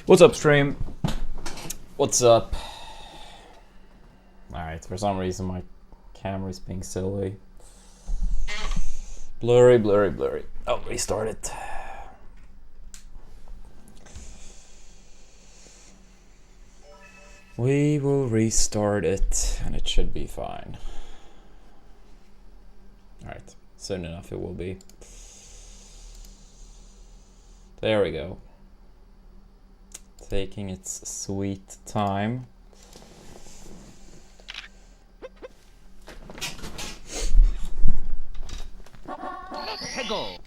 What's up, stream? What's up? Alright, for some reason my camera's being silly. Blurry, blurry, blurry. Oh, restart it. We will restart it and it should be fine. Alright, soon enough it will be. There we go. Taking its sweet time. Go.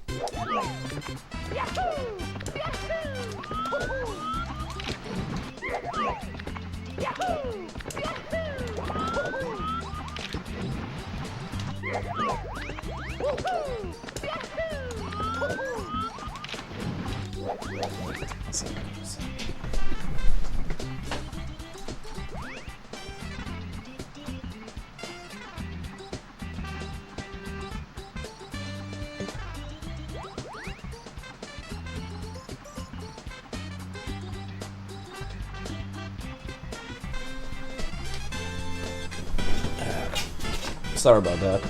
Sorry about that.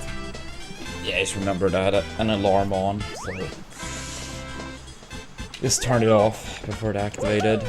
Yeah, I just remembered I had an alarm on, so just turned it off before it activated.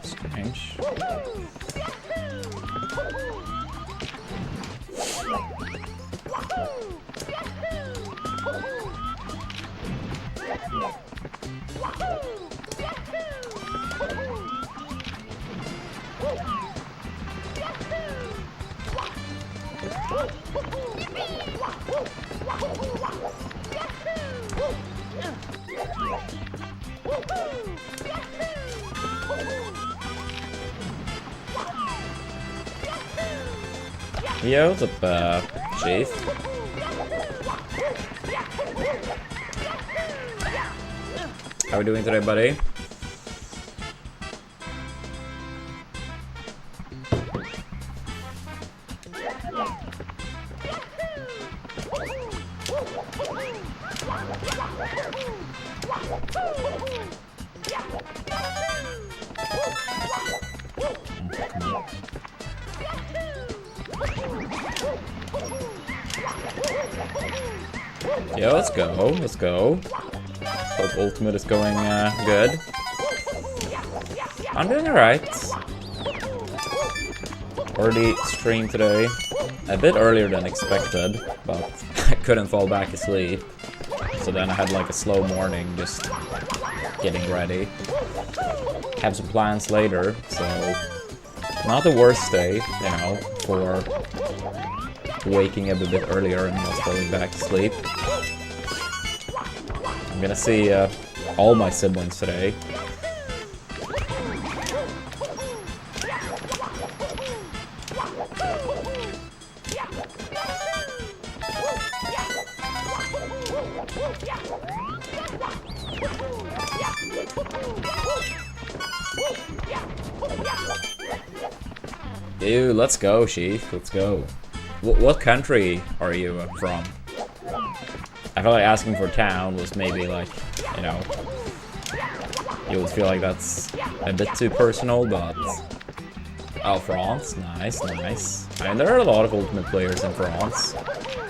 Strange. Yo, what's up, Chief? How are we doing today, buddy? Yeah, let's go, let's go. Hope Ultimate is going good. I'm doing alright. Already streamed today, a bit earlier than expected, but I couldn't fall back asleep. So then I had like a slow morning, just getting ready. Have some plans later, so not the worst day, you know, for waking up a bit earlier and not falling back to sleep. I'm gonna see all my siblings today. Dude, let's go, Sheath. Let's go. What country are you from? I feel like asking for town was maybe like, you know, you would feel like that's a bit too personal, but... Oh, France. Nice, nice. I mean, there are a lot of Ultimate players in France.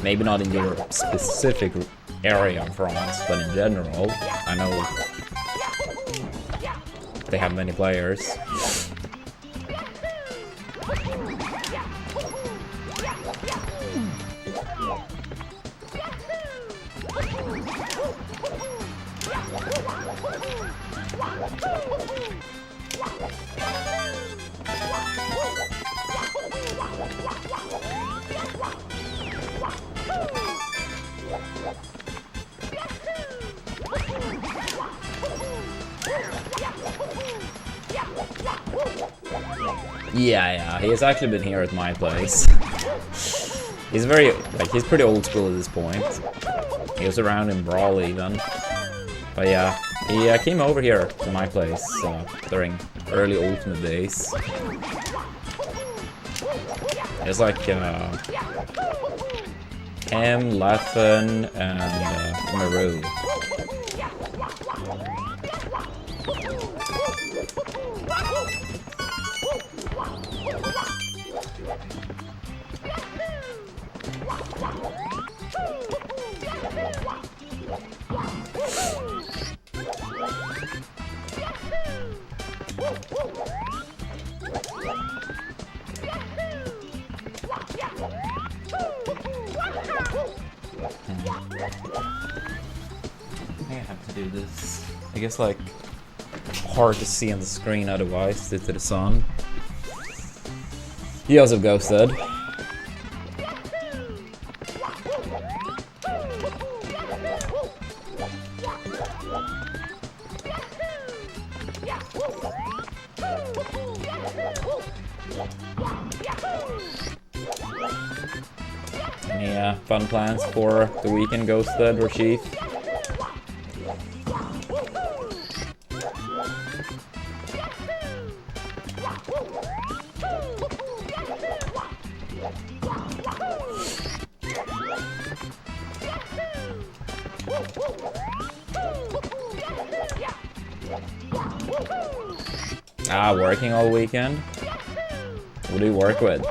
Maybe not in your specific area of France, but in general, I know they have many players. Yeah, he has actually been here at my place. He's very, like, he's pretty old school at this point. He was around in Brawl even. But yeah, he came over here to my place during early Ultimate days. It's like him, Leffen, and Maru. I have to do this. I guess like hard to see on the screen otherwise due to the sun. He also ghosted. Any fun plans for the weekend, Ghosted or Sheath? Working all weekend? What do you work with?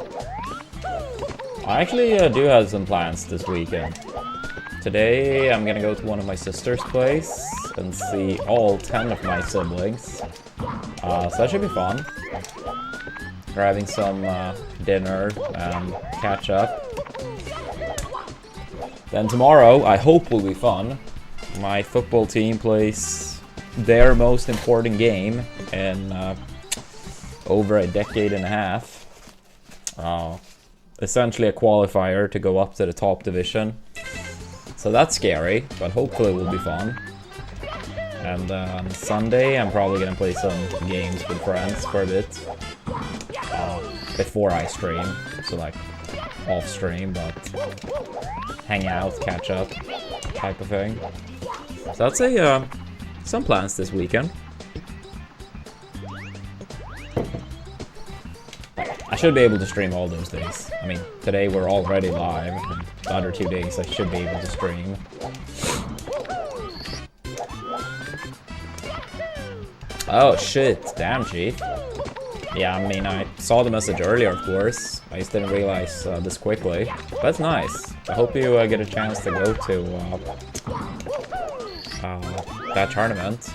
I actually do have some plans this weekend. Today I'm gonna go to one of my sister's place and see all 10 of my siblings. So that should be fun. Grabbing some dinner and catch up. Then tomorrow, I hope will be fun. My football team plays their most important game in over a decade and a half. Essentially a qualifier to go up to the top division. So that's scary, but hopefully it will be fun. And on Sunday, I'm probably gonna play some games with friends for a bit. Before I stream, so like off stream, but hang out, catch up, type of thing. So that's some plans this weekend. I should be able to stream all those days. I mean, today we're already live, and the other 2 days I should be able to stream. Oh shit, damn Chief. Yeah, I mean, I saw the message earlier, of course. I just didn't realize this quickly. That's nice. I hope you get a chance to go to that tournament.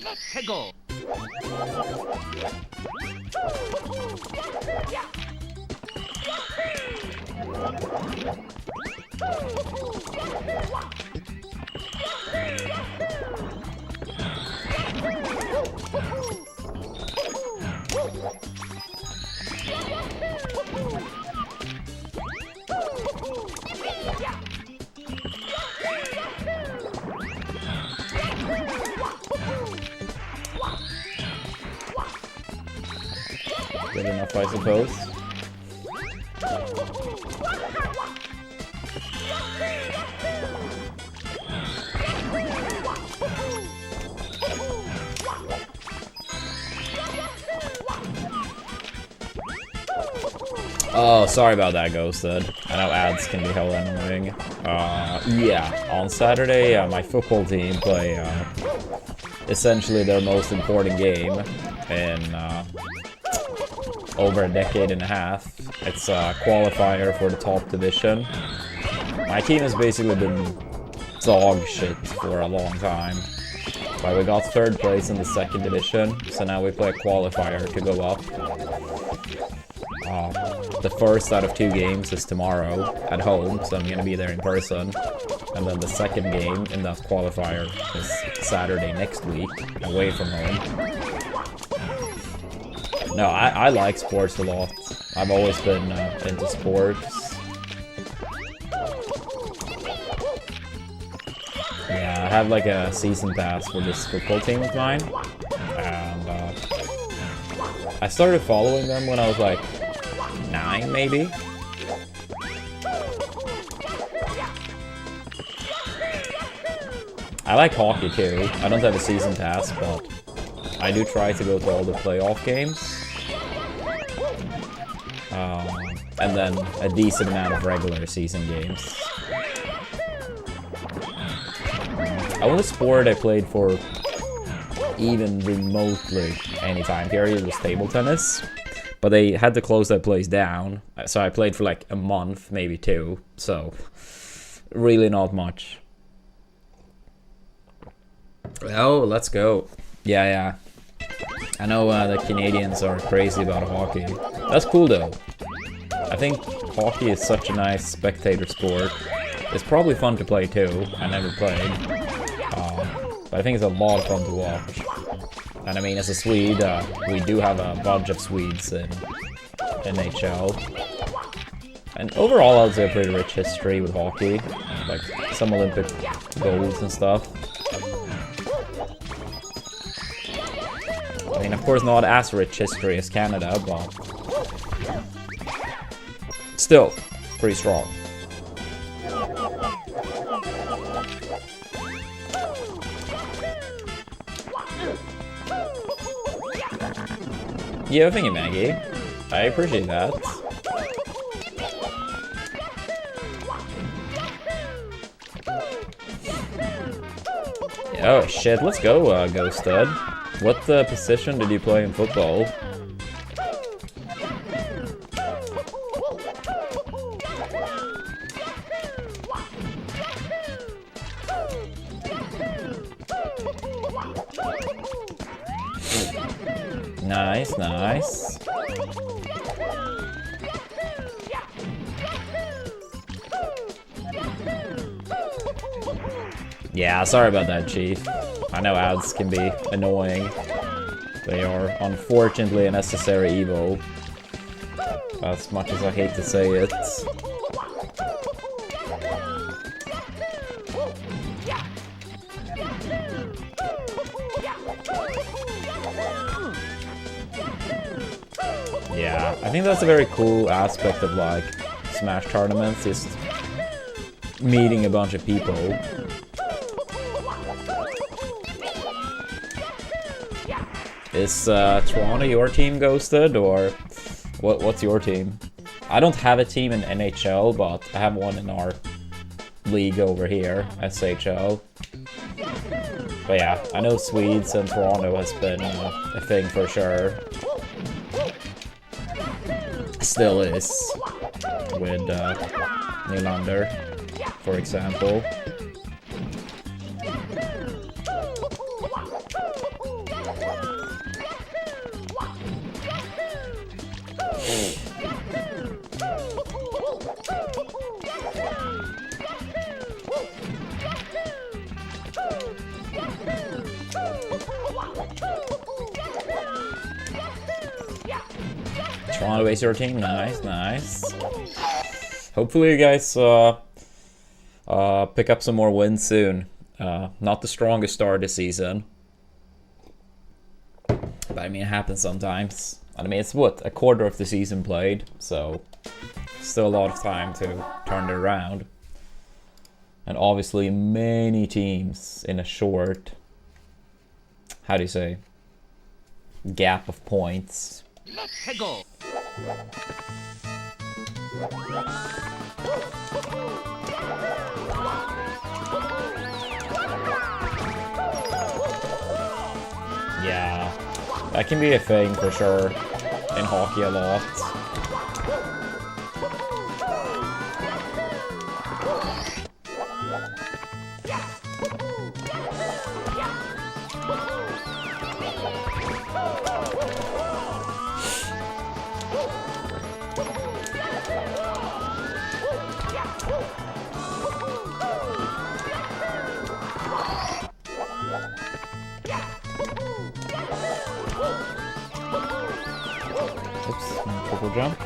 Let's go. Good enough, I suppose. Oh, sorry about that, Ghosted. I know ads can be hella annoying. Yeah, on Saturday, my football team play essentially their most important game in over a decade and a half. It's a qualifier for the top division. My team has basically been dog shit for a long time. But we got 3rd place in the 2nd division, so now we play a qualifier to go up. The first out of 2 games is tomorrow at home, so I'm gonna be there in person. And then the 2nd game in that qualifier is Saturday next week, away from home. No, I like sports a lot. I've always been into sports. Yeah, I have like a season pass for this football team of mine. And I started following them when I was like 9, maybe. I like hockey too. I don't have a season pass, but I do try to go to all the playoff games. And then a decent amount of regular season games. Only sport I played for even remotely any time period was table tennis. But they had to close that place down, so I played for like a month, maybe 2, so really not much. Oh, let's go. Yeah. I know the Canadians are crazy about hockey. That's cool though. I think hockey is such a nice spectator sport. It's probably fun to play too. I never played. But I think it's a lot of fun to watch. And I mean, as a Swede, we do have a bunch of Swedes in NHL. And overall, I would say a pretty rich history with hockey. Like, some Olympic golds and stuff. I mean, of course, not as rich history as Canada, but still, pretty strong. Yeah, thank you, Maggie. I appreciate that. Oh shit, let's go, Ghosted. What position did you play in football? Nice. Yeah, sorry about that, Chief. I know ads can be annoying. They are unfortunately a necessary evil. As much as I hate to say it. Yeah, I think that's a very cool aspect of like Smash tournaments, just meeting a bunch of people. Is Toronto your team, Ghosted, or what's your team? I don't have a team in NHL, but I have one in our league over here, SHL. But yeah, I know Swedes and Toronto has been a thing for sure. Still is, with Nylander, for example. Toronto is your team, nice. Hopefully you guys pick up some more wins soon. Not the strongest start this season, but I mean it happens sometimes. And I mean, it's what, a quarter of the season played, so still a lot of time to turn it around. And obviously many teams in a short, how do you say, gap of points. Hegel. Yeah, that can be a thing for sure in hockey a lot. Oops, triple jump.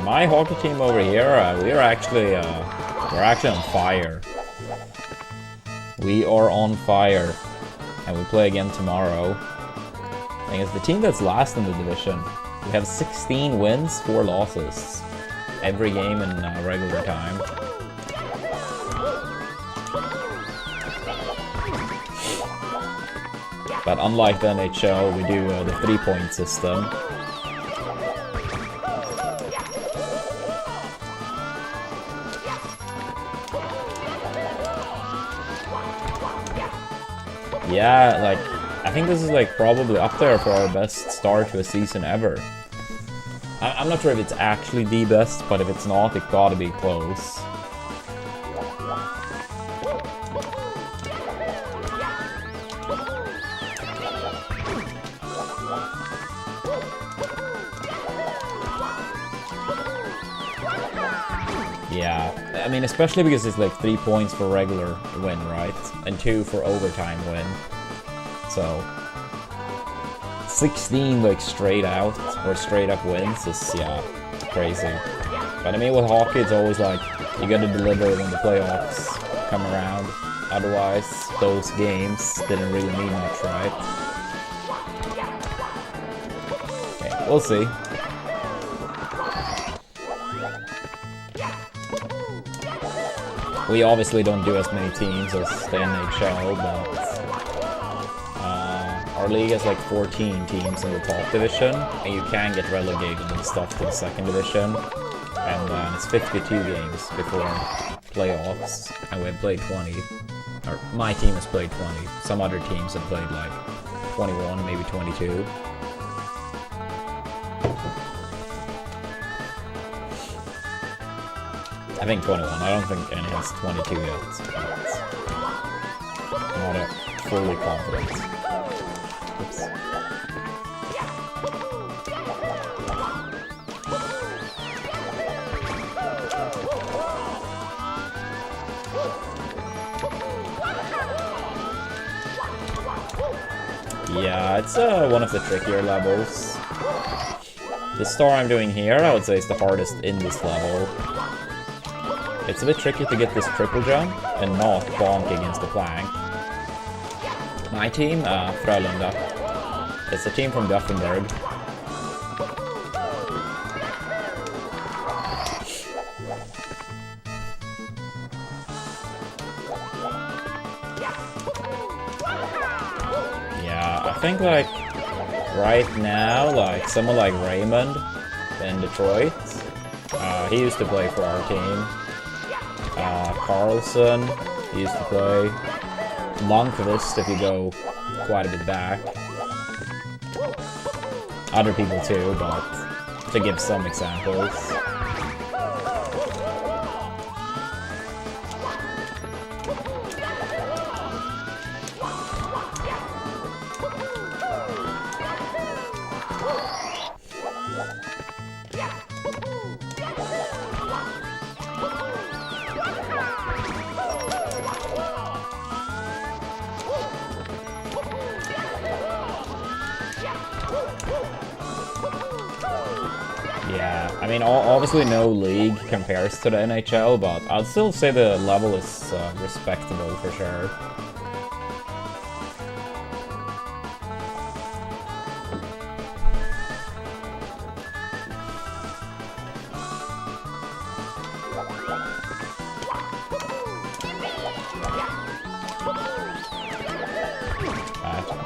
My hockey team over here, we're actually on fire. We are on fire, and we play again tomorrow. I think it's the team that's last in the division. We have 16 wins, 4 losses, every game in regular time. But unlike the NHL, we do the 3-point system. Yeah, like, I think this is like probably up there for our best start to a season ever. I'm not sure if it's actually the best, but if it's not, it gotta be close. Yeah, I mean, especially because it's like 3 points for regular win, right? And 2 for overtime win. So 16 like straight out or straight up wins is, yeah, crazy. But I mean, with hockey, it's always like you gotta deliver when the playoffs come around. Otherwise, those games didn't really mean much, right? Okay, we'll see. We obviously don't do as many teams as the NHL, but our league has like 14 teams in the top division, and you can get relegated and stuff to the second division. And it's 52 games before playoffs, and we have played 20. Or my team has played 20. Some other teams have played like 21, maybe 22. I think 21. I don't think any has 22 yet. But not fully confident. Oops. Yeah, it's one of the trickier levels. The star I'm doing here, I would say, is the hardest in this level. It's a bit tricky to get this triple jump and not bonk against the plank. My team, Frölunda. It's a team from Gothenburg. Yeah, I think like right now, like someone like Raymond in Detroit, he used to play for our team. Carlson, he used to play. Lundqvist, if you go quite a bit back. Other people too, but to give some examples. Yeah, I mean, obviously no league compares to the NHL, but I'd still say the level is respectable for sure.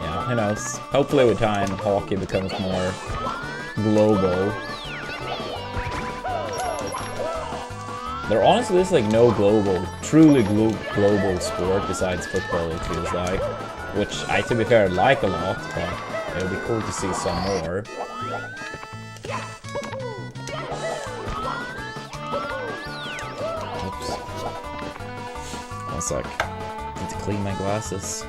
Yeah, who knows? Hopefully with time, hockey becomes more global. There honestly is like no truly global sport besides football, it feels like. Which I, to be fair, like a lot, but it would be cool to see some more. Oops. 1 sec. Need to clean my glasses.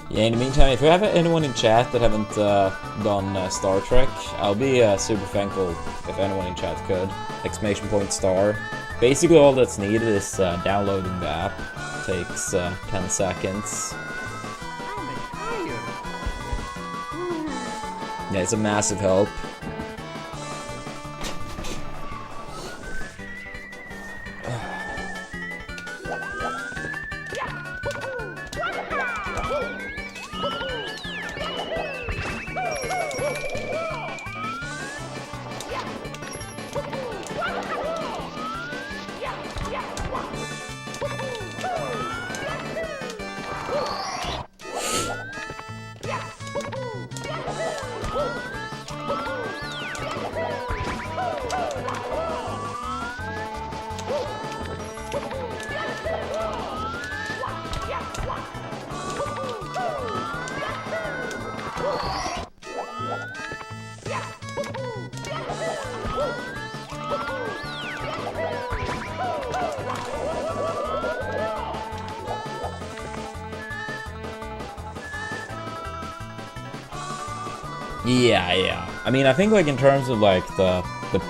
Yeah, in the meantime, if you have anyone in chat that haven't done Star Trek, I'll be super thankful if anyone in chat could. !star. Basically all that's needed is downloading the app. Takes 10 seconds. Yeah, it's a massive help. Yeah. I mean, I think like in terms of like the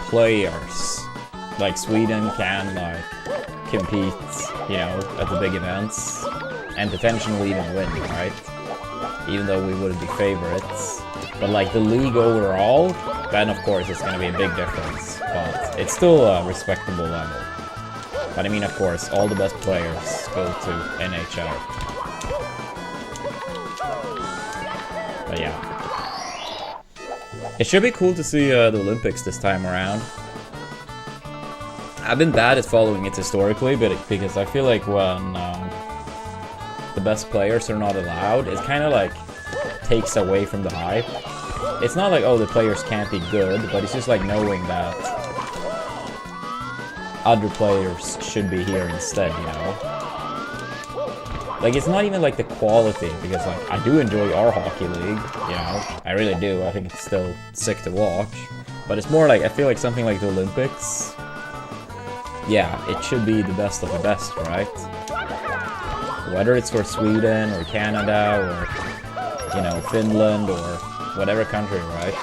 players, like Sweden can like compete, you know, at the big events and potentially even win, right? Even though we wouldn't be favorites. But like the league overall, then of course it's gonna be a big difference. But it's still a respectable level. But I mean, of course, all the best players go to NHL. But yeah. It should be cool to see the Olympics this time around. I've been bad at following it historically, but because I feel like when the best players are not allowed, it kind of like takes away from the hype. It's not like, oh, the players can't be good, but it's just like knowing that other players should be here instead, you know? Like, it's not even like the quality, because like, I do enjoy our hockey league, you know? I really do, I think it's still sick to watch. But it's more like, I feel like something like the Olympics, yeah, it should be the best of the best, right? Whether it's for Sweden, or Canada, or, you know, Finland, or whatever country, right?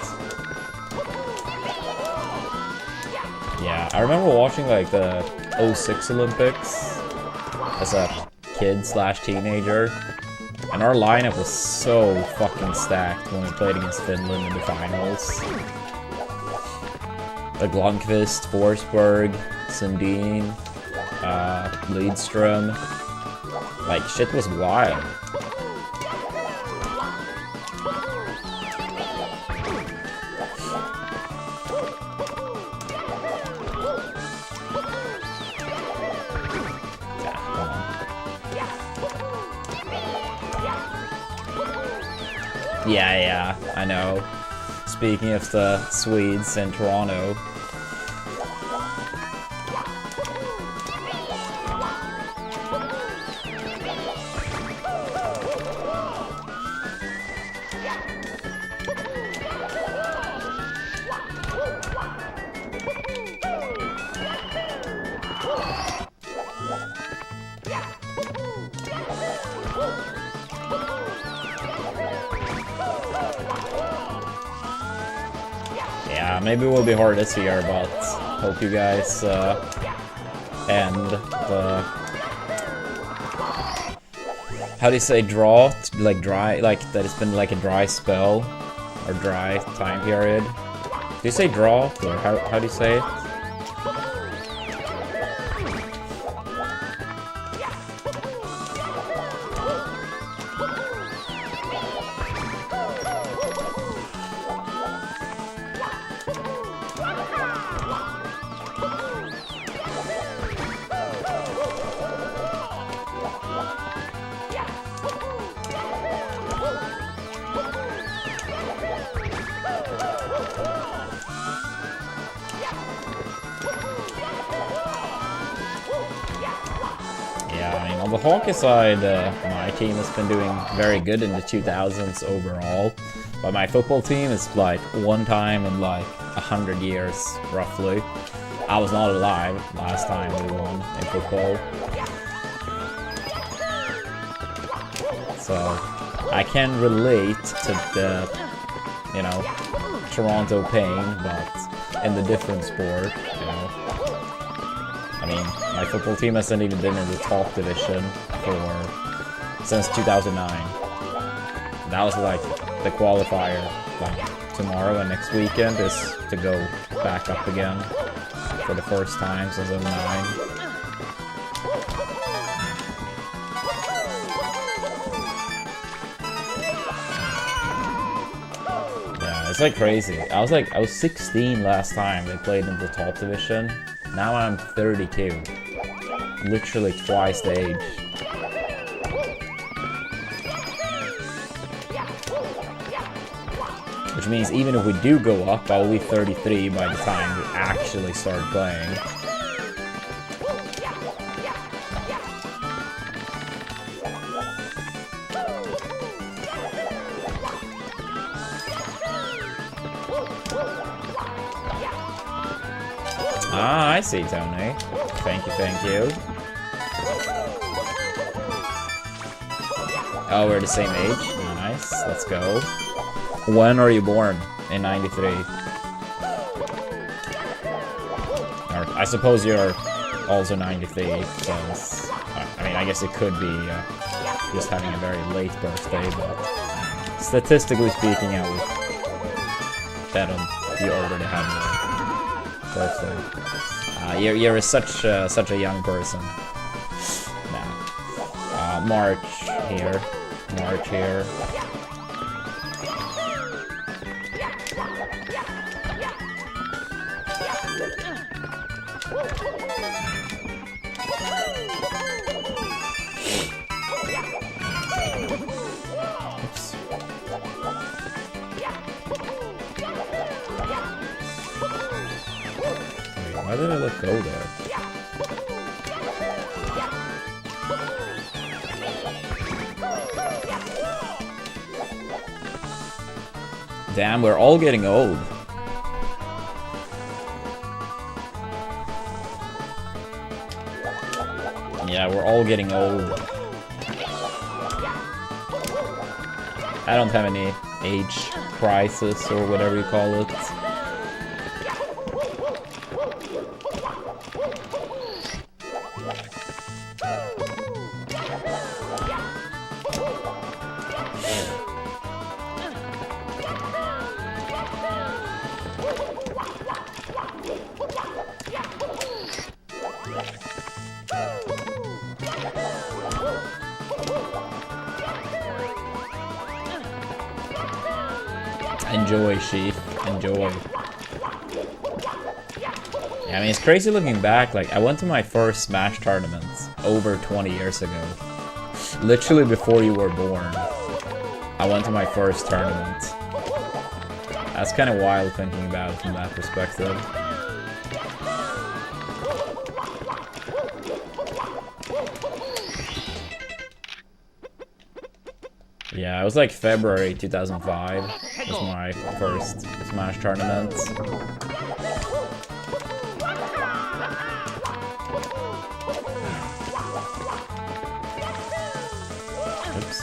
Yeah, I remember watching like the 06 Olympics as a kid/teenager, and our lineup was so fucking stacked when we played against Finland in the finals. Like Lundqvist, Forsberg, Sundin, Lidström. Like, shit was wild. Yeah, I know. Speaking of the Swedes in Toronto. Maybe it will be hard this year, but Hope you guys end the, how do you say, drought? Like dry, like that it's been like a dry spell or dry time period. Do you say drought or how do you say it? On the hockey side, my team has been doing very good in the 2000s overall, but my football team is like one time in like 100 years, roughly. I was not alive last time we won in football. So I can relate to the, you know, Toronto pain, but in the different sport, you know. I mean, my football team hasn't even been in the top division since 2009. That was like the qualifier. Like tomorrow and next weekend is to go back up again for the first time since 2009. Yeah, it's like crazy. I was 16 last time they played in the top division. Now I'm 32. Literally twice the age. Which means even if we do go up, I'll be 33 by the time we actually start playing. Ah, I see, Tony. Thank you, thank you. Oh, we're the same age? Nice, let's go. When are you born? In 93. Or, I suppose you're also 93, since, I mean, I guess it could be just having a very late birthday, but statistically speaking, I would bet on you already have a birthday. You're such a young person. Nah. March here. March here. Oops. Wait, why did I let go there? Damn, we're all getting old. Yeah, we're all getting old. I don't have any age crisis or whatever you call it. Enjoy, Sheath. Enjoy. Yeah, I mean, it's crazy looking back. Like, I went to my first Smash tournament over 20 years ago. Literally before you were born. I went to my first tournament. That's kind of wild thinking about it from that perspective. Yeah, it was like February 2005 was my first Smash tournament. Oops.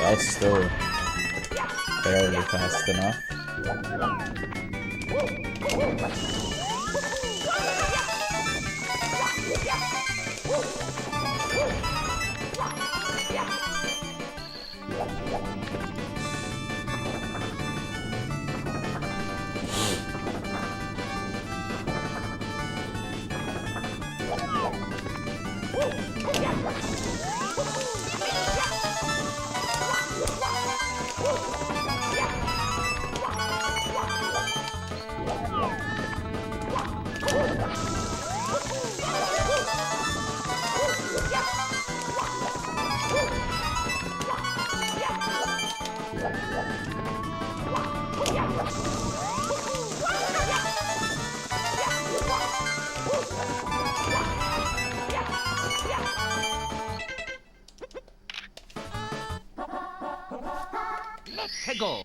that's still barely fast enough. 해고.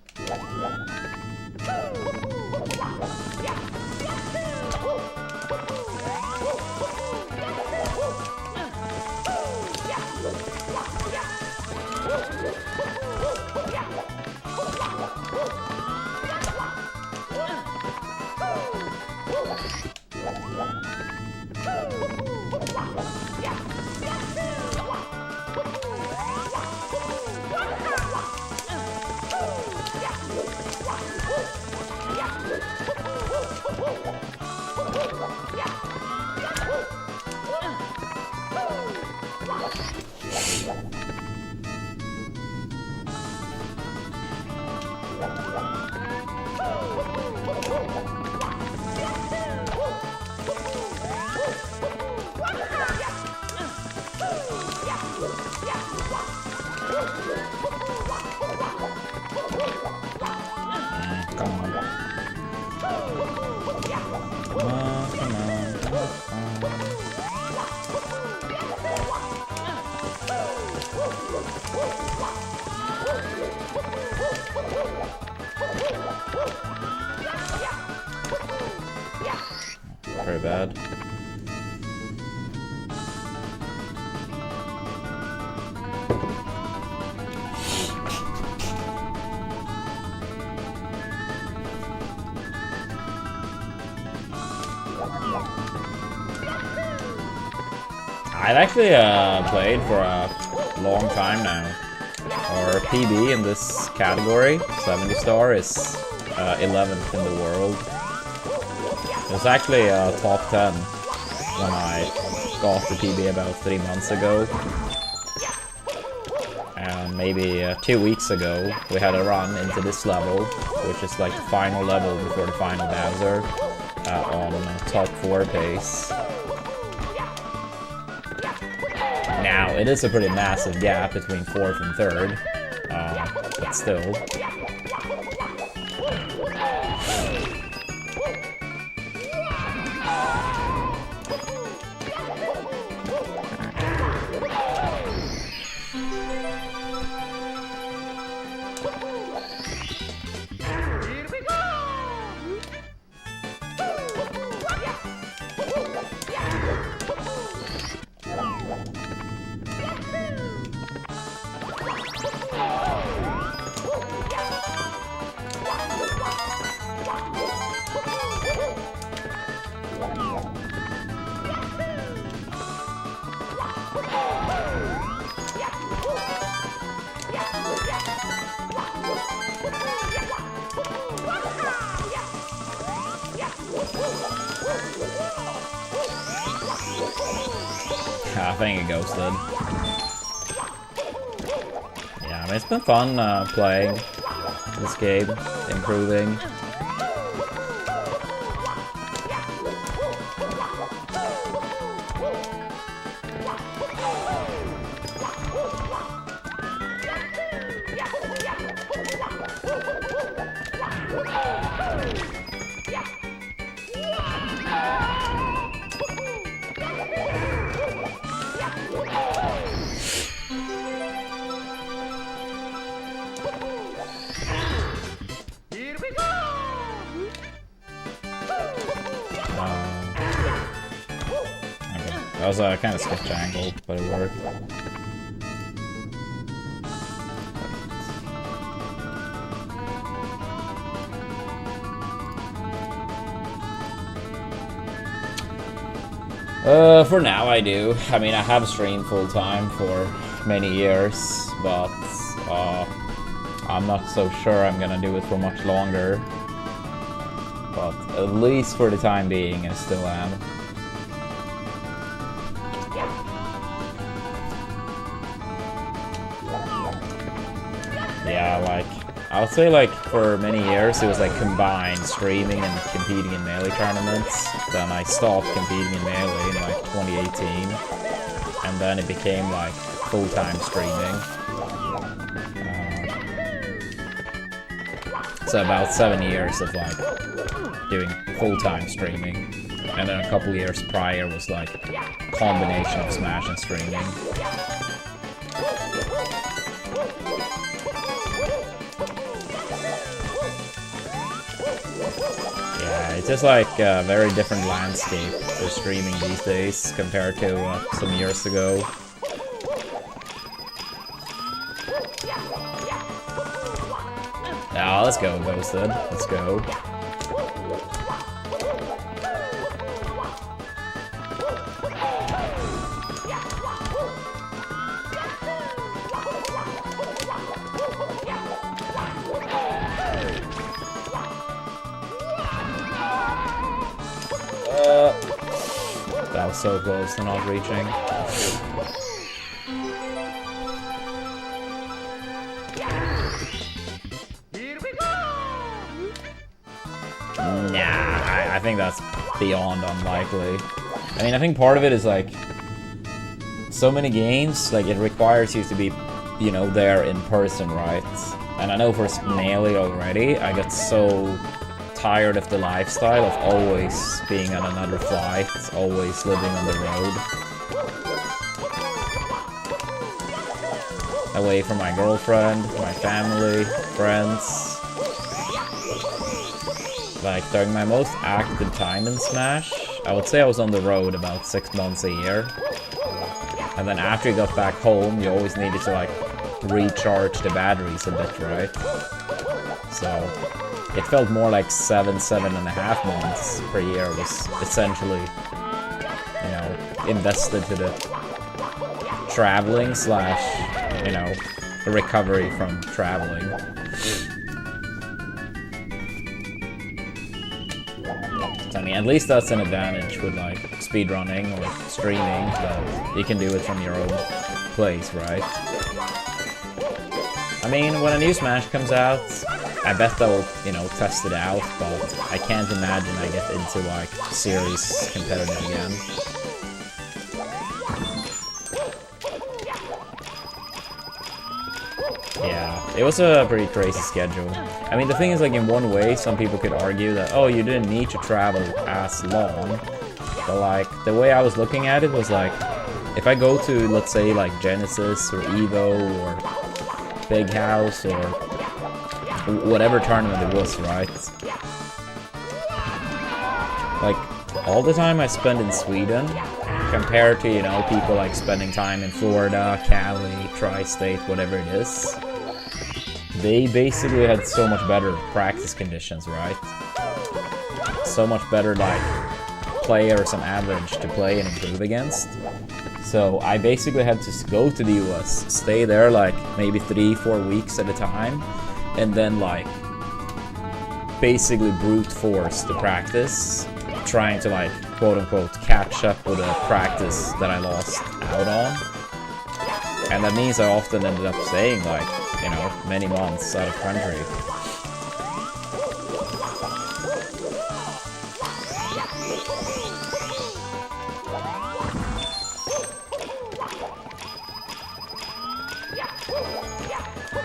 Very bad. I've actually played for a long time now. Our PB in this category, 70 star, is 11th in the world. It was actually top 10 when I got the PB about 3 months ago. And maybe 2 weeks ago we had a run into this level, which is like the final level before the final Bowser, on top 4 pace. Now, it is a pretty massive gap between 4th and 3rd, but still. I think it ghosted. Yeah, I mean, it's been fun playing this game, improving. That was a kind of sketch angle, but it worked. For now I do. I mean, I have streamed full time for many years, but I'm not so sure I'm gonna do it for much longer. But at least for the time being, I still am. Yeah, like, I would say like for many years it was like combined streaming and competing in Melee tournaments. Then I stopped competing in Melee in like 2018. And then it became like full-time streaming. So about 7 years of like doing full-time streaming. And then a couple years prior was like a combination of Smash and streaming. Yeah, it's just like a very different landscape for streaming these days compared to some years ago. Ah, let's go, Ghosted. Let's go. That was so close to not reaching. Nah, I think that's beyond unlikely. I mean, I think part of it is like so many games, like it requires you to be, you know, there in person, right? And I know for Melee already, I got so tired of the lifestyle of always being on another flight, always living on the road. Away from my girlfriend, my family, friends. Like, during my most active time in Smash, I would say I was on the road about 6 months a year. And then after you got back home, you always needed to, like, recharge the batteries a bit, right? So it felt more like 7.5 months per year was essentially, you know, invested to the traveling slash, you know, the recovery from traveling. So, I mean, at least that's an advantage with like speedrunning or streaming, that you can do it from your own place, right? I mean, when a new Smash comes out, I bet they'll, you know, test it out, but I can't imagine I get into, like, serious competitive again. Yeah, it was a pretty crazy schedule. I mean, the thing is, like, in one way, some people could argue that, oh, you didn't need to travel as long. But, like, the way I was looking at it was, like, if I go to, let's say, like, Genesis or Evo or Big House or whatever tournament it was, right? Like, all the time I spend in Sweden, compared to, you know, people like spending time in Florida, Cali, Tri-State, whatever it is, they basically had so much better practice conditions, right? So much better, like, players on average to play and improve against. So I basically had to go to the US, stay there like maybe 3-4 weeks at a time, and then like basically brute force the practice, trying to like quote unquote catch up with the practice that I lost out on. And that means I often ended up staying like, you know, many months out of country.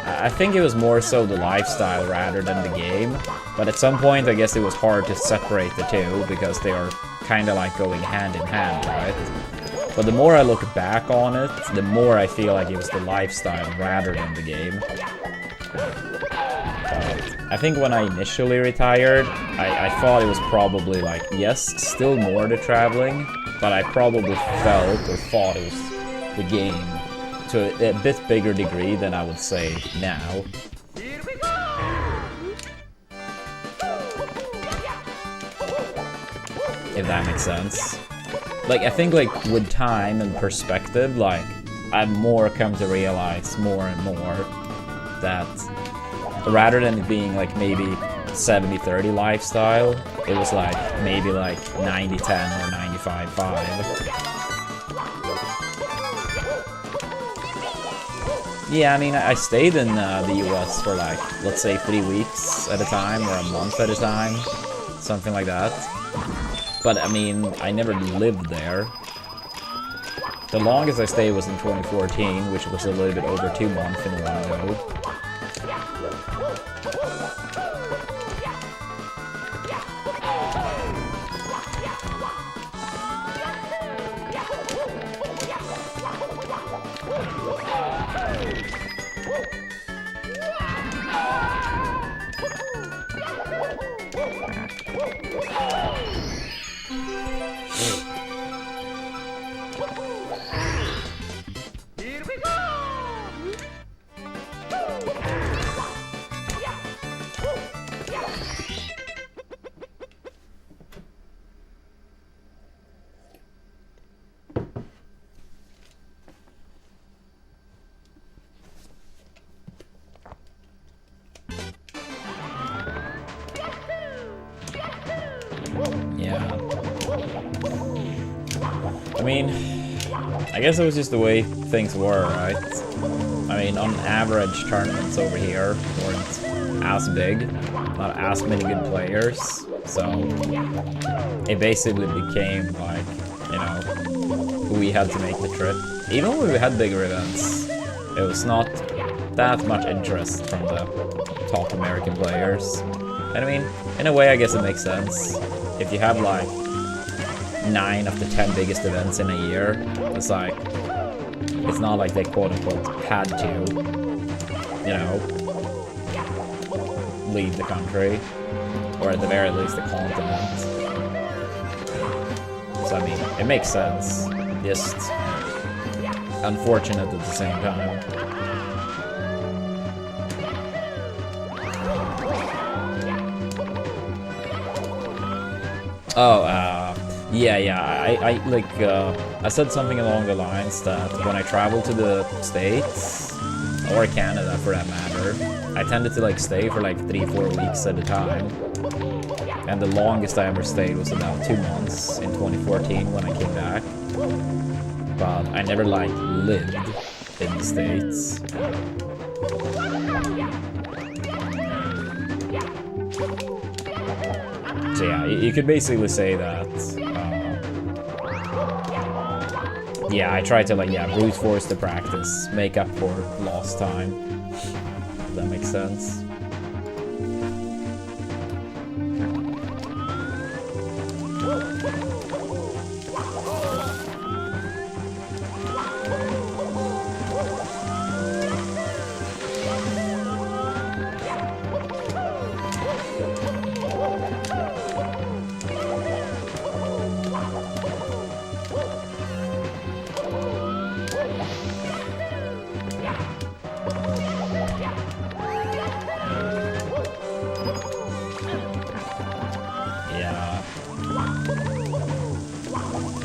I think it was more so the lifestyle rather than the game, but at some point I guess it was hard to separate the two because they are kind of like going hand in hand, right? But the more I look back on it, the more I feel like it was the lifestyle rather than the game. But I think when I initially retired, I thought it was probably like, yes, still more to traveling, but I probably felt or thought it was the game to a bit bigger degree than I would say now. If that makes sense. like, I think, like, with time and perspective, like, I've more come to realize more and more that rather than it being, like, maybe 70-30 lifestyle, it was, like, maybe, like, 90-10 or 95-5. Yeah, I mean, I stayed in the US for, like, let's say 3 weeks at a time, or a month at a time, something like that. But, I mean, I never lived there. The longest I stayed was in 2014, which was a little bit over 2 months in Orlando. Yeah. I mean, I guess it was just the way things were, right? I mean, on average, tournaments over here weren't as big, not as many good players, so it basically became like, you know, we had to make the trip. Even when we had bigger events, it was not that much interest from the top American players. And I mean, in a way, I guess it makes sense. If you have like 9 of the 10 biggest events in a year, it's like, it's not like they quote-unquote had to, you know, leave the country, or at the very least the continent. So I mean, it makes sense, just unfortunate at the same time. Oh, I said something along the lines that when I travel to the States, or Canada for that matter, I tended to like stay for like 3-4 weeks at a time. And the longest I ever stayed was about 2 months in 2014 when I came back. But I never like lived in the States. So yeah, you could basically say that, yeah, I tried to like, yeah, brute force the practice, make up for lost time. If that makes sense.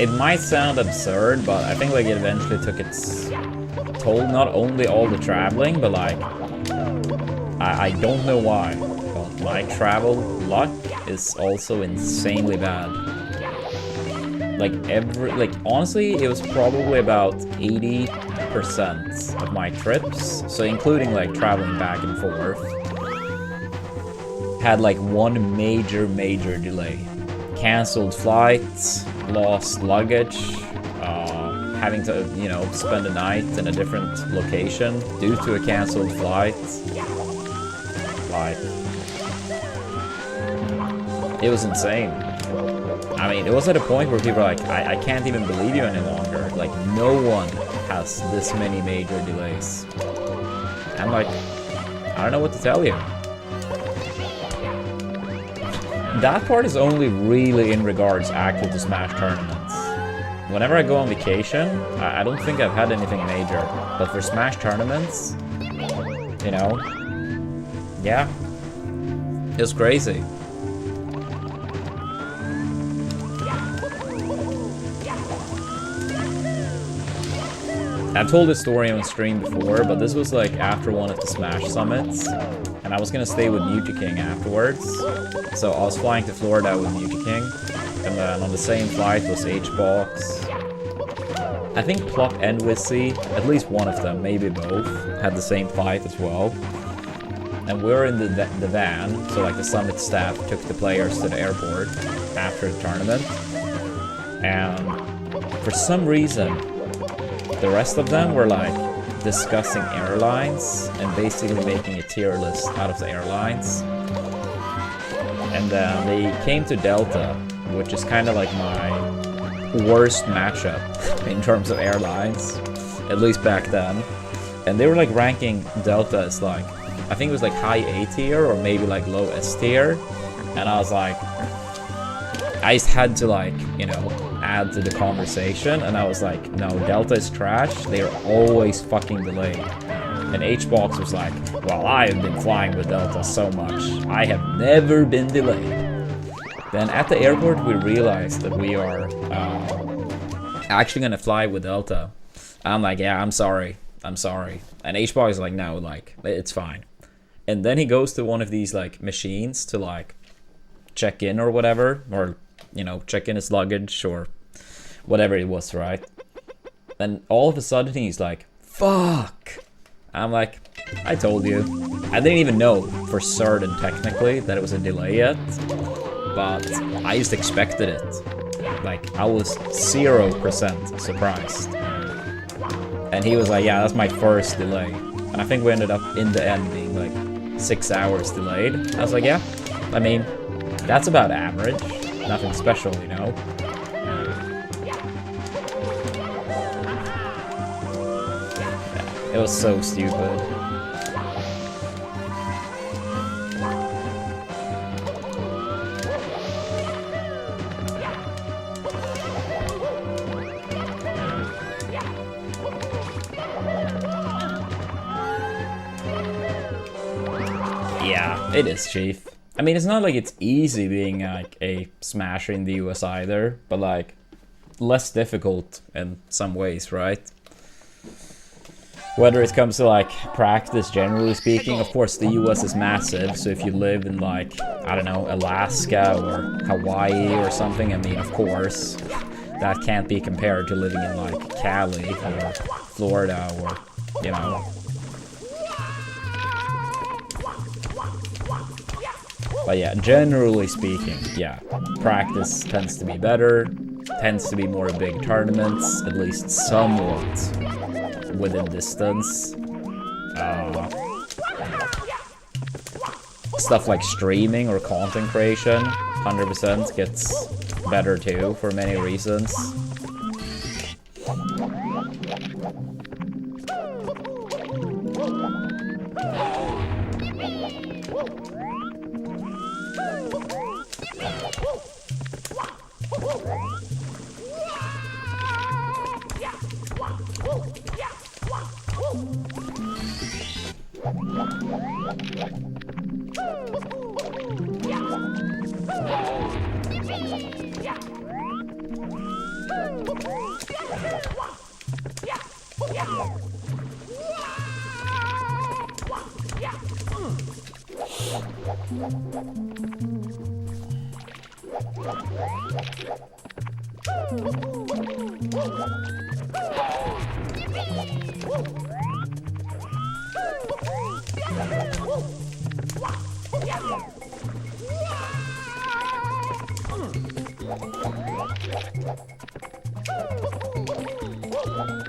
It might sound absurd, but I think like it eventually took its toll. Not only all the traveling, but like I don't know why, but my travel luck is also insanely bad. Like honestly, it was probably about 80% of my trips, so including like traveling back and forth, had like one major delay. Cancelled flights, lost luggage, having to, you know, spend a night in a different location due to a cancelled flight. Like, it was insane. I mean, it was at a point where people were like, I can't even believe you any longer. Like, no one has this many major delays. I'm like, I don't know what to tell you. That part is only really in regards actually to Smash tournaments. Whenever I go on vacation, I don't think I've had anything major. But for Smash tournaments, you know, yeah, it's crazy. I've told this story on stream before, but this was like after one of the Smash summits, and I was gonna stay with King afterwards. So I was flying to Florida with King, and then on the same flight was H-Box. I think Plop and Wizzy, at least one of them, maybe both, had the same flight as well. And we were in the van, so like the summit staff took the players to the airport after the tournament. And for some reason, the rest of them were like discussing airlines and basically making a tier list out of the airlines. And they came to Delta, which is kind of like my worst matchup in terms of airlines, at least back then. And they were like ranking Delta as like, I think it was like high A tier or maybe like low S tier. And I was like, I just had to like, you know, add to the conversation, and I was like, no, Delta is trash, they're always fucking delayed. And H-Box was like, well, I have been flying with Delta so much, I have never been delayed. Then at the airport we realized that we are actually gonna fly with Delta. I'm like, yeah, I'm sorry. And H-Box is like, no, like, it's fine. And then he goes to one of these like machines to like check in or whatever, or you know, check in his luggage or whatever it was, right? Then all of a sudden he's like, fuck! I'm like, I told you. I didn't even know for certain technically that it was a delay yet, but I just expected it. Like, I was 0% surprised. And he was like, yeah, that's my first delay. And I think we ended up in the end being like 6 hours delayed. I was like, yeah, I mean, that's about average. Nothing special, you know? It was so stupid. Yeah, it is, Chief. I mean, it's not like it's easy being like a smasher in the US either, but like less difficult in some ways, right? Whether it comes to like practice, generally speaking, of course the US is massive, so if you live in like, I don't know, Alaska or Hawaii or something, I mean, of course, that can't be compared to living in like Cali or Florida or, you know. But yeah, generally speaking, yeah, practice tends to be better, tends to be more big tournaments, at least somewhat within distance. Stuff like streaming or content creation, 100% gets better too, for many reasons.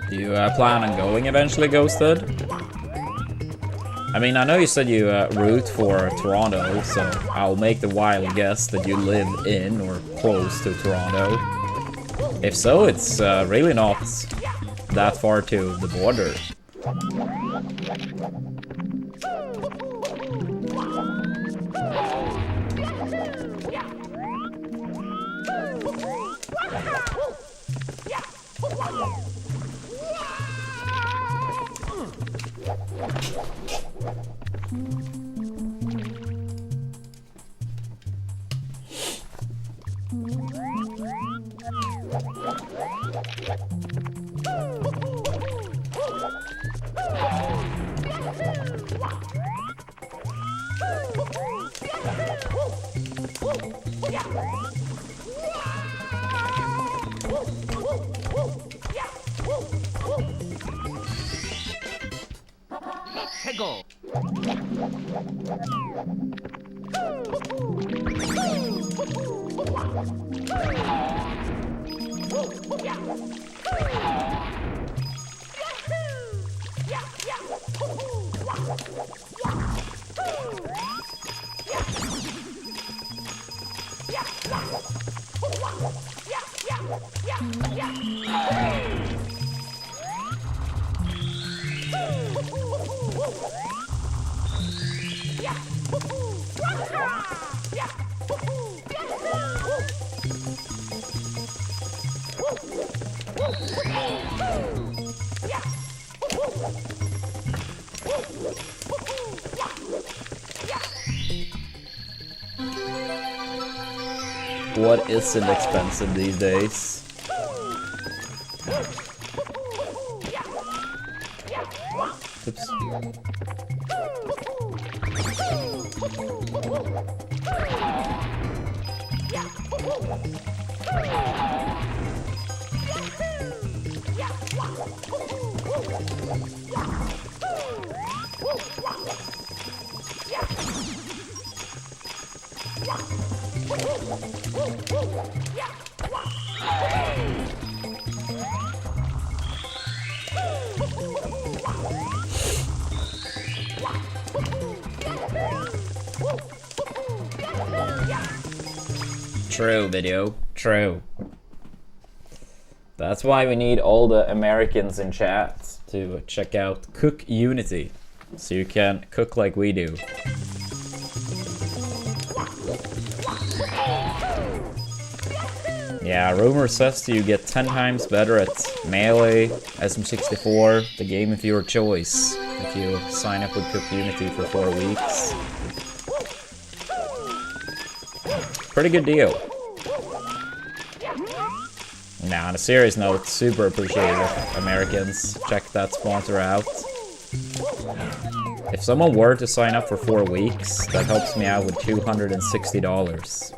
Do you plan on going eventually, Ghosted? I mean, I know you said you root for Toronto, so I'll make the wild guess that you live in or close to Toronto. If so, it's really not that far to the border. 해고. What isn't expensive these days? Oops. True, video. True. That's why we need all the Americans in chat to check out Cook Unity, so you can cook like we do. Yeah, rumor says you get 10 times better at Melee, SM64, the game of your choice, if you sign up with Cook Unity for 4 weeks. Pretty good deal. Now, on a serious note, super appreciative if Americans check that sponsor out. If someone were to sign up for 4 weeks, that helps me out with $260.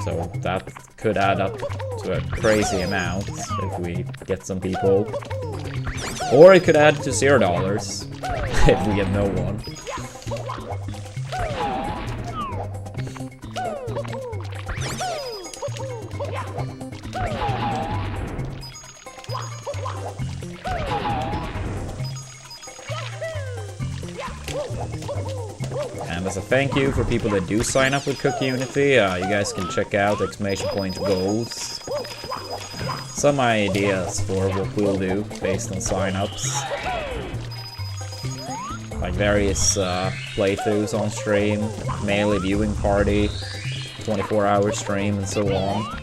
So that could add up to a crazy amount if we get some people. Or it could add to $0 if we get no one. And as a thank you for people that do sign up with Cook Unity, you guys can check out !goals. Some ideas for what we'll do based on signups. Like various playthroughs on stream, Melee viewing party, 24-hour stream, and so on.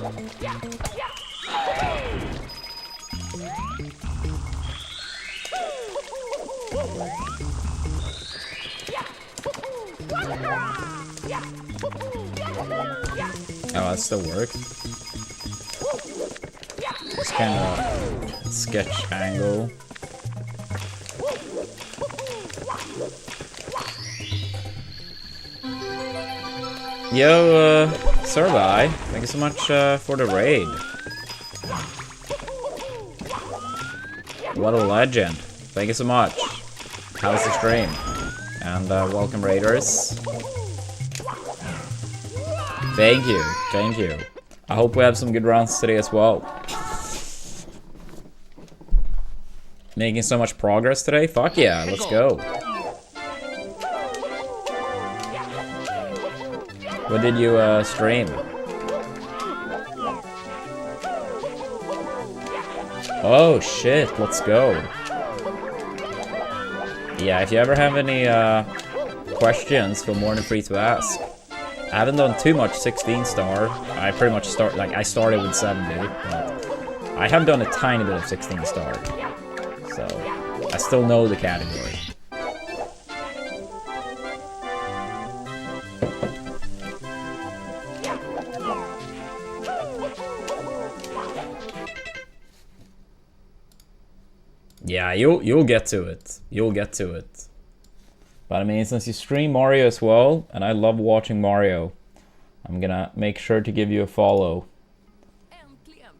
Oh, that still worked. It's kind of sketch angle. Yo, Survey, thank you so much for the raid. What a legend. Thank you so much. How's the stream? And welcome raiders. Thank you, thank you. I hope we have some good rounds today as well. Making so much progress today? Fuck yeah, let's go. What did you stream? Oh shit, let's go. Yeah, if you ever have any questions, feel more than free to ask. I haven't done too much 16 star. I pretty much I started with 70, but I have done a tiny bit of 16 star. So I still know the category. Yeah, you'll get to it. You'll get to it. But I mean, since you stream Mario as well, and I love watching Mario, I'm gonna make sure to give you a follow.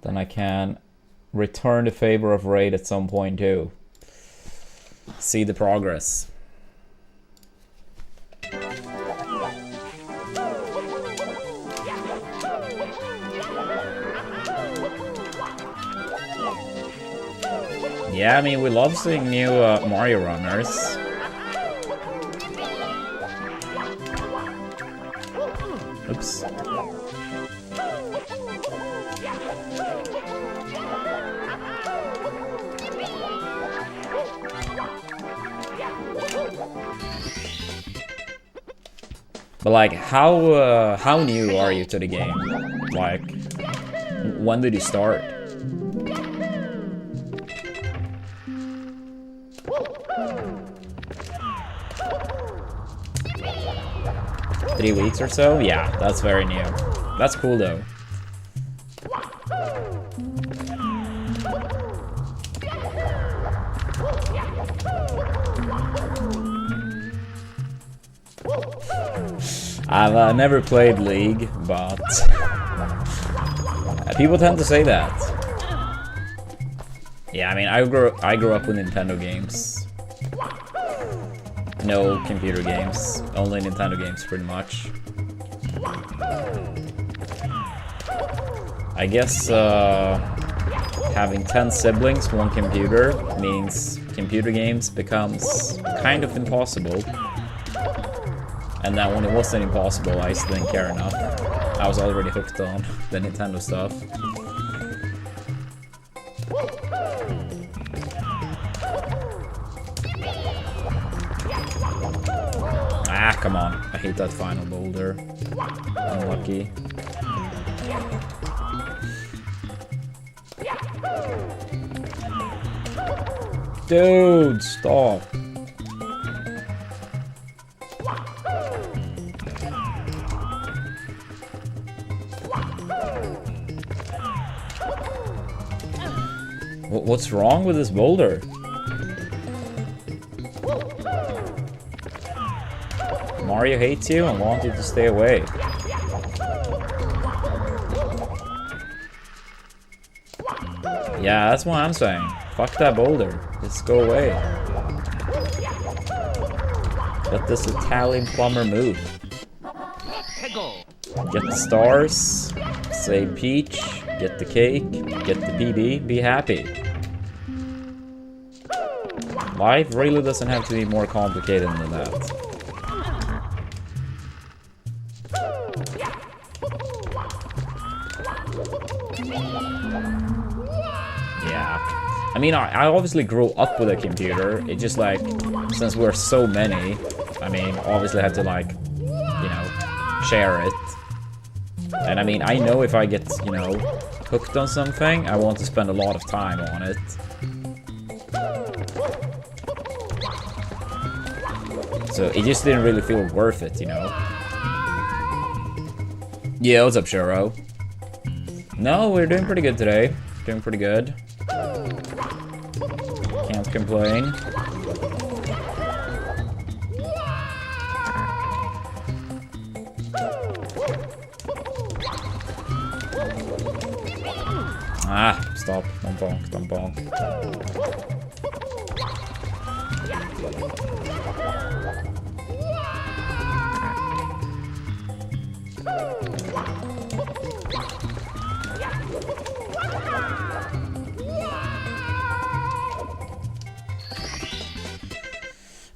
Then I can return the favor of raid at some point too. See the progress. Yeah, I mean, we love seeing new Mario runners. Oops. But like, how new are you to the game? Like, when did you start? 3 weeks or so? Yeah, that's very new. That's cool though. I've never played League, but people tend to say that. Yeah, I mean, I grew up with Nintendo games. No computer games, only Nintendo games pretty much. I guess having 10 siblings, 1 computer means computer games becomes kind of impossible. And then when it wasn't impossible, I just didn't care enough. I was already hooked on the Nintendo stuff. Ah, come on. I hate that final boulder. Unlucky. Dude, stop. What's wrong with this boulder? Mario hates you and wants you to stay away. Yeah, that's what I'm saying. Fuck that boulder. Just go away. Let this Italian plumber move. Get the stars. Say Peach. Get the cake. Get the PB. Be happy. Life really doesn't have to be more complicated than that. I mean, I obviously grew up with a computer. It just like, since we're so many, I mean, obviously I had to like, you know, share it. And I mean, I know if I get, you know, hooked on something, I want to spend a lot of time on it. So it just didn't really feel worth it, you know? Yeah, what's up, Shuro? No, we're doing pretty good today. Doing pretty good. Can't complain. Ah, stop. Don't bonk, don't bonk.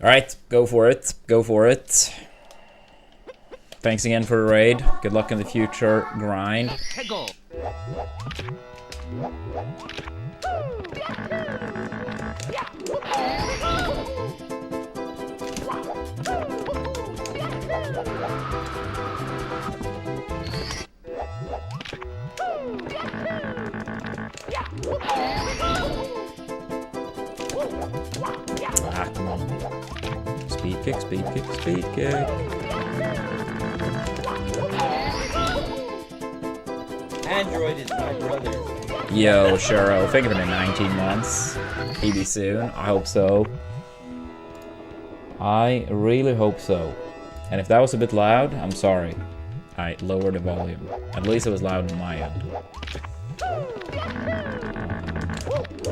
Alright, go for it. Go for it. Thanks again for the raid. Good luck in the future grind. Ah, come on. Speed kick, speed kick, speed kick. Android is my brother. Yo, Shuro, thank you for the 19 months. Maybe soon. I hope so. I really hope so. And if that was a bit loud, I'm sorry. I lowered the volume. At least it was loud on my end.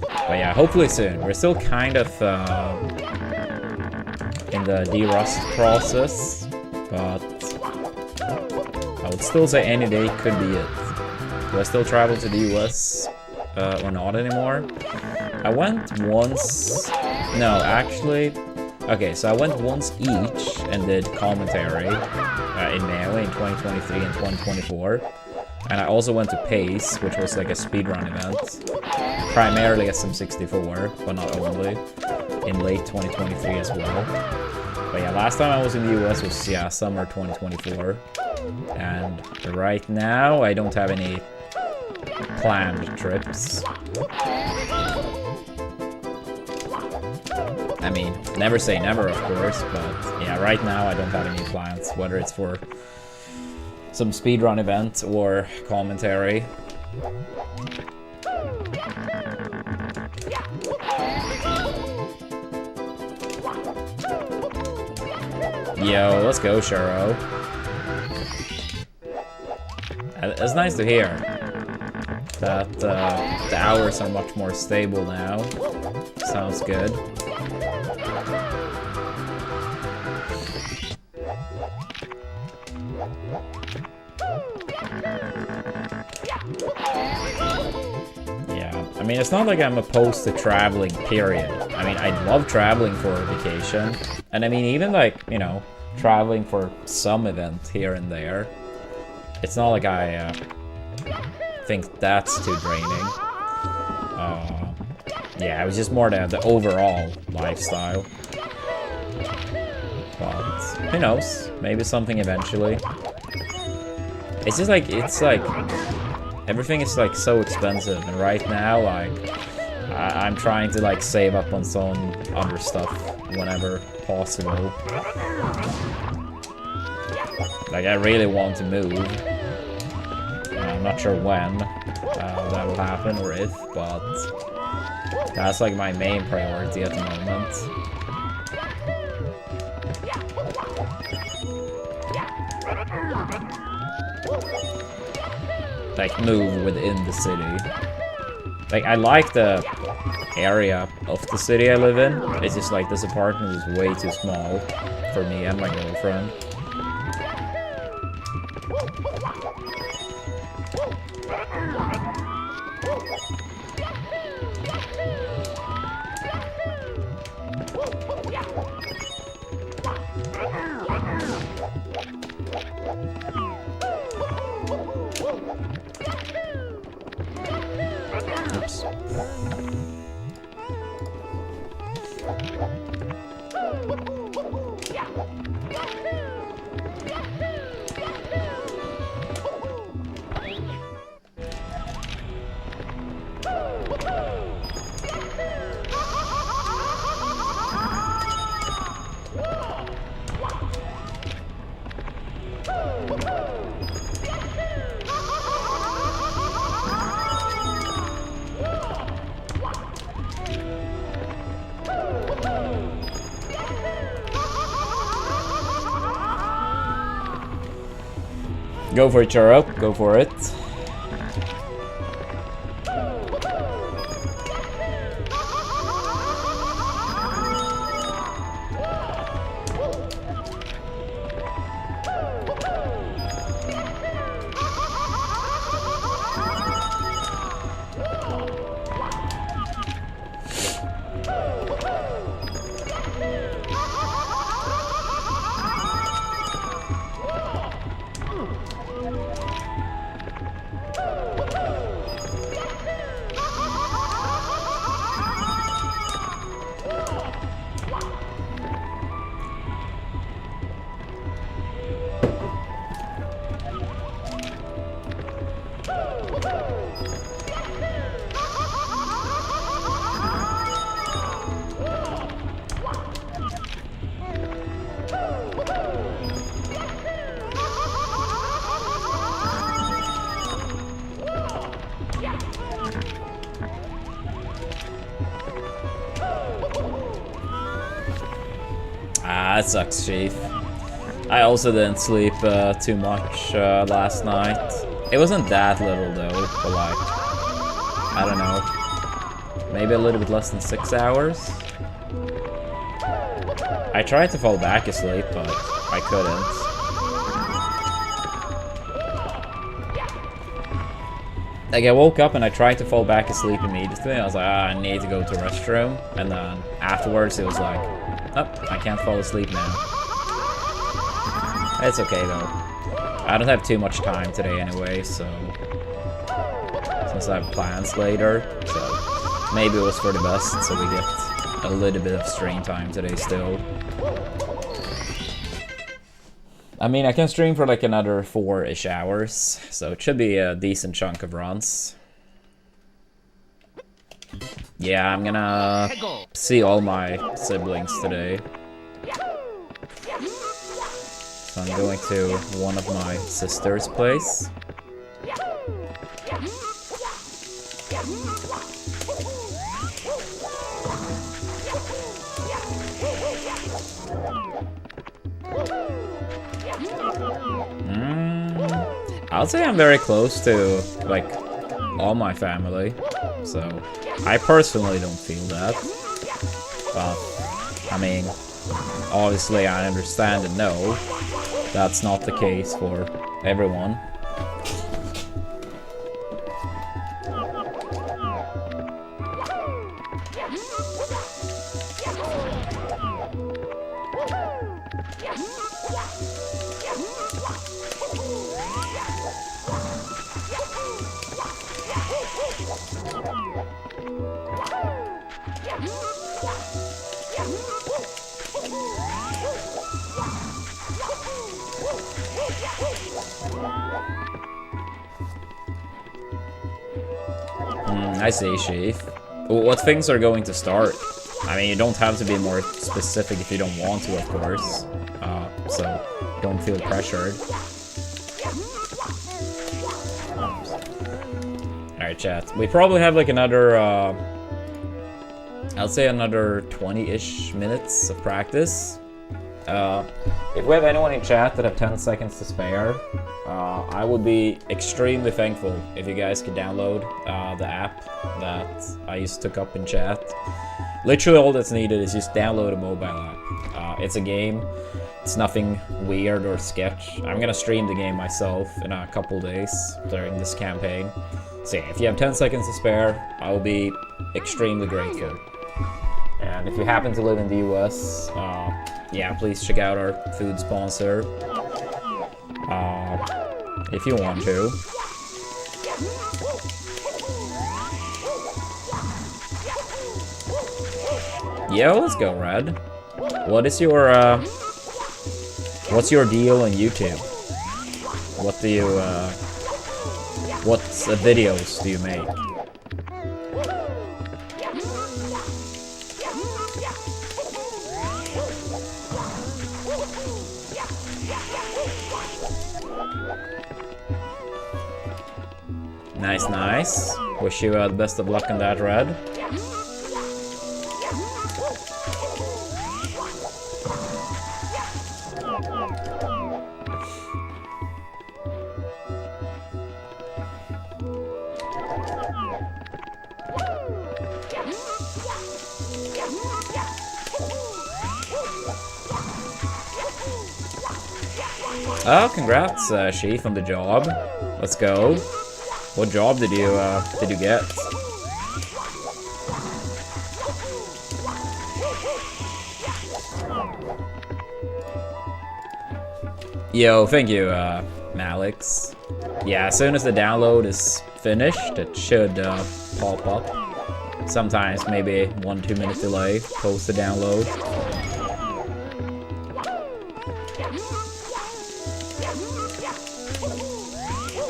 But yeah, hopefully soon. We're still kind of in the de-rust process, but I would still say any day could be it. Do I still travel to the US or not anymore? I went once. No, actually. Okay, so I went once each and did commentary in Melee in 2023 and 2024. And I also went to PACE, which was like a speedrun event. Primarily SM64, but not only. In late 2023 as well. But yeah, last time I was in the US was, yeah, summer 2024. And right now, I don't have any planned trips. I mean, never say never, of course, but yeah, right now I don't have any plans, whether it's for some speedrun event or commentary. Yo, let's go, Shuro. It's nice to hear that the hours are much more stable now. Sounds good. Yeah, I mean, it's not like I'm opposed to traveling, period. I mean, I love traveling for a vacation. And I mean, even like, you know, traveling for some event here and there. It's not like I think that's too draining. Yeah, it was just more the overall lifestyle. But who knows? Maybe something eventually. It's just like, everything is like so expensive, and right now, like, I'm trying to like save up on some other stuff whenever possible. Like, I really want to move. I'm not sure when that will happen or if, but that's like my main priority at the moment. Like, move within the city. Like, I like the area of the city I live in. It's just like this apartment is way too small for me and my girlfriend. Oops. Go for it, Churro. Go for it. That sucks, Chief. I also didn't sleep too much last night. It wasn't that little though, but like, I don't know, maybe a little bit less than 6 hours. I tried to fall back asleep, but I couldn't. Like, I woke up and I tried to fall back asleep immediately. I was like, I need to go to the restroom. And then afterwards it was like, oh, I can't fall asleep now. It's okay though. I don't have too much time today anyway, so... Since I have plans later, so... Maybe it was for the best, so we get a little bit of stream time today still. I mean, I can stream for like another 4-ish hours, so it should be a decent chunk of runs. Yeah, I'm gonna see all my siblings today. So I'm going to one of my sister's place. I'll say I'm very close to, like, all my family, so I personally don't feel that. But, I mean, obviously I understand and know that's not the case for everyone. I see, Chief. What things are going to start? I mean, you don't have to be more specific if you don't want to, of course. So, don't feel pressured. Alright, chat. We probably have like another, I'll say another 20-ish minutes of practice. If we have anyone in chat that have 10 seconds to spare, I would be extremely thankful if you guys could download the app that I used to took up in chat. Literally all that's needed is just download a mobile app. It's a game. It's nothing weird or sketch. I'm gonna stream the game myself in a couple days during this campaign. So yeah, if you have 10 seconds to spare, I will be extremely grateful. And if you happen to live in the US, yeah, please check out our food sponsor. If you want to. Yo, let's go, Red. What is your, what's your deal on YouTube? What do you, what videos do you make? Nice, nice. Wish you the best of luck on that, Red. Oh, congrats, Sheaf, on the job. Let's go. What job did you get? Yo, thank you, Malix. Yeah, as soon as the download is finished, it should pop up. Sometimes maybe 1-2 minute delay post the download.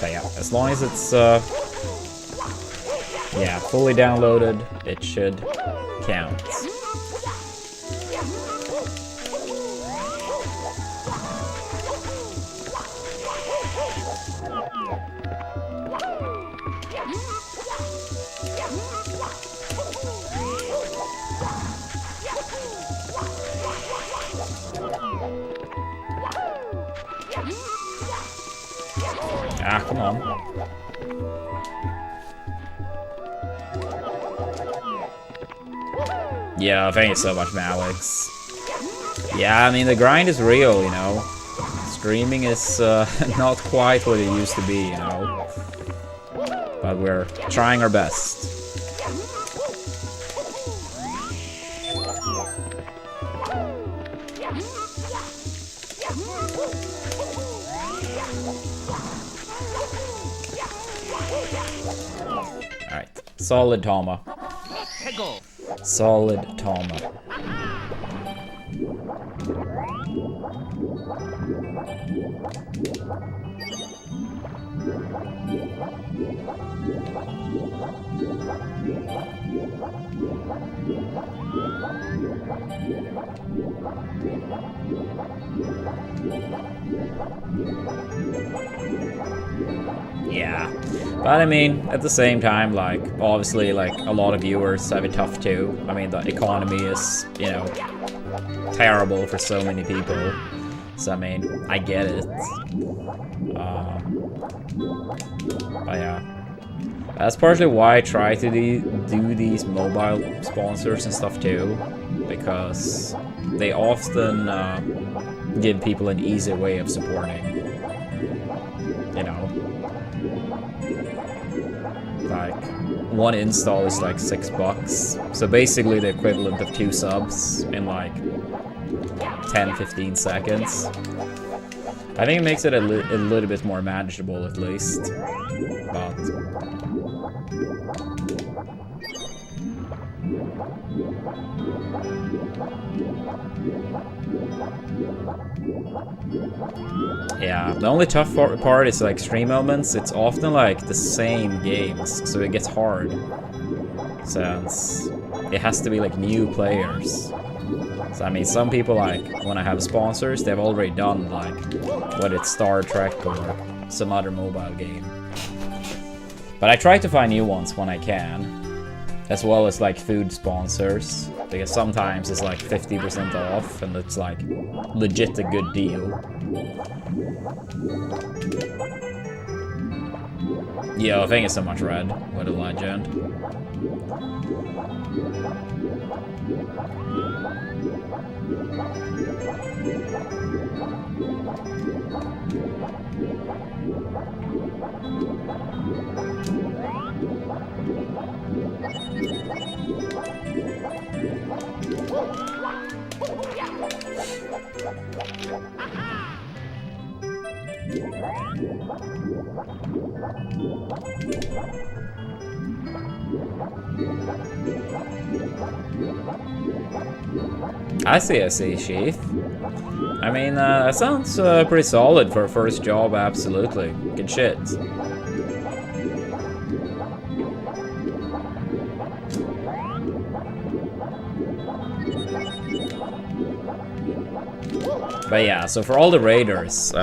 But yeah, as long as it's yeah, fully downloaded, it should count. Ah, come on. Yeah, thank you so much, Malix. Yeah, I mean, the grind is real, you know. Streaming is not quite what it used to be, you know. But we're trying our best. Alright, solid Tama. Solid Tama. Yeah, but I mean, at the same time, like, obviously, like, a lot of viewers have it tough too. I mean, the economy is, you know, terrible for so many people. So, I mean, I get it. But yeah. That's partially why I try to do these mobile sponsors and stuff too. Because they often give people an easy way of supporting. You know? Like, one install is like $6. So basically the equivalent of 2 subs in like 10-15 seconds. I think it makes it a little bit more manageable at least. But yeah, the only tough part is like stream elements. It's often like the same games, so it gets hard since it has to be like new players. So I mean, some people, like, when I have sponsors, they've already done like whether it's Star Trek or some other mobile game. But I try to find new ones when I can, as well as like food sponsors, because sometimes it's like 50% off and it's like legit a good deal. Yo, thank you so much, Red. What a legend. I see, Sheath. I mean, that sounds pretty solid for a first job, absolutely. Good shit. But yeah, so for all the raiders,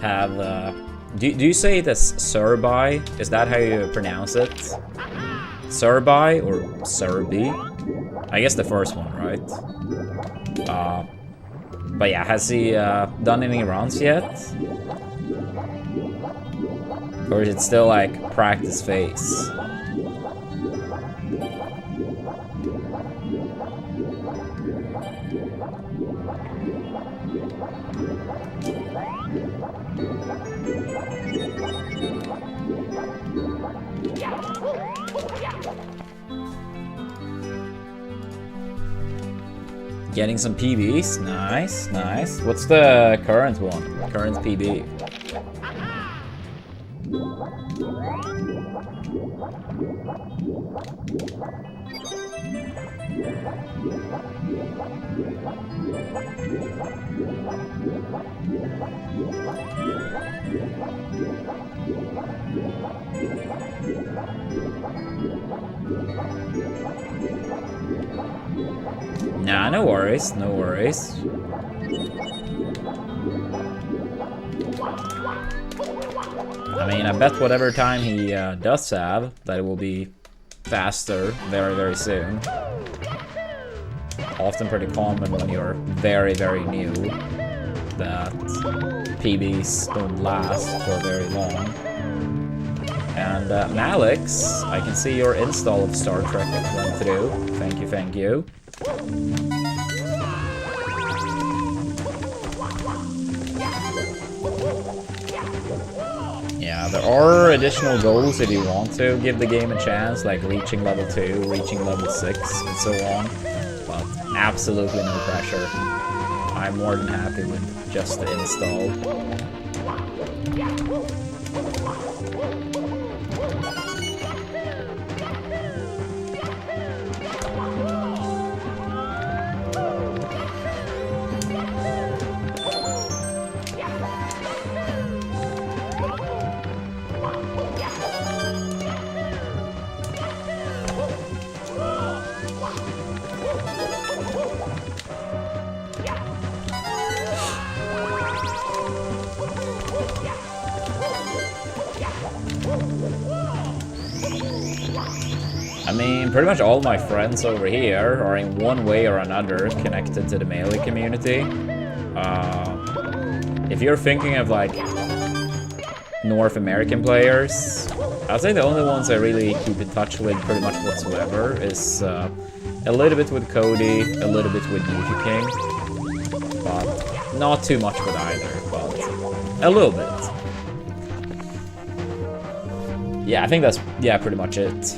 have... do you say it as Serbi? Is that how you pronounce it? Serbi or Serbi? I guess the first one, right? But yeah, has he done any runs yet? Or is it still like practice phase? Getting some PBs, nice, nice. What's the current one? Current PB? Nah, no worries, no worries. I mean, I bet whatever time he does have, that it will be faster very, very soon. Often pretty common when you're very, very new that PBs don't last for very long. And Malix, I can see your install of Star Trek went through. Thank you, thank you. Yeah, there are additional goals if you want to give the game a chance, like reaching level 2, reaching level 6, and so on. But absolutely no pressure. I'm more than happy with just the install. I mean, pretty much all my friends over here are in one way or another connected to the Melee community. If you're thinking of like North American players, I'd say the only ones I really keep in touch with pretty much whatsoever is a little bit with Cody, a little bit with Yuki King, but not too much with either, but a little bit. Yeah, I think that's, yeah, pretty much it.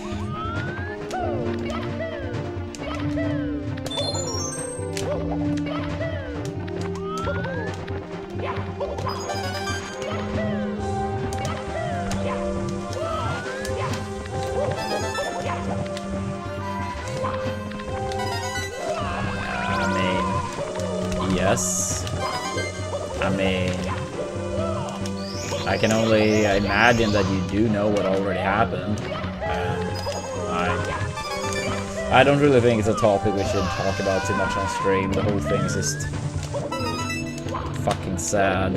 Yes. I mean, I can only imagine that you do know what already happened. And I don't really think it's a topic we should talk about too much on stream. The whole thing is just fucking sad.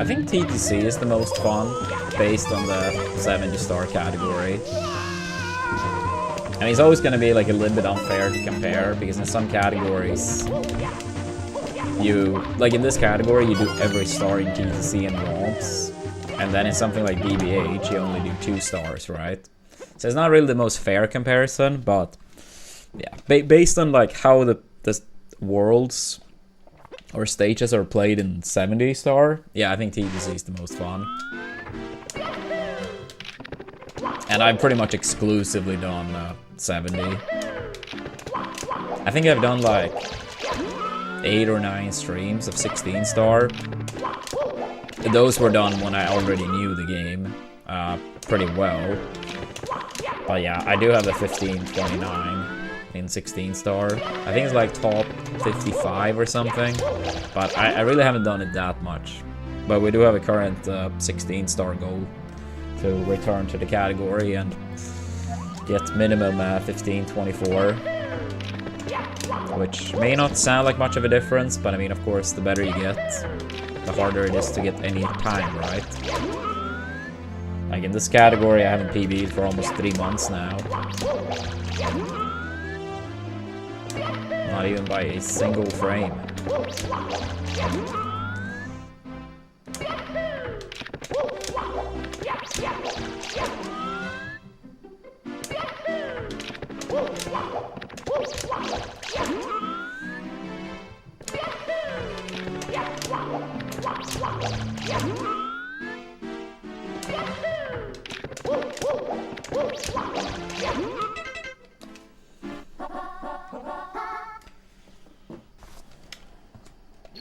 think TTC is the most fun, based on the 70-star category. And it's always going to be like a little bit unfair to compare, because in some categories, like in this category, you do every star in TTC and romps. And then in something like BBH, you only do 2 stars, right? So it's not really the most fair comparison, but yeah, based on like how the worlds or stages are played in 70-star, yeah, I think TTC is the most fun. And I've pretty much exclusively done 70. I think I've done like 8 or 9 streams of 16-star. Those were done when I already knew the game pretty well. But yeah, I do have a 1529 in 16-star. I think it's like top 55 or something. But I really haven't done it that much. But we do have a current 16-star goal to return to the category and get minimum 1524. Which may not sound like much of a difference, but I mean, of course, the better you get, the harder it is to get any time, right? Like in this category, I haven't PB'd for almost 3 months now. Not even by a single frame.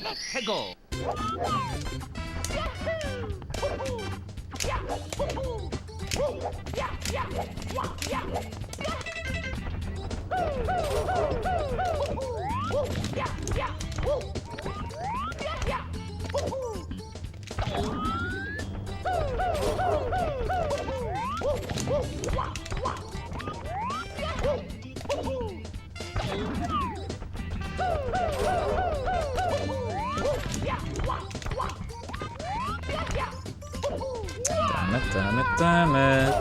Let's go. Damn it, damn it.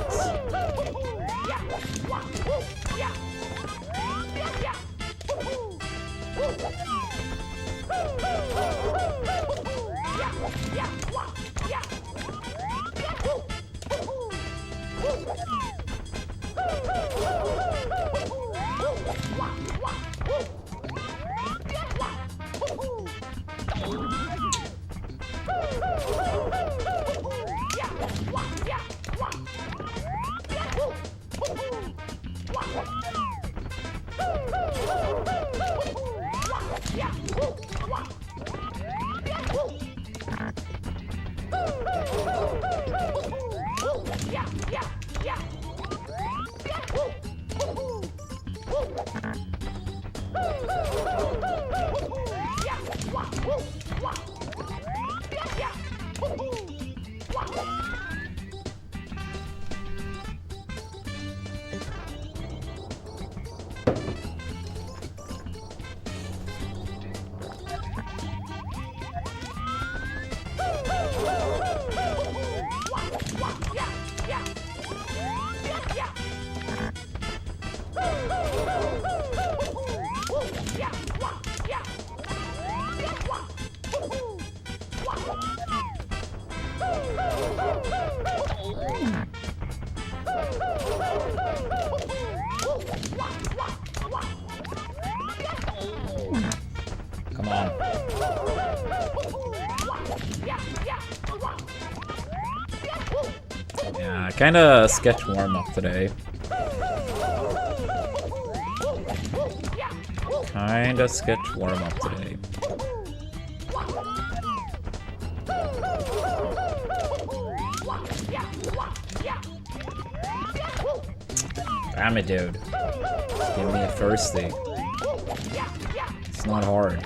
Come on. Yeah, kinda sketch warm-up today. Kinda sketch warm-up today. Damn it, dude. Give me a firsty. It's not hard.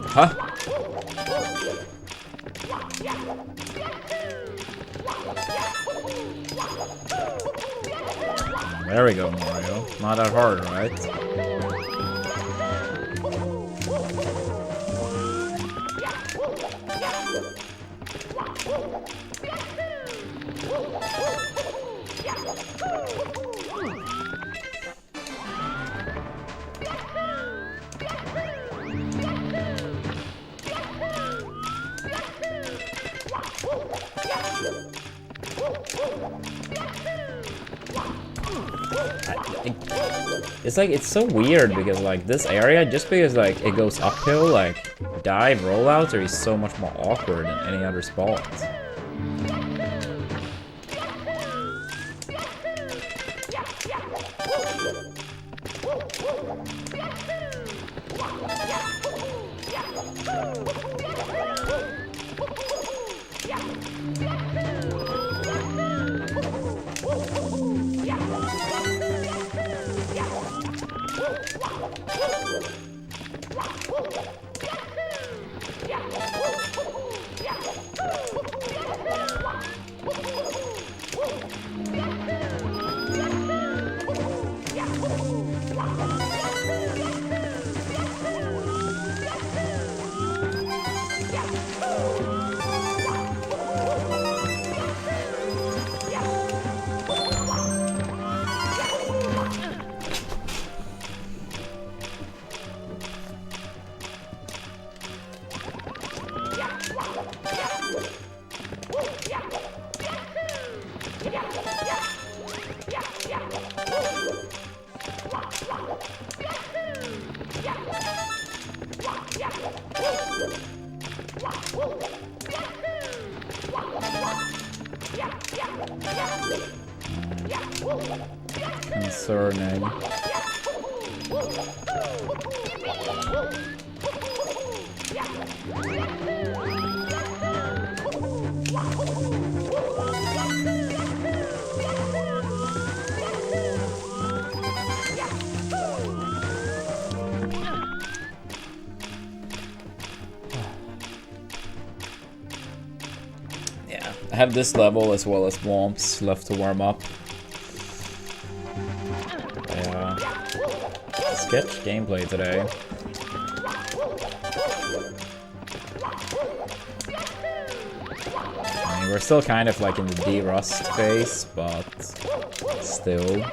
Huh? There we go, Mario. Not that hard, right? It's like, it's so weird because like this area, just because like it goes uphill, like dive rollouts are so much more awkward than any other spot. Concerning. Yeah, I have this level as well as Womps left to warm up. Sketch gameplay today. I mean, we're still kind of like in the de-rust phase, but still.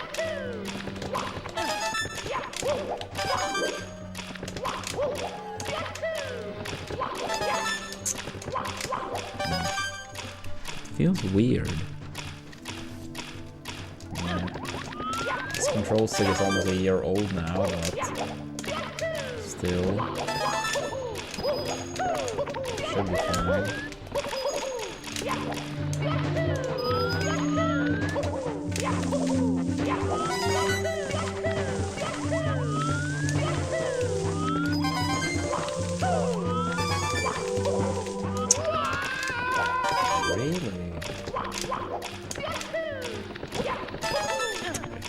Feels weird. This control stick is almost a year old now, but still should be fine. Really?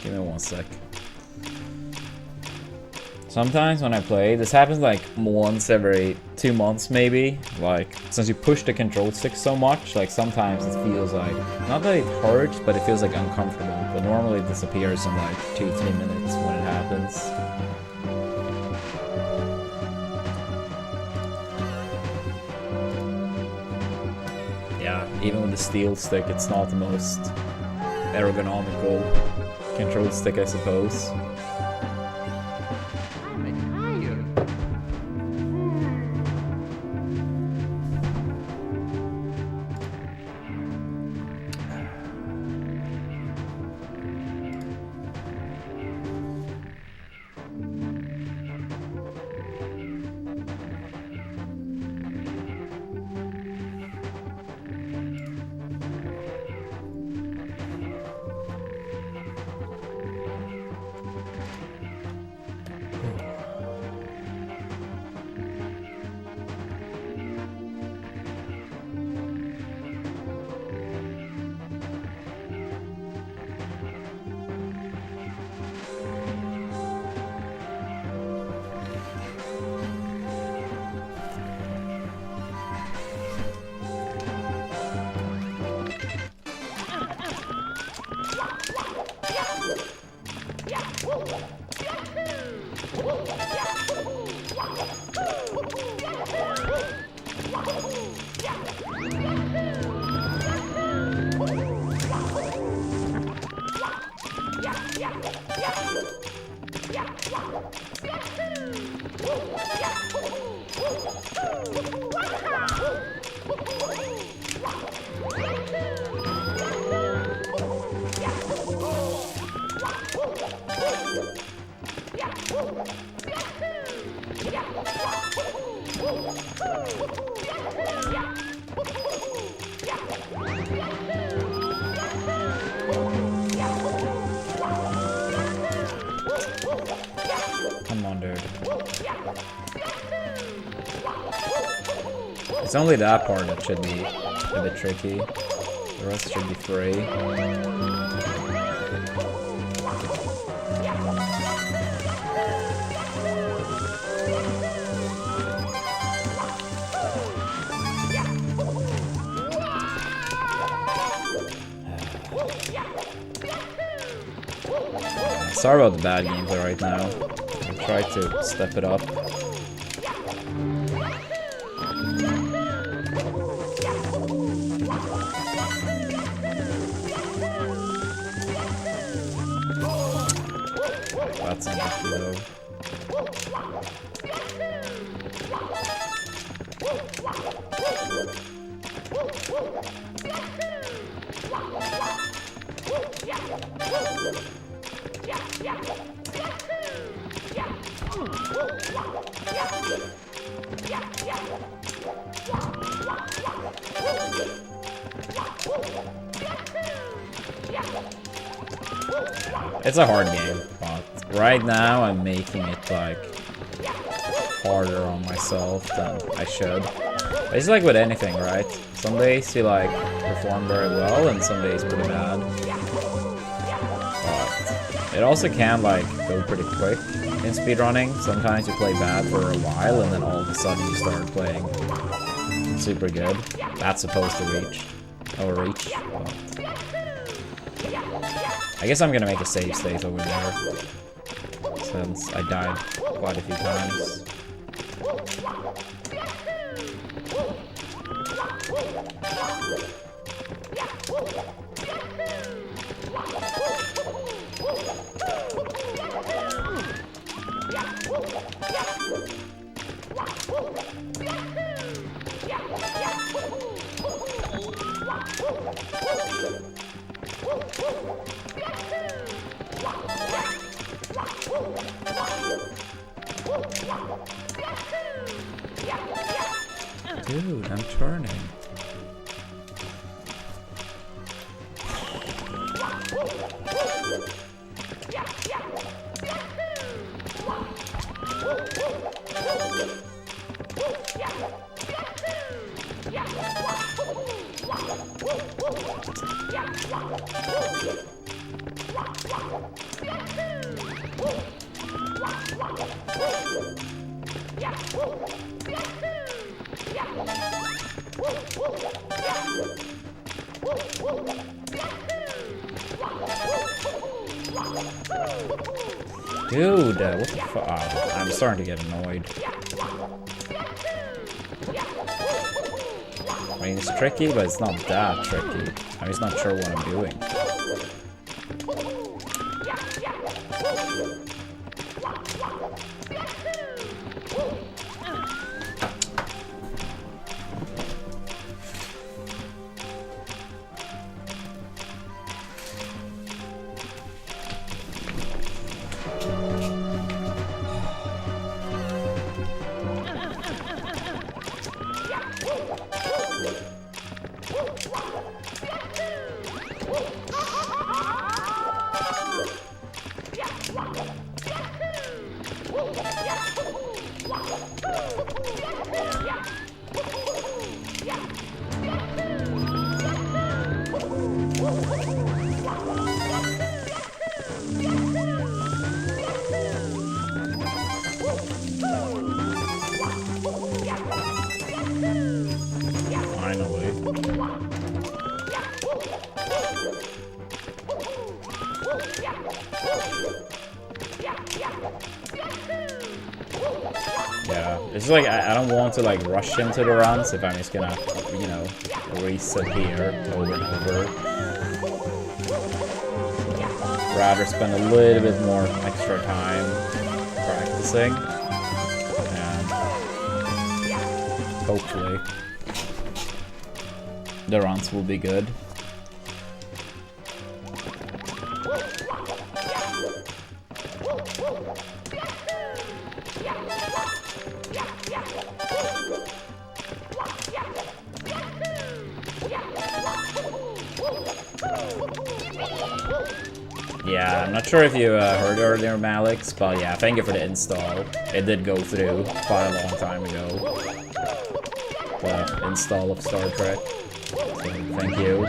Give me 1 sec. Sometimes when I play, this happens like once every 2 months maybe. Like, since you push the control stick so much, like sometimes it feels like, not that it hurts, but it feels like uncomfortable. But normally it disappears in like 2-3 minutes when it happens. Yeah, even with the steel stick, it's not the most ergonomical control stick, I suppose. It's only that part that should be a bit tricky. The rest should be free. Sorry about the bad gameplay right now. I'll try to step it up. That's unlucky though. It's a hard game, but right now I'm making it like harder on myself than I should. It's like with anything, right? Some days you like perform very well and some days pretty bad. But it also can like go pretty quick in speedrunning. Sometimes you play bad for a while and then all of a sudden you start playing super good. That's supposed to reach. But I guess I'm gonna make a save state over there, since I died quite a few times. Dude, I'm turning. Dude, what the fuck? Oh, I'm starting to get annoyed. I mean, it's tricky, but it's not that tricky. I'm just not sure what I'm doing. Yeah, it's like I don't want to like rush into the runs if I'm just gonna, you know, reset here over and over. Rather spend a little bit more extra time practicing, and hopefully the runs will be good. Yeah, I'm not sure if you heard earlier, Malix, but yeah, thank you for the install. It did go through quite a long time ago. The install of Star Trek. So, thank you.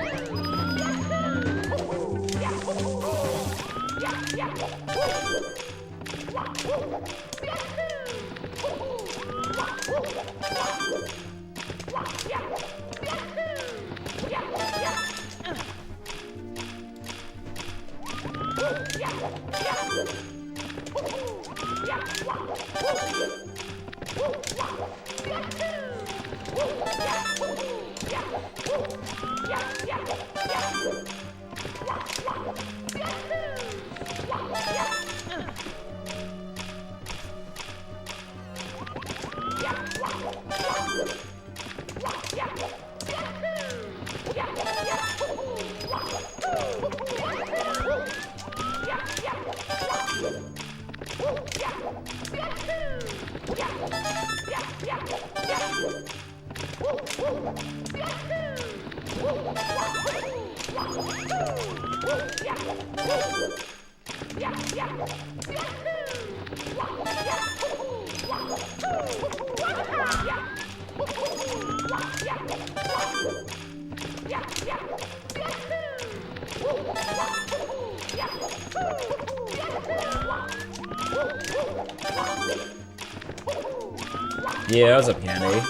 Yeah, what's up, Candy?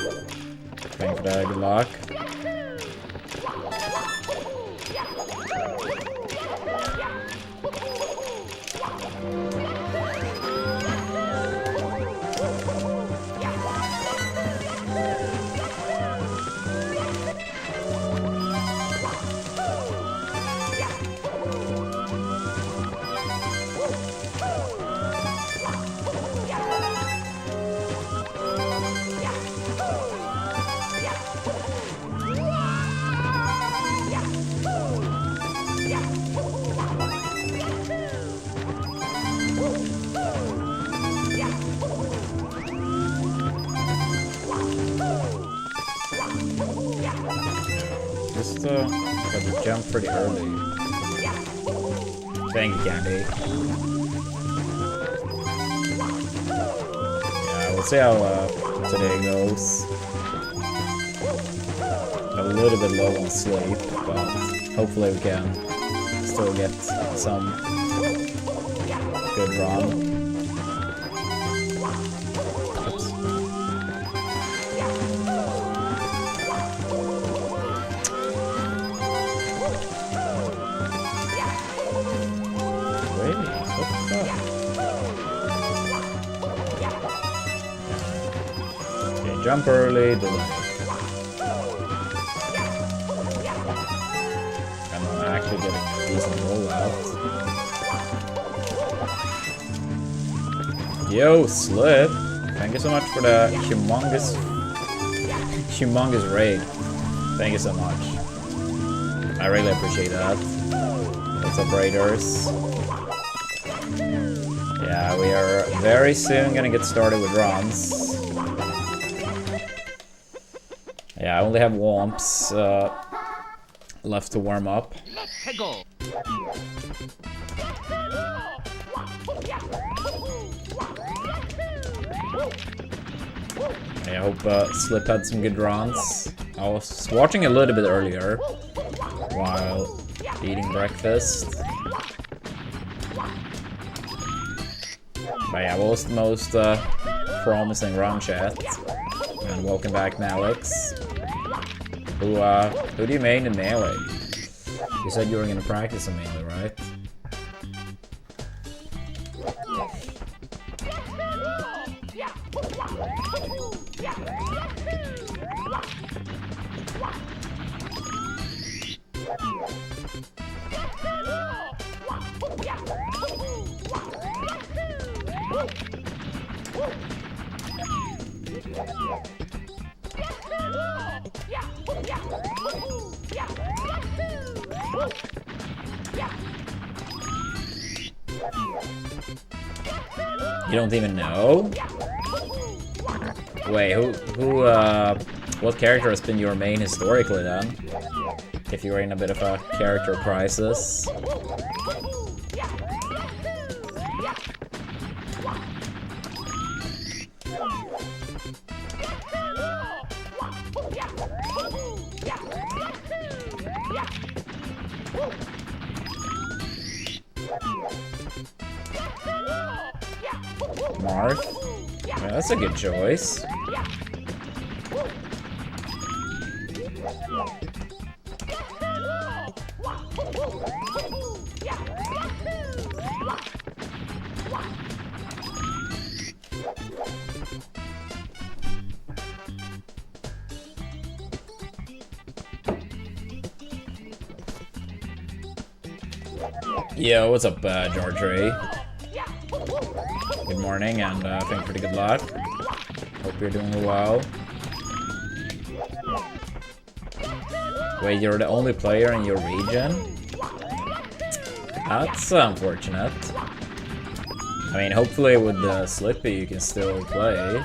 Thanks for that, good luck. Got to jump pretty early. Thank you, Candy. Yeah, we'll see how today goes. A little bit low on sleep, but hopefully we can still get some good run. Jump early, delay. And I'm actually getting a decent rollout. Yo, Slip! Thank you so much for the humongous raid. Thank you so much. I really appreciate that. What's up, raiders? Yeah, we are very soon gonna get started with runs. Yeah, I only have Womps left to warm up. Let's go. I hope Slip had some good runs. I was watching a little bit earlier while eating breakfast. But yeah, what was the most promising run, chat? And welcome back, Malix. Who do you main in melee? You said you were gonna practice in melee, right? You don't even know? Wait, what character has been your main historically then? If you were in a bit of a character crisis. Marth. Yeah, that's a good choice. Yo, what's up, George Ray? Good morning, and thank you for the good luck. Hope you're doing well. Wait, you're the only player in your region? That's unfortunate. I mean, hopefully with Slippy you can still play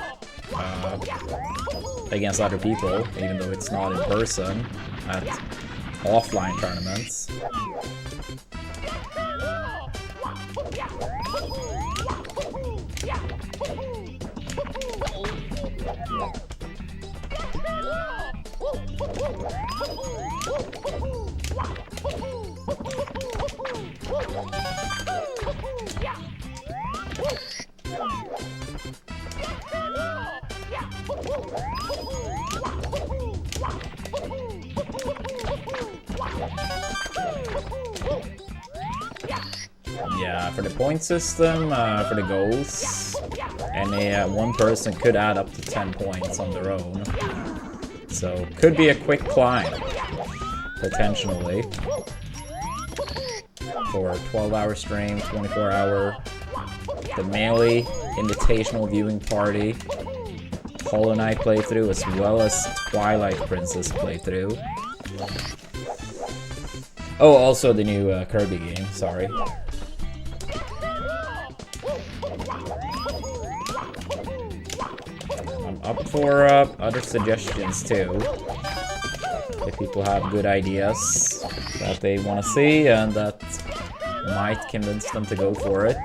against other people, even though it's not in person, at offline tournaments. Yeah, for the point system, for the goals, any one person could add up to 10 points on their own. So, could be a quick climb, potentially, for a 12-hour stream, 24-hour, the Melee Invitational Viewing Party, Hollow Knight playthrough, as well as Twilight Princess playthrough. Oh, also the new Kirby game, sorry. I'm up for other suggestions too. If people have good ideas that they want to see and that might convince them to go for it.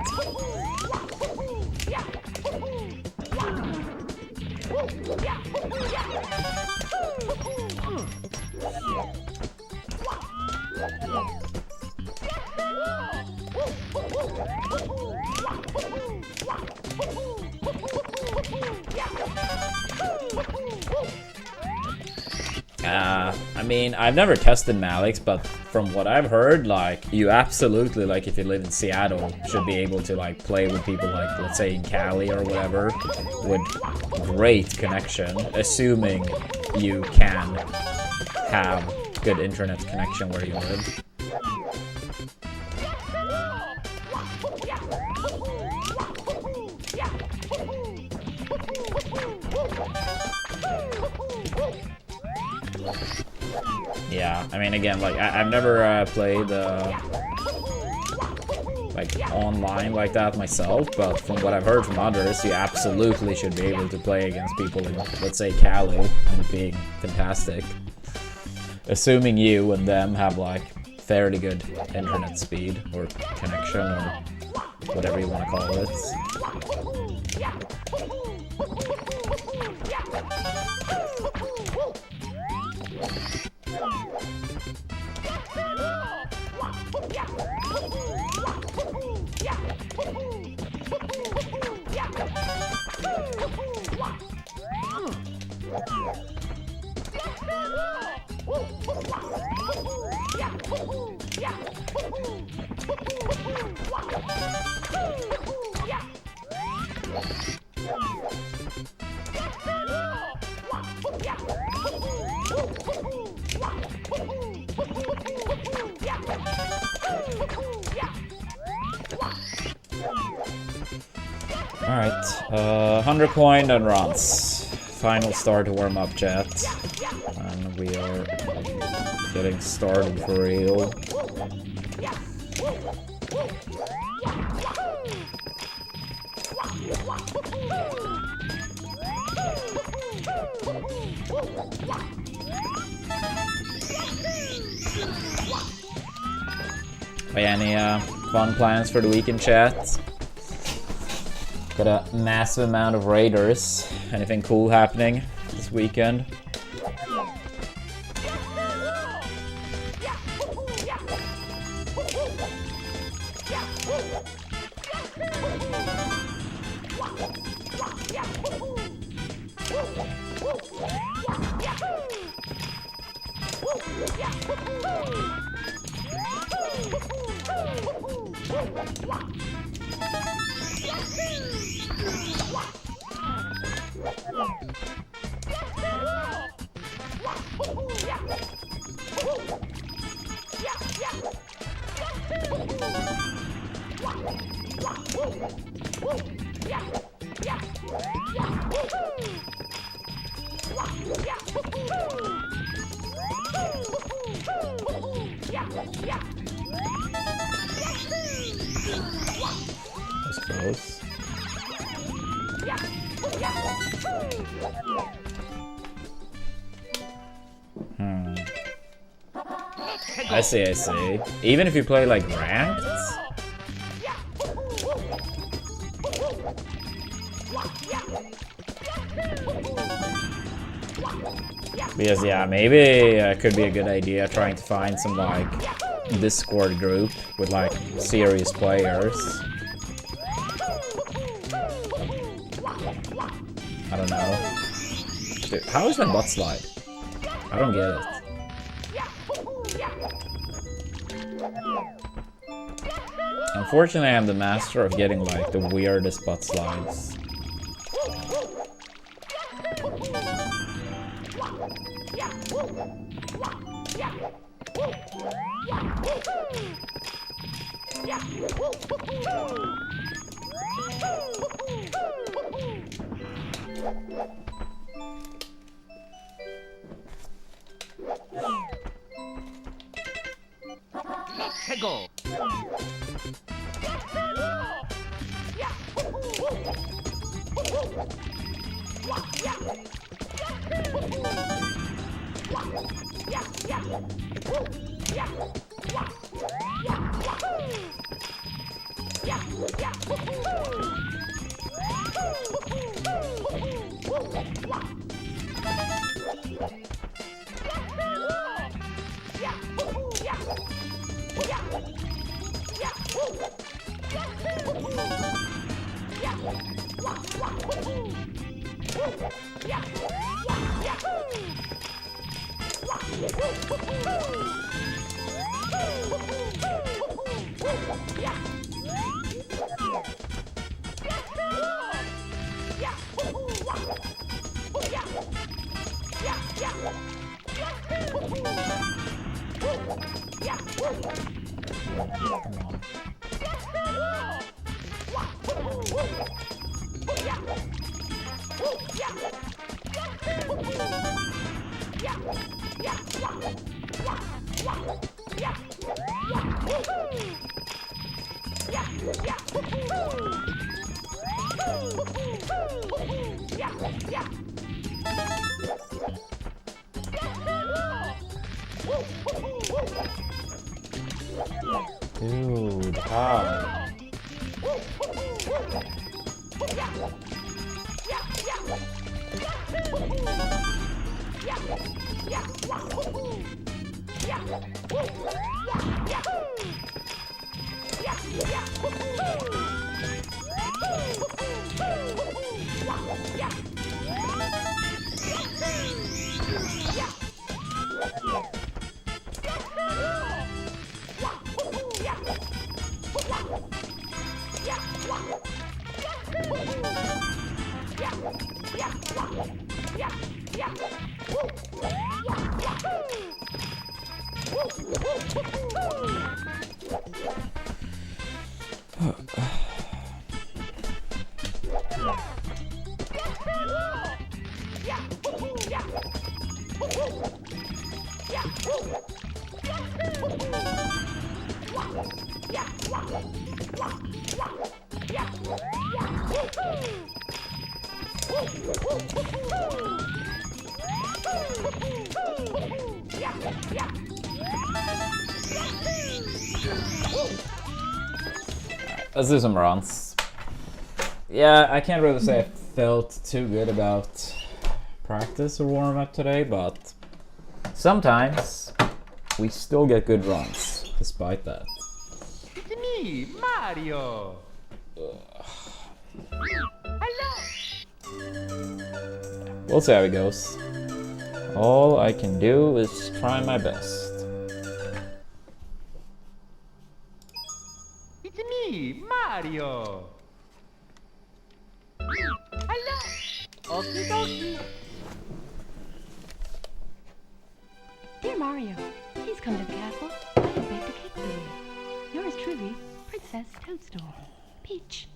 I mean, I've never tested Malix, but from what I've heard, like, you absolutely, like, if you live in Seattle, should be able to, like, play with people, like, let's say in Cali or whatever, with great connection, assuming you can have good internet connection where you live. Yeah, I mean, again, like, I've never played, like, online like that myself, but from what I've heard from others, you absolutely should be able to play against people in, let's say, Cali, and it being fantastic. Assuming you and them have, like, fairly good internet speed, or connection, or whatever you want to call it. Alright, 100 coin and runs. Final star to warm up, chat. And we are getting started for real. Any fun plans for the weekend, chat? Got a massive amount of raiders. Anything cool happening this weekend? That's close. I see, I see. Even if you play like ranked? Because yeah, maybe it could be a good idea trying to find some like Discord group with like serious players. I don't know. Dude, how is that butt slide? I don't get it. Unfortunately, I'm the master of getting like the weirdest butt slides. Let's go. Dude, how? Let's do some runs. Yeah, I can't really say I felt too good about practice or warm-up today, but sometimes we still get good runs despite that. It's me, Mario. Hello. We'll see how it goes. All I can do is try my best. It's me, me, Mario. Hello. Okie dokie. Dear Mario, please come to the castle. I have baked a cake for you. Yours truly, Princess Toadstool. Peach.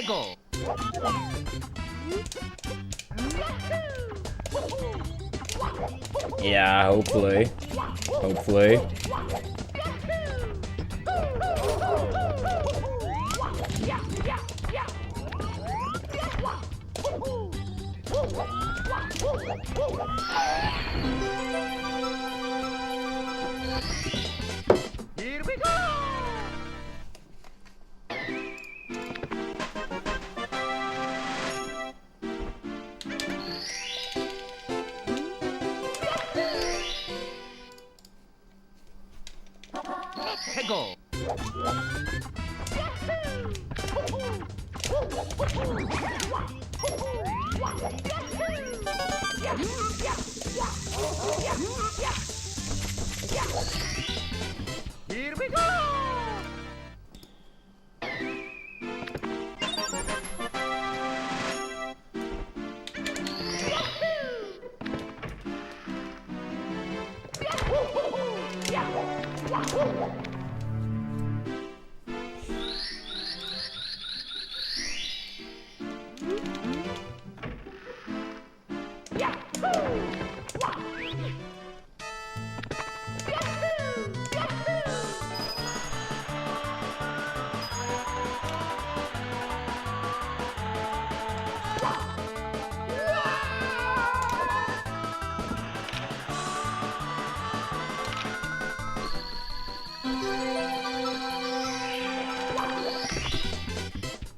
Go. Yeah, hopefully. Hopefully. Here we go. Go. Here we go.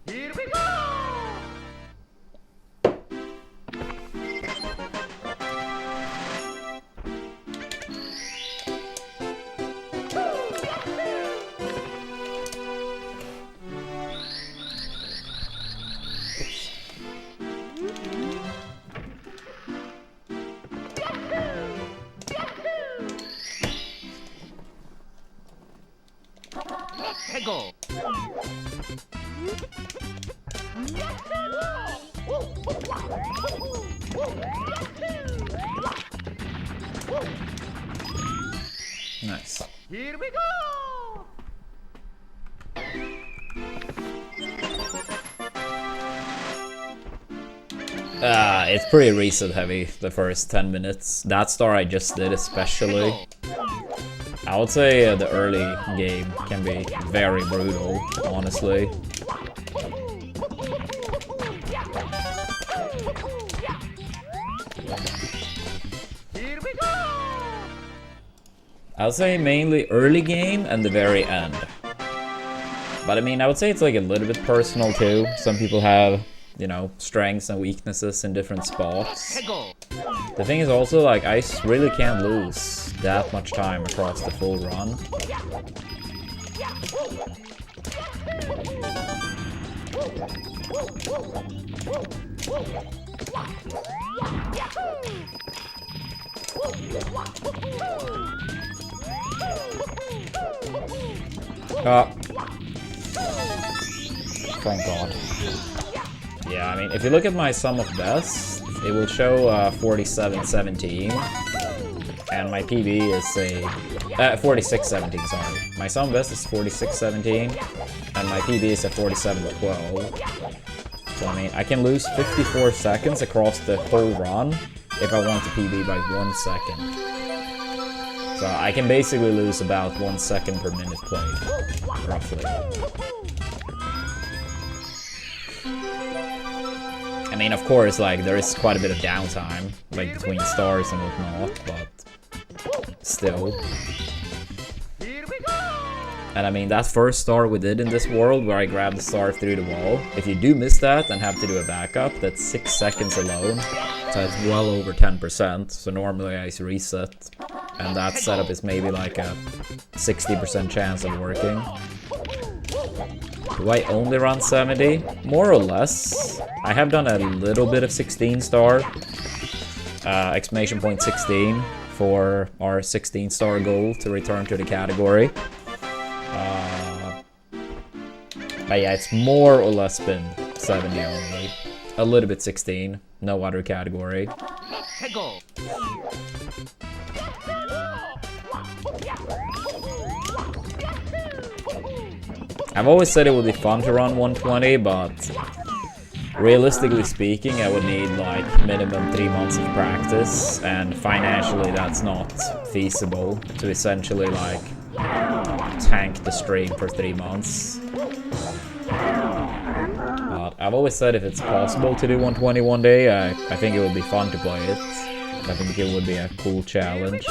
Here we go. Go. Nice. Here we go. It's pretty reset heavy, the first 10 minutes. That star I just did especially. I would say the early game can be very brutal, honestly. Here we go. I would say mainly early game and the very end. But I mean, I would say it's like a little bit personal too. Some people have, you know, strengths and weaknesses in different spots. Go. The thing is also, like, I really can't lose that much time across the full run. Thank God. Yeah, I mean, if you look at my sum of best, it will show 47-17. And my PB is a 46-17, sorry. My sum best is 46-17, and my PB is a 47-12. So I mean, I can lose 54 seconds across the whole run if I want to PB by 1 second. So I can basically lose about 1 second per minute played, roughly. I mean, of course, like, there is quite a bit of downtime, like, between stars and whatnot, but still. And I mean, that first star we did in this world, where I grabbed the star through the wall, if you do miss that and have to do a backup, that's 6 seconds alone, so it's well over 10%, so normally I reset, and that setup is maybe like a 60% chance of working. Do I only run 70? More or less. I have done a little bit of 16 star, exclamation point 16, for our 16 star goal to return to the category. But yeah, it's more or less been 70 only. A little bit 16, no other category. I've always said it would be fun to run 120, but realistically speaking, I would need like minimum 3 months of practice, and financially that's not feasible to essentially like tank the stream for 3 months. But I've always said if it's possible to do 120 one day, I think it would be fun to play it. I think it would be a cool challenge.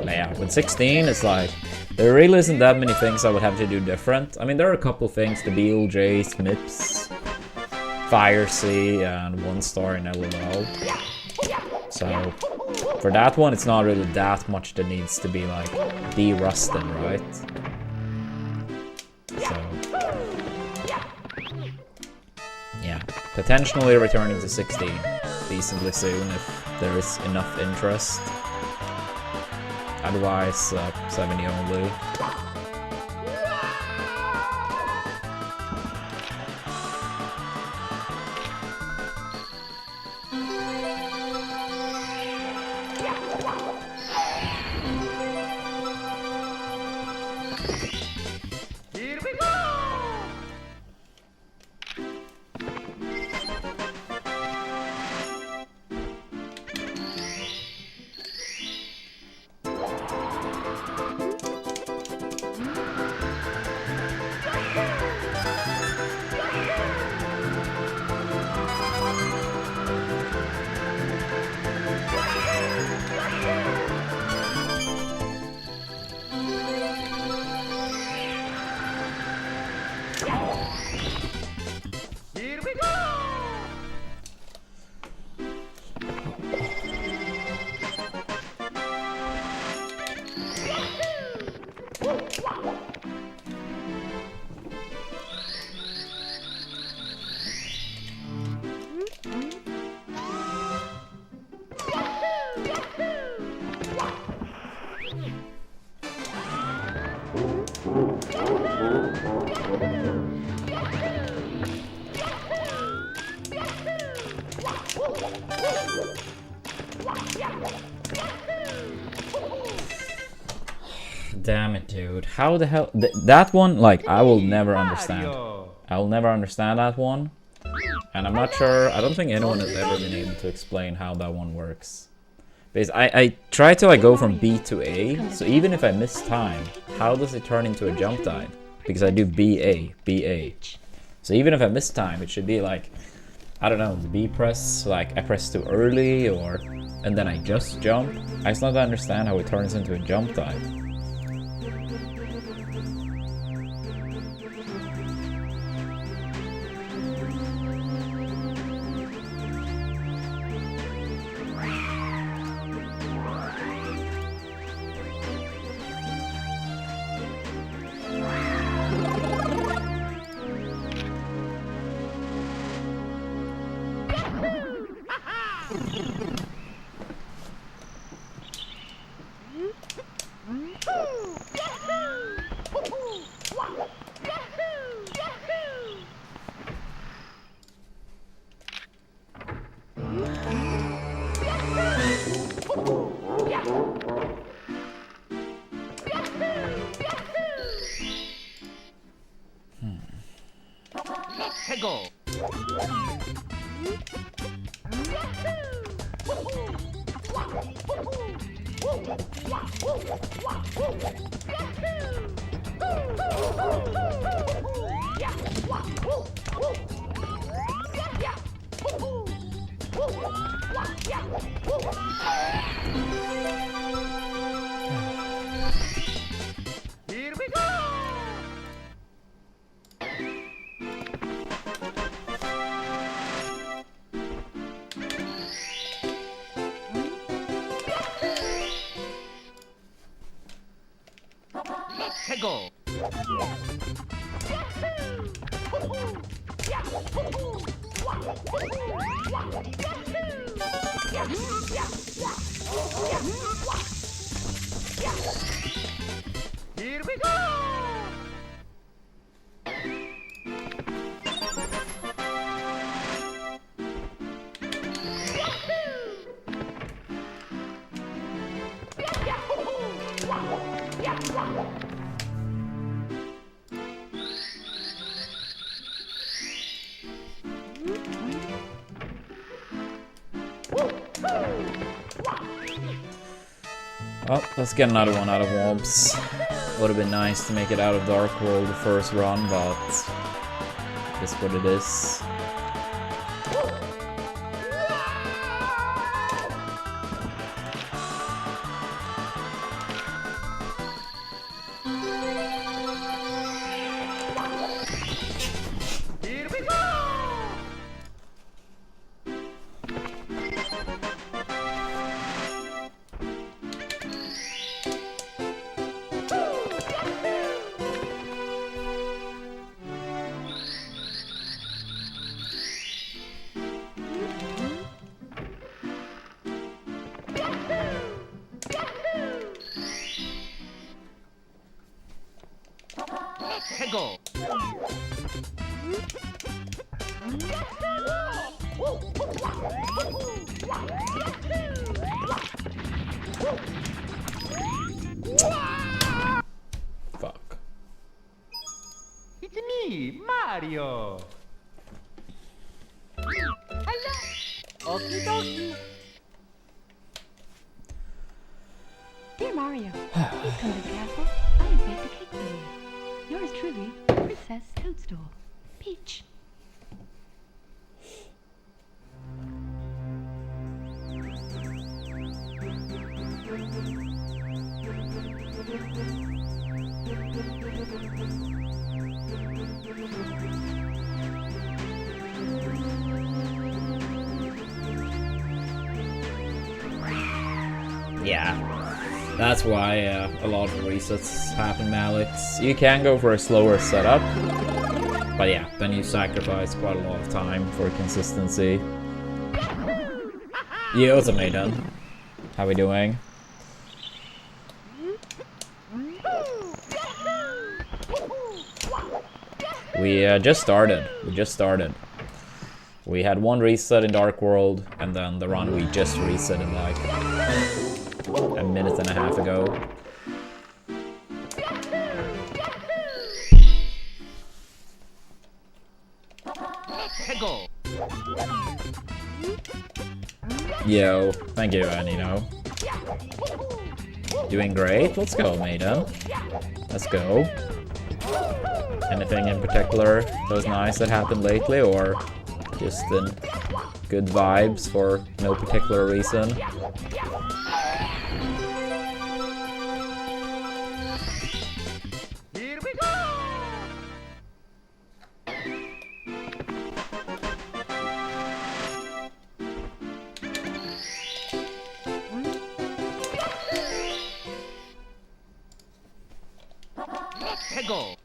Yeah, with 16, it's like, there really isn't that many things I would have to do different. I mean, there are a couple things, the BLJs, MIPS, Fire C, and 1 star in LOL. So, for that one, it's not really that much that needs to be, like, de-rusted, right? So, yeah, potentially returning to 16 decently soon if there is enough interest. Otherwise, 70 only. Here we go! Here we go! Damn it, dude. How the hell... that one, like, I will never understand. I will never understand that one. And I'm not sure... I don't think anyone has ever been able to explain how that one works. Because I try to, like, go from B to A. So even if I miss time, how does it turn into a jump dive? Because I do BA, BA. So even if I miss time, it should be, like... I don't know, the B press, like, I press too early, or... and then I just jump. I just don't understand how it turns into a jump dive. Let's go. Here we go. Let's go. Here we go. Well, let's get another one out of Womps. Would have been nice to make it out of Dark World the first run, but it's what it is. Here we go. Let's go. Fuck. It's me, Mario. Hello. Okie dokie. Dear Mario, please come to the castle. I have baked a cake for you. Yours truly, Princess Toadstool. Peach. Yeah, that's why a lot of resets happen, Alex. You can go for a slower setup, but yeah, then you sacrifice quite a lot of time for consistency. Yeah, what's up, Maiden? How we doing? We just started. We had one reset in Dark World, and then the run we just reset in like a minute and a half ago. Let's go. Yo, thank you, Anino. Doing great. Let's go, Maiden. Let's go. Anything in particular that was nice that happened lately, or just in good vibes for no particular reason? Here we go. Let's go.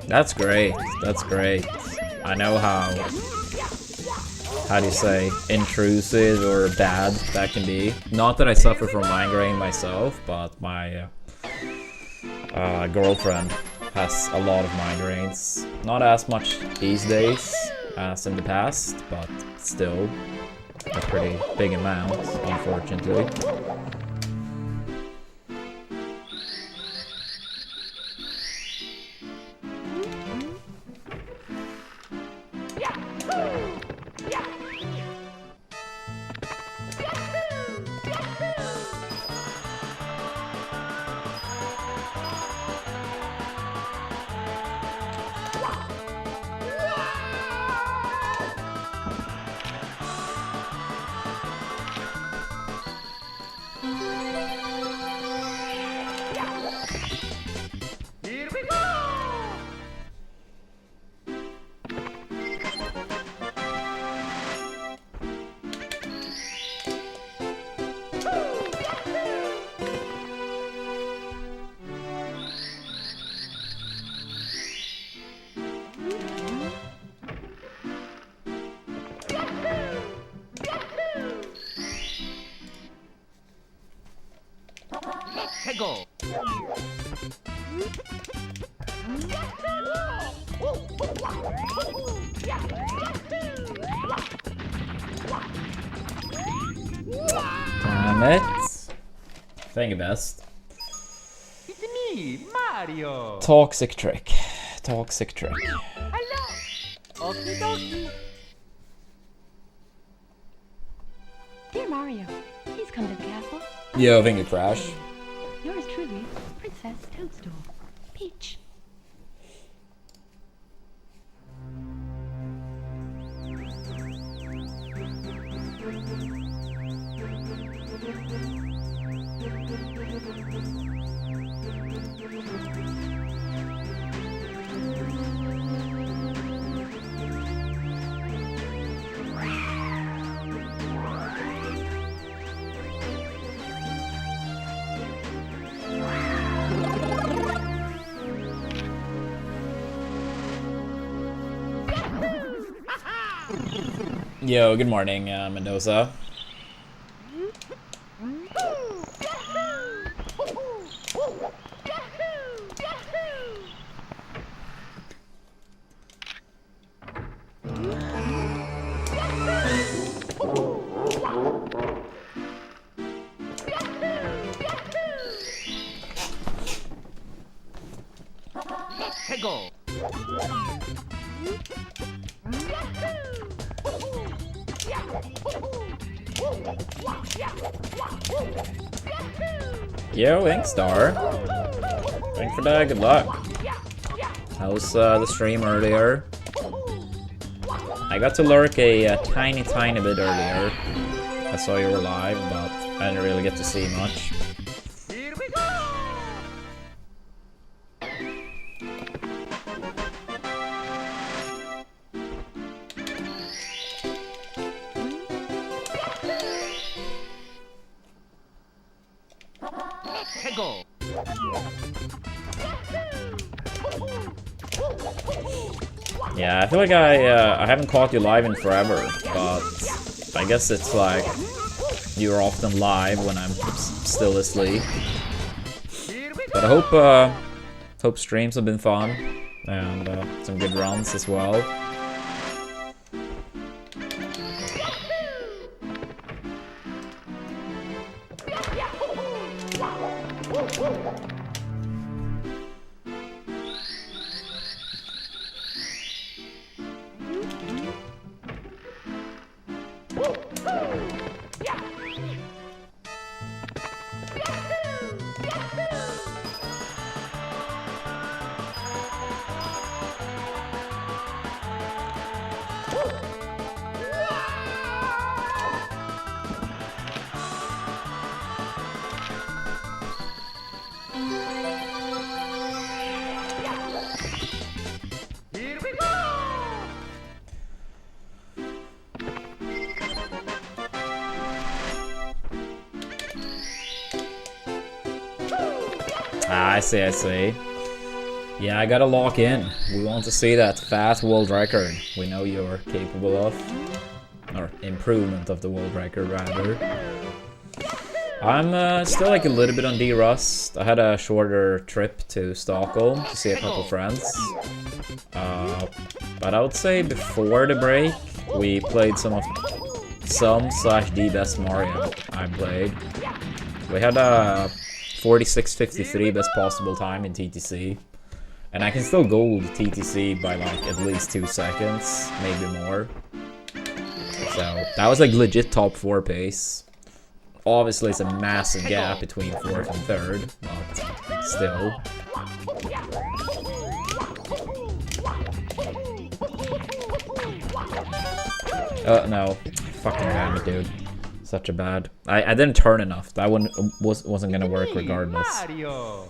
That's great. That's great. I know how do you say, intrusive or bad that can be. Not that I suffer from migraine myself, but my girlfriend has a lot of migraines. Not as much these days as in the past, but still a pretty big amount, unfortunately. Let's go. Damn it. Thank you, best. It's me, Mario. Toxic trick. Toxic trick. Hello. Okie dokie. Dear Mario, please come to the castle. Yo, finger crash. Yours truly, Princess Toadstool. Peach. Yo, good morning, Mendoza. Let's go. Yo, Inkstar. Thanks for that, good luck. How's the stream earlier? I got to lurk a tiny bit earlier. I saw you were live, but I didn't really get to see much. Here we go. Let's go. Yeah, I feel like I haven't caught you live in forever, but I guess it's like you're often live when I'm still asleep. But I hope streams have been fun and some good runs as well. Here we go. Ah, I see. Yeah, I gotta lock in. We want to see that fast world record we know you're capable of. Or improvement of the world record, rather. I'm still like a little bit on D-Rust. I had a shorter trip to Stockholm to see a couple friends. But I would say before the break, we played some/the best Mario I played. We had a 46:53 best possible time in TTC. And I can still gold TTC by like at least 2 seconds, maybe more. So that was like legit top 4 pace. Obviously it's a massive gap between 4th and 3rd, but still. No. Fucking damn it, dude. Such a bad. I didn't turn enough. That one wasn't gonna work regardless. Mario.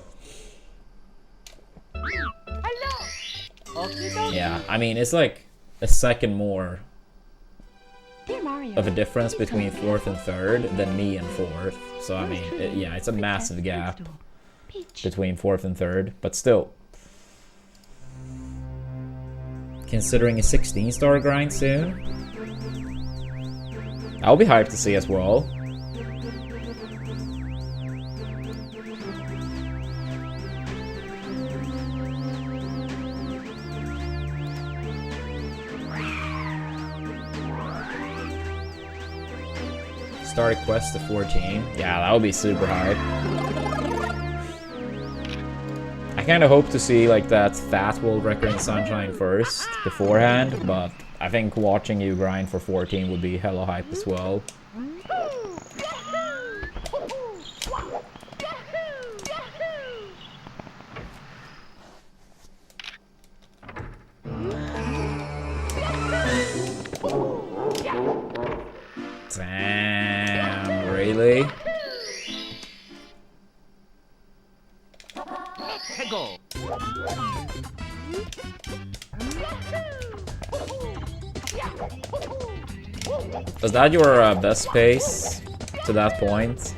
Hello. Okie dokie. Yeah, I mean, it's like a second more Dear Mario, of a difference please come between to the 4th and castle. 3rd than me and 4th. So, I Yours mean, truly, yeah, it's a Princess massive gap Toadstool. Peach. between 4th and 3rd, but still. Considering a 16-star grind soon, I'll be hyped to see as well. Start a quest to 14. Yeah, that would be super hype. I kind of hope to see like that fat world record in Sunshine first, beforehand, but I think watching you grind for 14 would be hella hype as well. Damn, really? 해고. Was that your best pace to that point?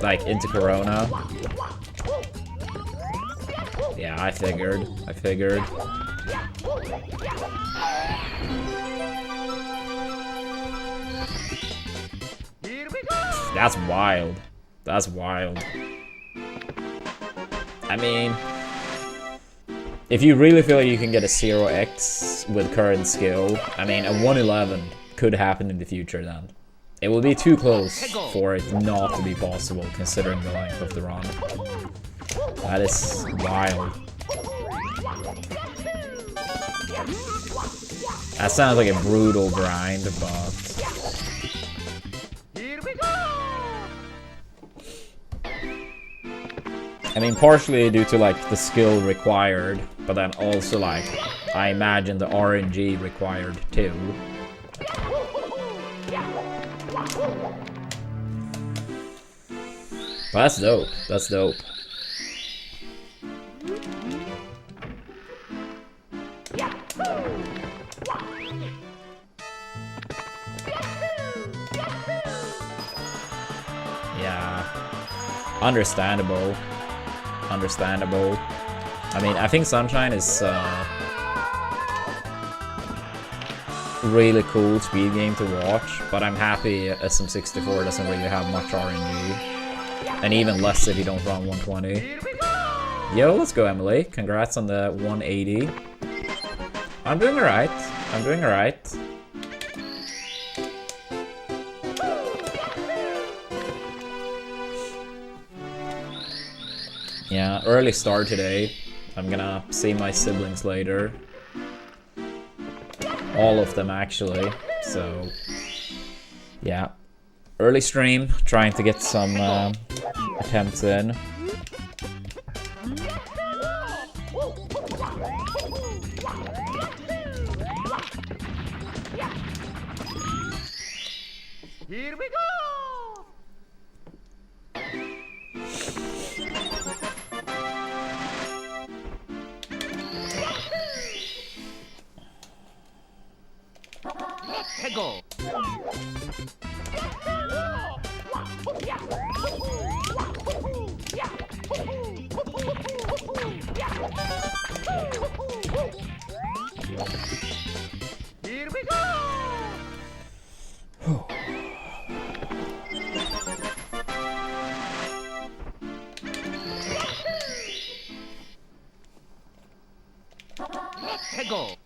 Like into Corona? Yeah, I figured. Here we go. That's wild. That's wild. I mean, if you really feel like you can get a 0x with current skill, I mean, a 111 could happen in the future then. It will be too close for it not to be possible, considering the length of the run. That is wild. That sounds like a brutal grind, but... Here we go. I mean, partially due to, like, the skill required, but then also, like, I imagine the RNG required, too. But that's dope. That's dope. Yeah. Understandable. Understandable. I mean, I think Sunshine is really cool speed game to watch, but I'm happy SM64 doesn't really have much RNG, and even less if you don't run 120. Yo, let's go, Emily. Congrats on the 180. I'm doing alright. I'm doing alright. Yeah, early start today. I'm gonna see my siblings later. All of them, actually. So, yeah. Early stream, trying to get some attempts in. Here we go. 해고. Here we go. 해고.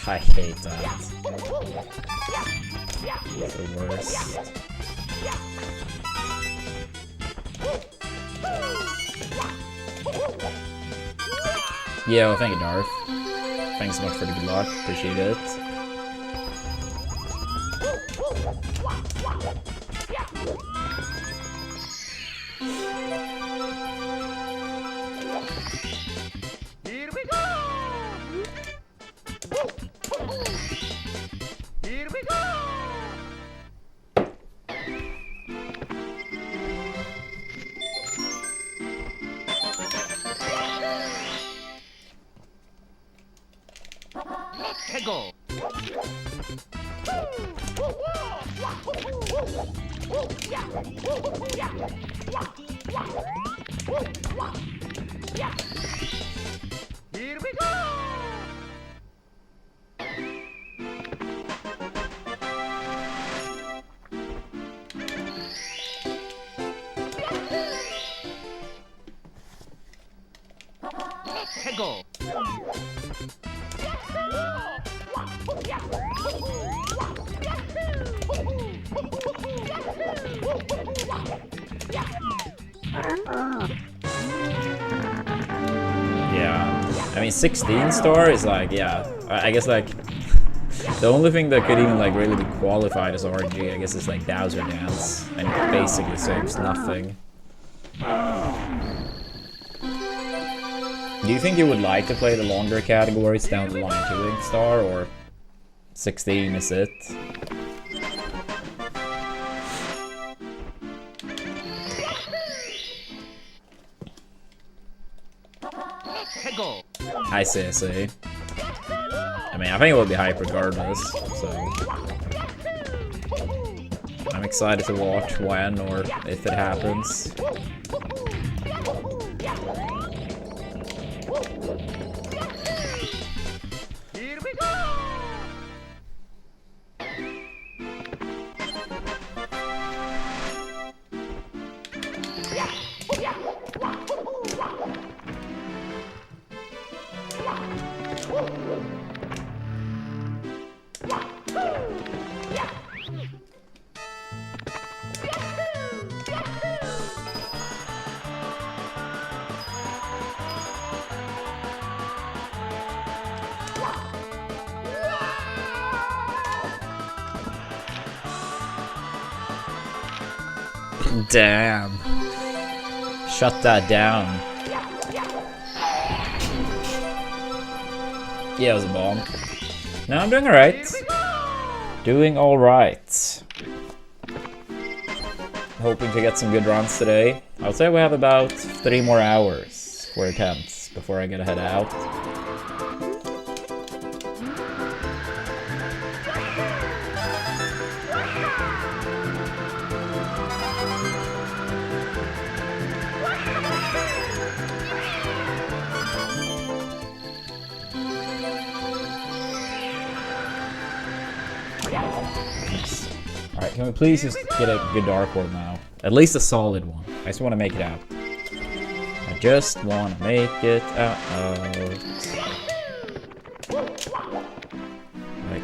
I hate that. It's the worst. Yo, thank you, Darth. Thanks so much for the good luck. Appreciate it. Here we go. Here we go. 해고. Here we go! Go! Yeah, I mean 16 star is like, yeah, I guess like the only thing that could even like really be qualified as RNG, I guess, is like Bowser Dance, and it basically saves nothing. Do you think you would like to play the longer categories down the line 2 star, or 16 is it? Go! I see, I see. I mean, I think it will be hype regardless, so I'm excited to watch when or if it happens. Here we go! Damn. Shut that down. Yeah, it was a bomb. No, I'm doing alright. Doing alright. Hoping to get some good runs today. I'll say we have about 3 more hours for attempts before I gotta head out. Alright, can we please just get a good Dark Orb now? At least a solid one. I just want to make it out. I just want to make it out. Alright,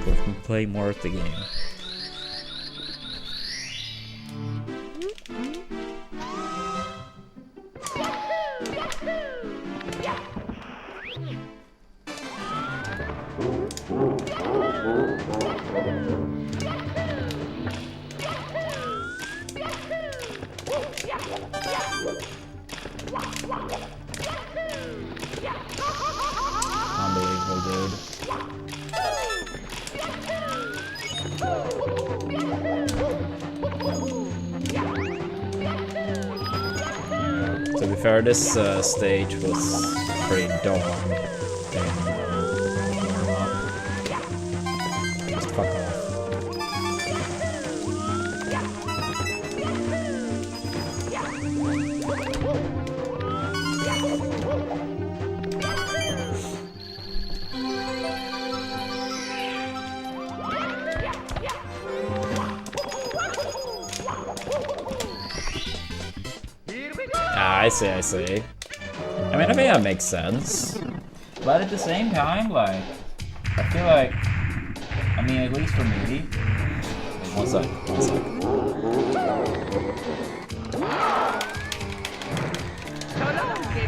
let me play more of the game. Unbelievable, dude. To be fair, this stage was pretty dumb in warm-up. Just fuck off. I see, I see. I mean, I think that makes sense. But at the same time, like, I feel like, I mean, at least for me. One sec, one sec.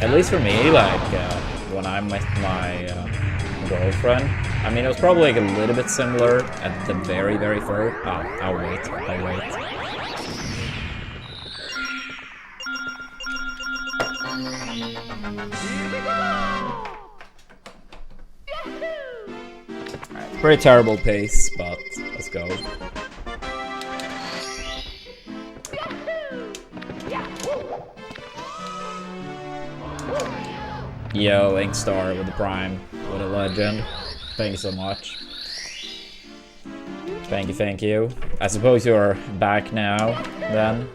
At least for me, like, when I'm with my girlfriend, I mean, it was probably like a little bit similar at the very, very first. Oh, I'll wait, I'll wait. Alright, pretty terrible pace, but let's go. Yo, Inkstar with the Prime. What a legend. Thank you so much. Thank you, thank you. I suppose you're back now, then.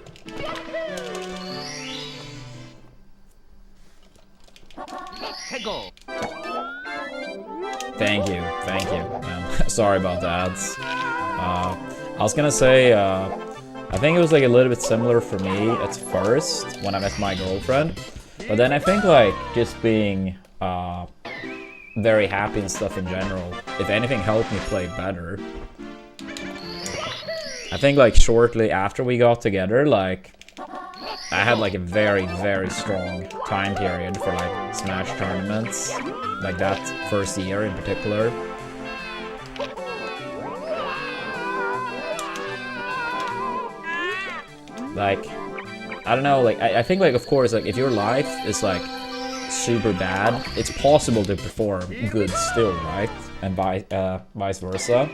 Thank you, man. Sorry about the ads. I was gonna say, I think it was like a little bit similar for me at first when I met my girlfriend, but then I think like just being very happy and stuff in general, if anything, helped me play better. I think like shortly after we got together, like I had like a very, very strong time period for like Smash tournaments, like that first year in particular. Like, I don't know, like I think like of course like if your life is like super bad, it's possible to perform good still, right? And vice versa.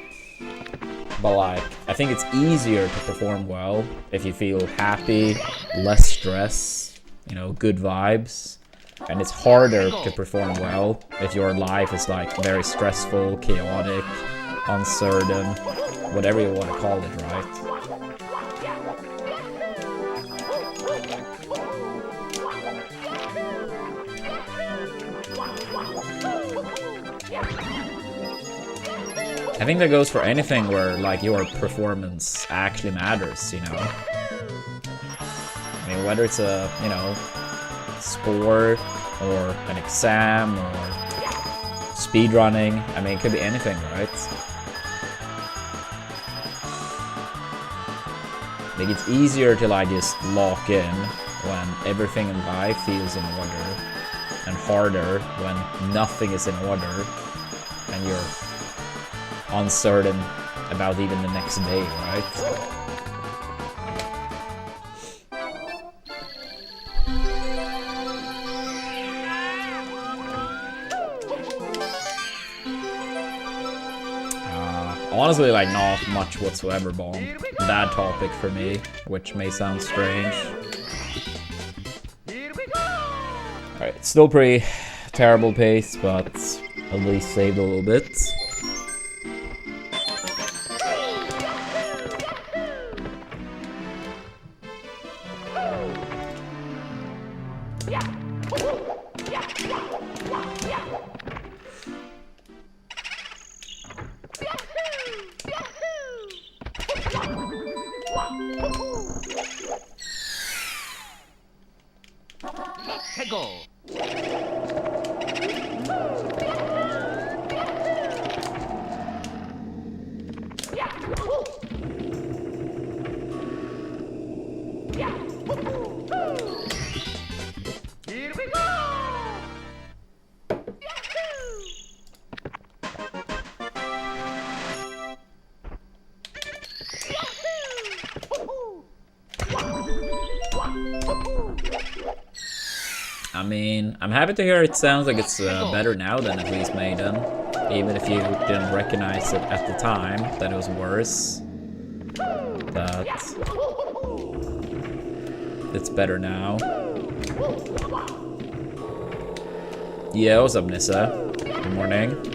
But like, I think it's easier to perform well if you feel happy, less stress, you know, good vibes. And it's harder to perform well if your life is like very stressful, chaotic, uncertain, whatever you want to call it, right? I think that goes for anything where like your performance actually matters, you know? I mean, whether it's a, you know, sport or an exam or speedrunning, I mean, it could be anything, right? Like, it's easier to like just lock in when everything in life feels in order, and harder when nothing is in order and you're uncertain about even the next day, right? Honestly, like, not much whatsoever, Bomb. Bad topic for me, which may sound strange. Alright, still pretty terrible pace, but at least saved a little bit. I mean, I'm happy to hear it sounds like it's better now than at least Maiden. Even if you didn't recognize it at the time, that it was worse. But it's better now. Yeah, what's up, Nissa? Good morning.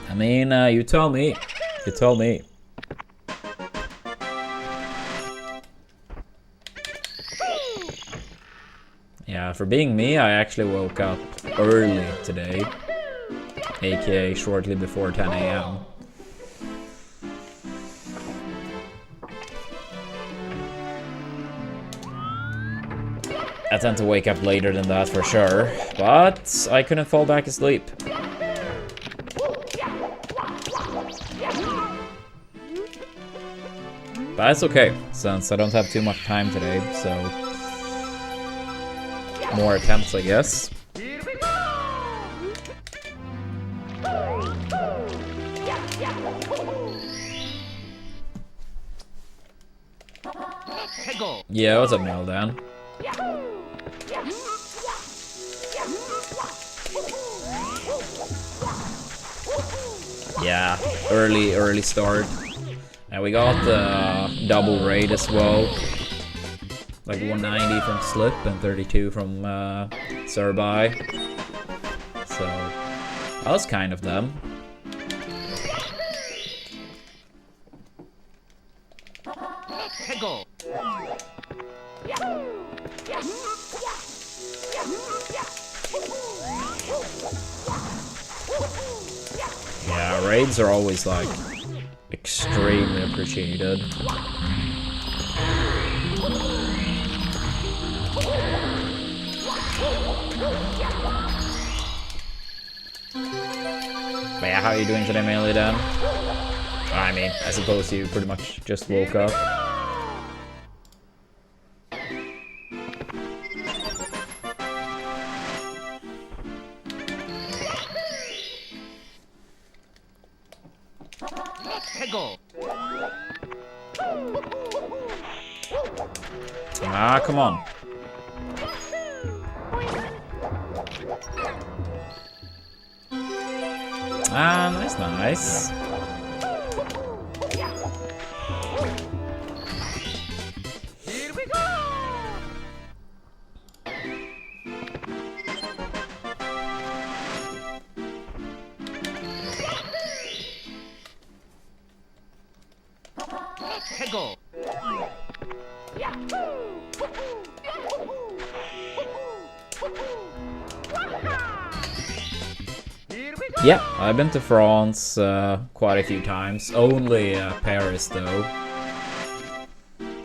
I mean, you tell me. You tell me. Yeah, for being me, I actually woke up early today. AKA shortly before 10 AM. I tend to wake up later than that for sure, but I couldn't fall back asleep. But that's okay, since I don't have too much time today, so more attempts, I guess. Yeah, what's up, Meldan? Yeah, early start. And we got the double raid as well. Like 190 from Slip and 32 from Surbai. So that was kind of them. Go. Yeah, raids are always like extremely appreciated. But yeah, how are you doing today, Melee Dan? I mean, I suppose you pretty much just woke up. Go. Ah, come on. Ah, nice, nice. Here we go. Go. Yeah, I've been to France quite a few times. Only Paris, though.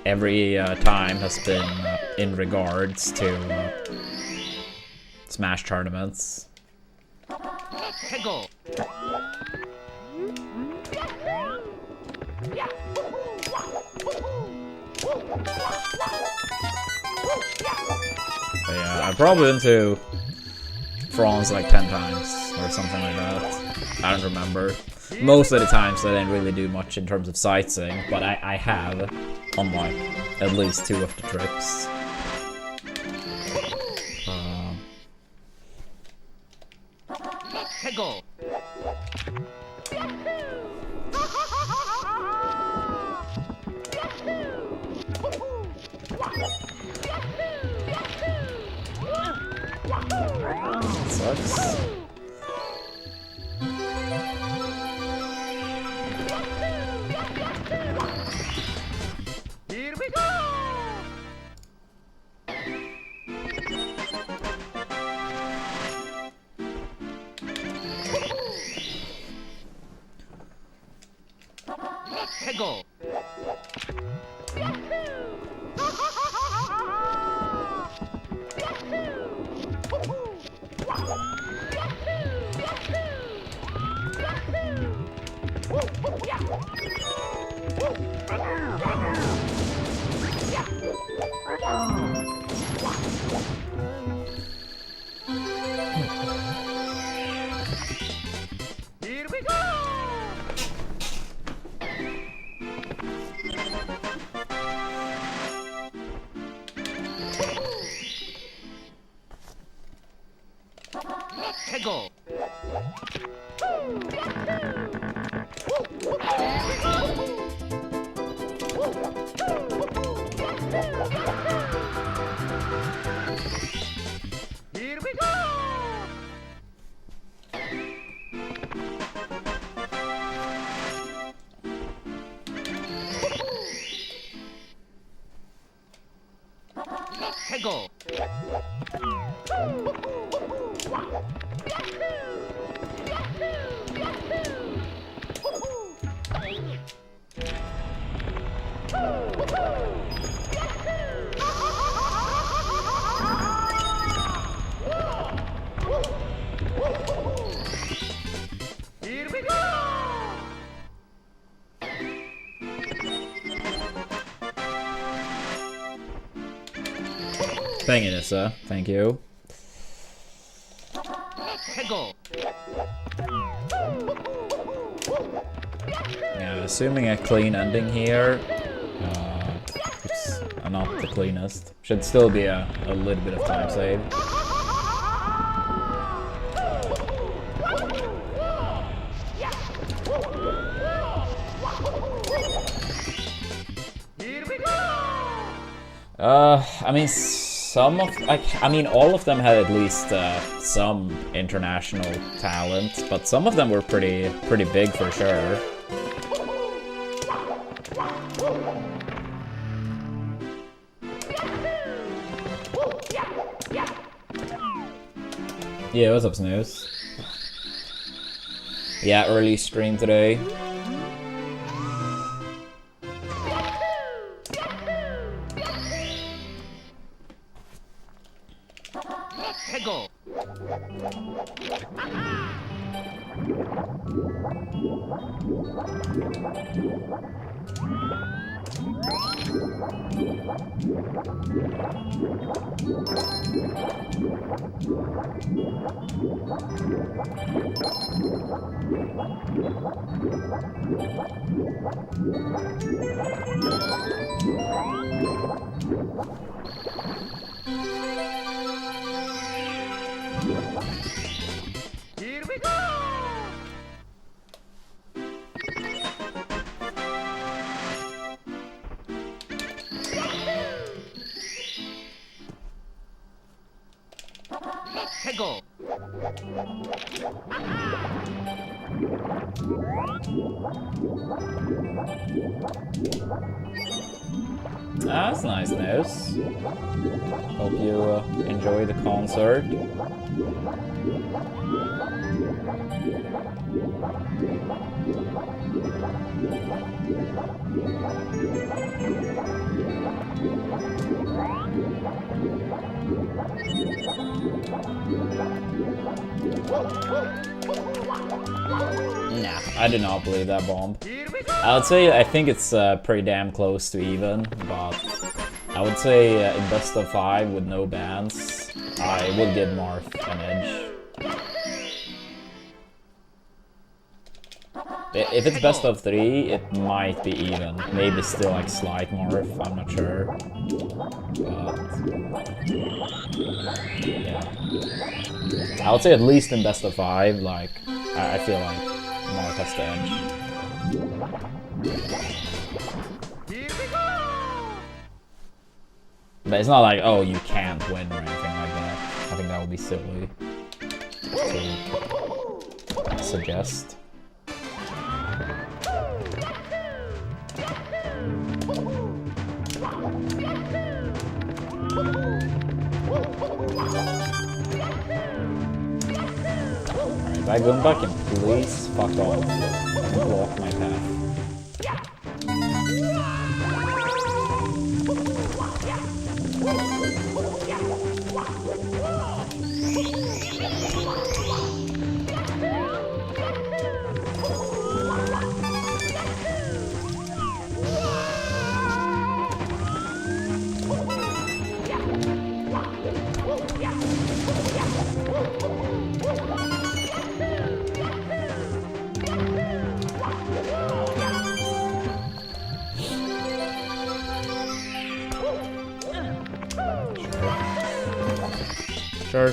Every time has been in regards to Smash tournaments. Go. But yeah, I've probably been to France like 10 times or something like that. I don't remember. Most of the times I didn't really do much in terms of sightseeing, but I have on like at least 2 of the trips. Go. Sucks. Here we go. Go. Here we go. Go. Here we go. Go. Here we go. Thank you, Nissa. Thank you. Go. Yeah, assuming a clean ending here. It's not the cleanest. Should still be a little bit of time save. I mean, all of them had at least some international talent, but some of them were pretty big for sure. Yeah, what's up, Snooze? Yeah, early stream today. Hego. Here we go. Hego. Ah, that's nice news. Hope you enjoy the concert. Nah, I do not believe that bomb. I would say I think it's pretty damn close to even, but I would say in best of 5 with no bans, I would give Marth an edge. If it's best of 3, it might be even. Maybe still like slight Marth, I'm not sure. But yeah. I would say at least in best of 5, like I feel like Marth has the edge. Here we go. But it's not like, oh, you can't win or anything like that. I think that would be silly to suggest. Alright, back going back and please fuck off and block my path.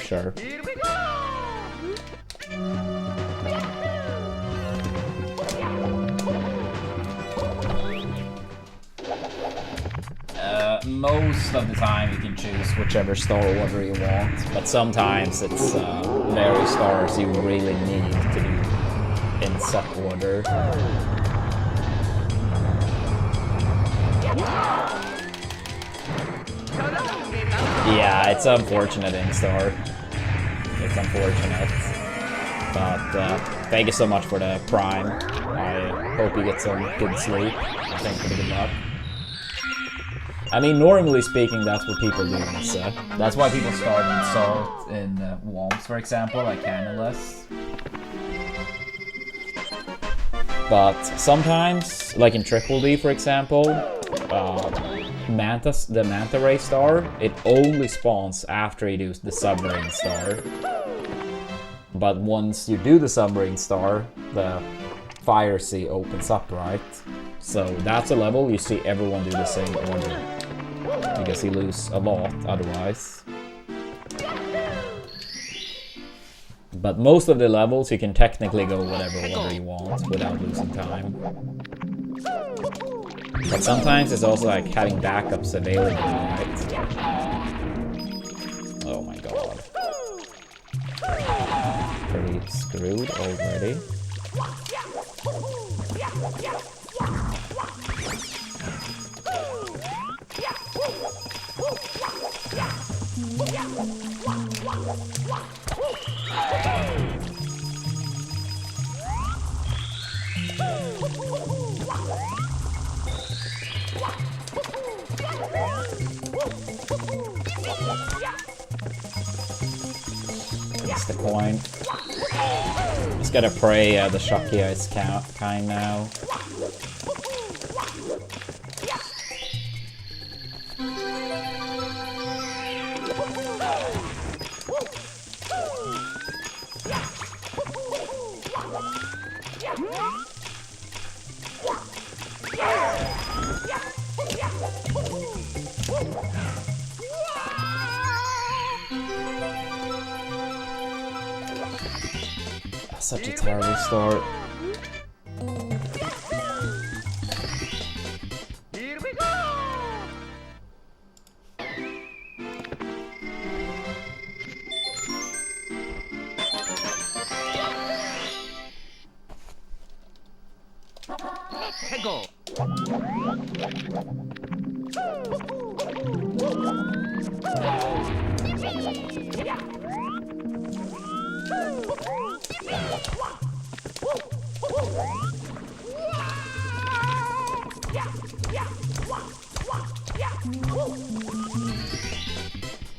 Sure. Here we go. Most of the time you can choose whichever star order you want, but sometimes it's very stars you really need to do in set order. Yeah, it's unfortunate, Instar. It's unfortunate. But thank you so much for the Prime. I hope you get some good sleep. Thanks for the good luck. I mean, normally speaking, that's what people do in this set. That's why people start with Salt in Womps, for example, like Candleless. But sometimes, like in Triple D, for example, the Manta Ray star, it only spawns after you do the Submarine star. But once you do the Submarine star, the Fire Sea opens up, right? So that's a level you see everyone do the same order. Because you lose a lot otherwise. But most of the levels you can technically go whatever order you want without losing time. But sometimes it's also like having backups available, right? Oh my god. Pretty screwed already. That's the coin. Just gotta pray the Shocky is kind now. Such a terrible start. Here we go! Let's go!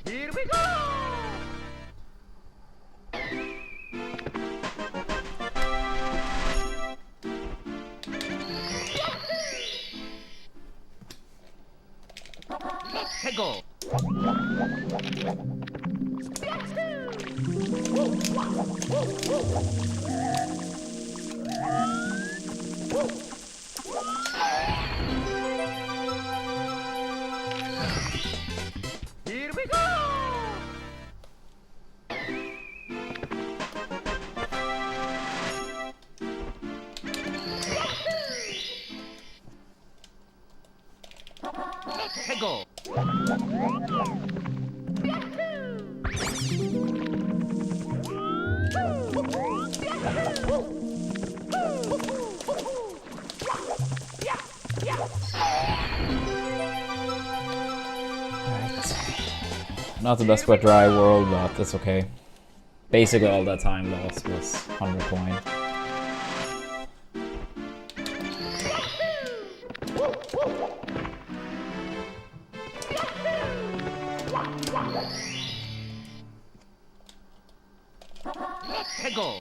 Here we go! Let's go! Here we go! Let's go! Not the best wet dry world, but that's okay. Basically all that time lost was 100 coin. Let's go!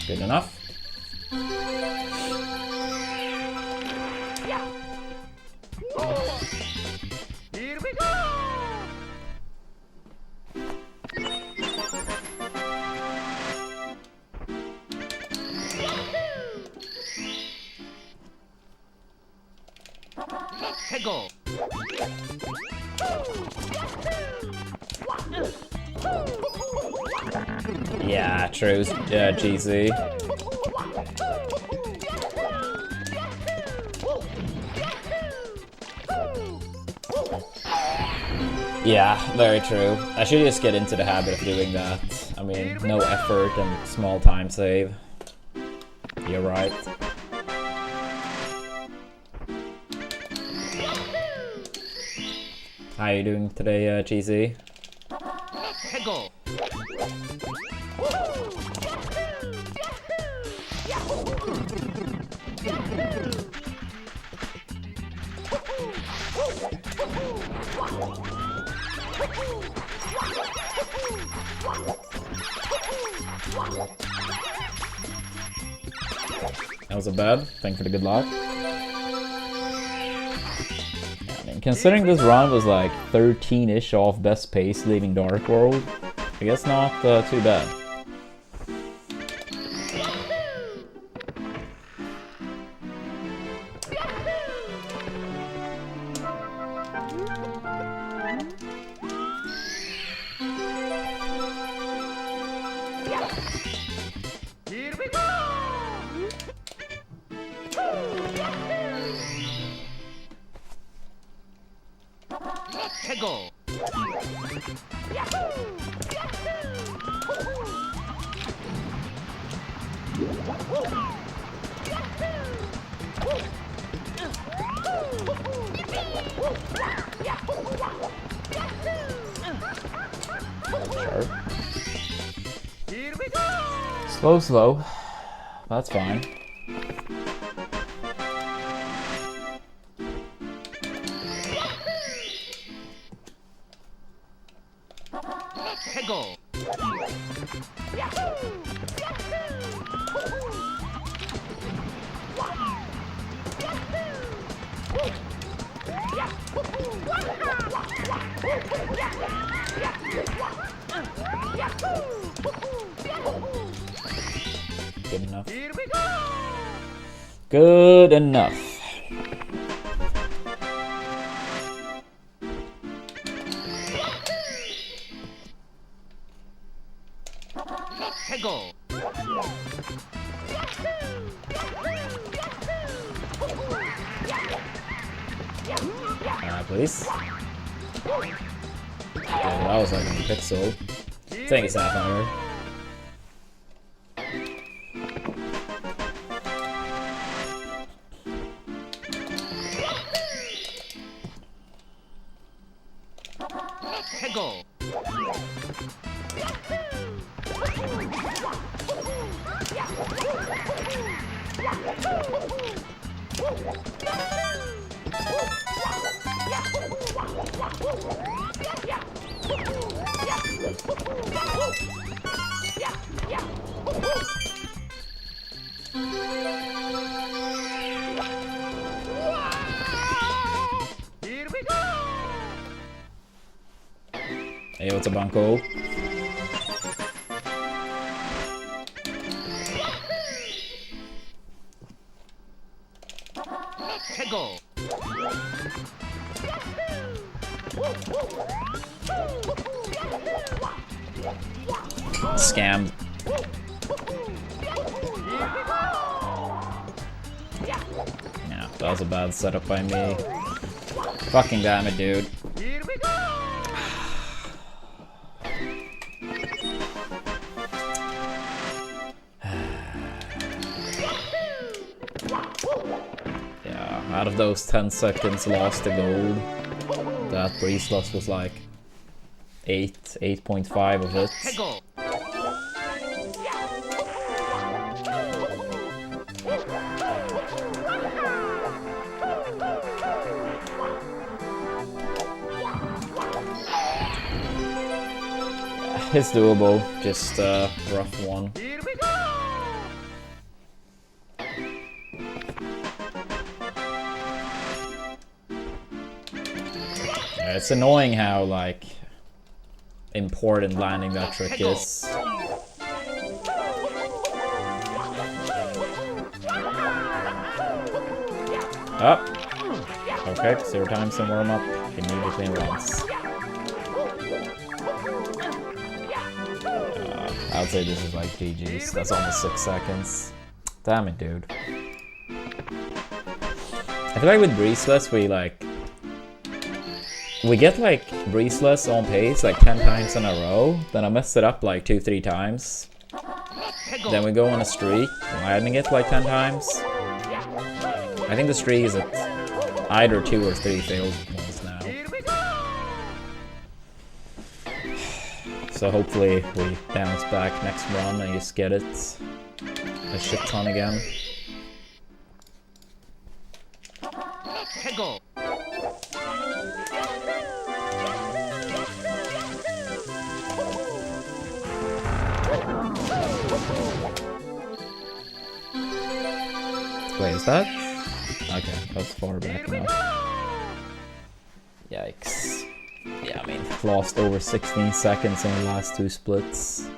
Good enough. Here we go! Let's go! Yeah, true. Yeah, GZ. Yeah, very true. I should just get into the habit of doing that. I mean, no effort and small time save. You're right. How you doing today, GZ? Let's go! That was a bad. Thank you for the good luck. Yeah, I mean, considering this run was like 13-ish off best pace leaving Dark World, I guess not too bad. Here we go! Let's go! Sure. Here we go! Slow, slow. That's fine. Let's go! Good enough. Here we go! Good enough. Let's go! Please. Yeah, that was like a pixel. Thank you, Sapphire. Let's go! Here we go! Hey, what's up, Uncle? Let's go! Scammed. Yeah, that was a bad setup by me. Fucking damn it, dude. Here we go! Yeah, out of those 10 seconds lost the gold. That breeze loss was like 8.5 of it. Let's go! It's doable, just a rough one. Here we go! Yeah, it's annoying how like important landing that trick is. Up. Okay, 0 times in warm up, immediately runs. I'd say this is like GG's. That's almost 6 seconds. Damn it, dude. I feel like with breezeless we get like breezeless on pace like 10 times in a row. Then I mess it up like 2-3 times. Then we go on a streak, landing it like 10 times. I think the streak is at either 2 or 3 failed ones now. So hopefully we bounce back next run and just get it a shit ton again. Let's go! Wait, is that? Okay, that's far back enough. Yikes. Yeah, I mean, lost over 16 seconds in the last 2 splits.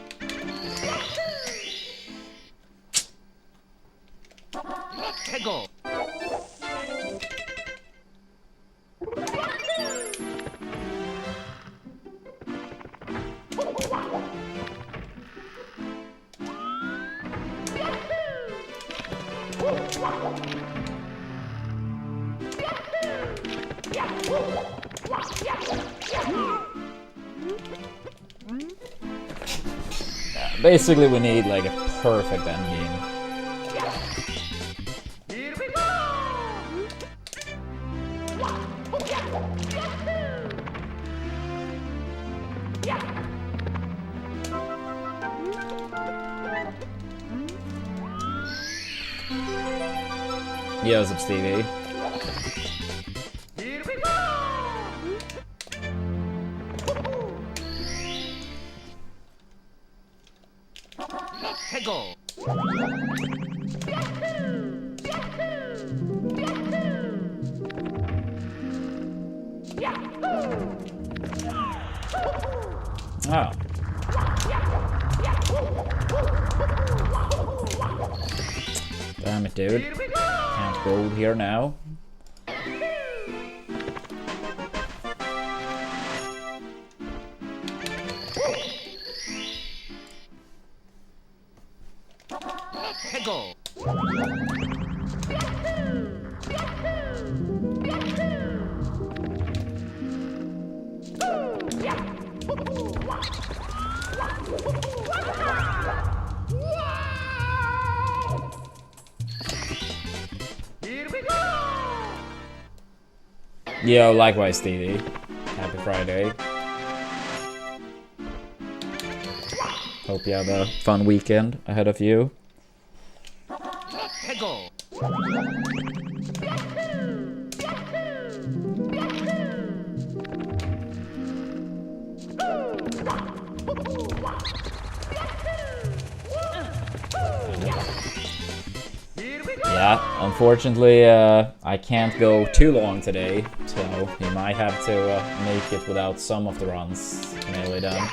Let's go! Basically, we need like a perfect endgame. Here we go! Yo, what's up, Stevie? Here we go! Hegel! Oh. Damn it, dude. Can't gold here now. Hegel! Here we go! Yo, likewise, Stevie. Happy Friday. Hope you have a fun weekend ahead of you. Hegel! Here we go! Yeah, unfortunately, I can't go too long today, so you might have to make it without some of the runs nearly done.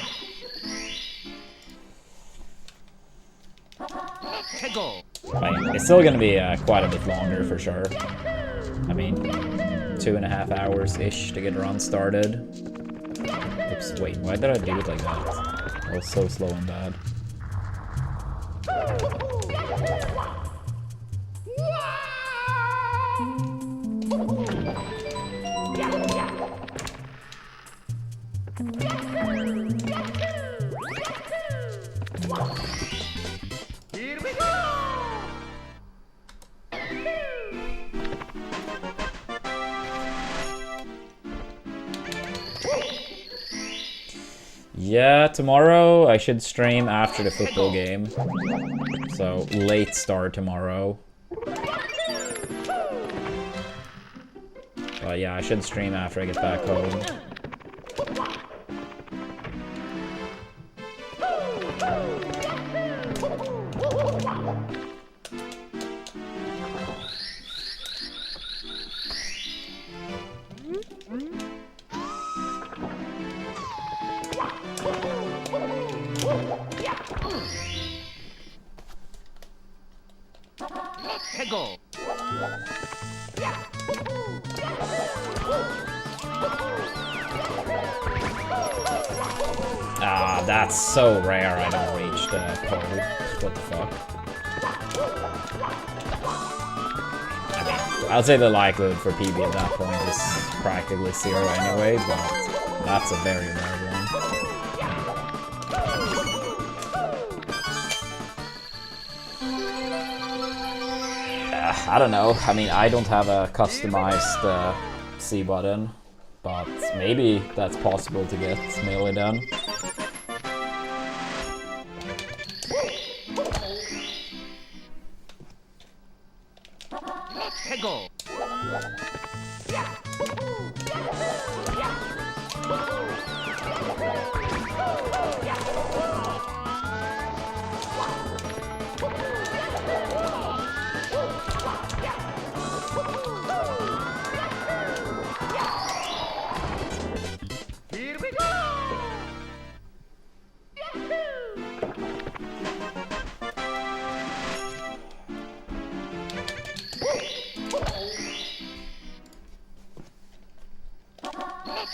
Hegel! Right, it's still gonna be quite a bit longer for sure. I mean, 2.5 hours-ish to get a run started. Oops, wait, why did I do it like that? I was so slow and bad. Here we go! Yeah, tomorrow I should stream after the football game. So, late start tomorrow. But yeah, I should stream after I get back home. Hegel! Ah, that's so rare I don't reach the pole. What the fuck? I mean, I'll say the likelihood for PB at that point is practically 0 anyway, but that's a very rare one. I don't know. I mean, I don't have a customized C button, but maybe that's possible to get nearly done. Hegel! Here we go!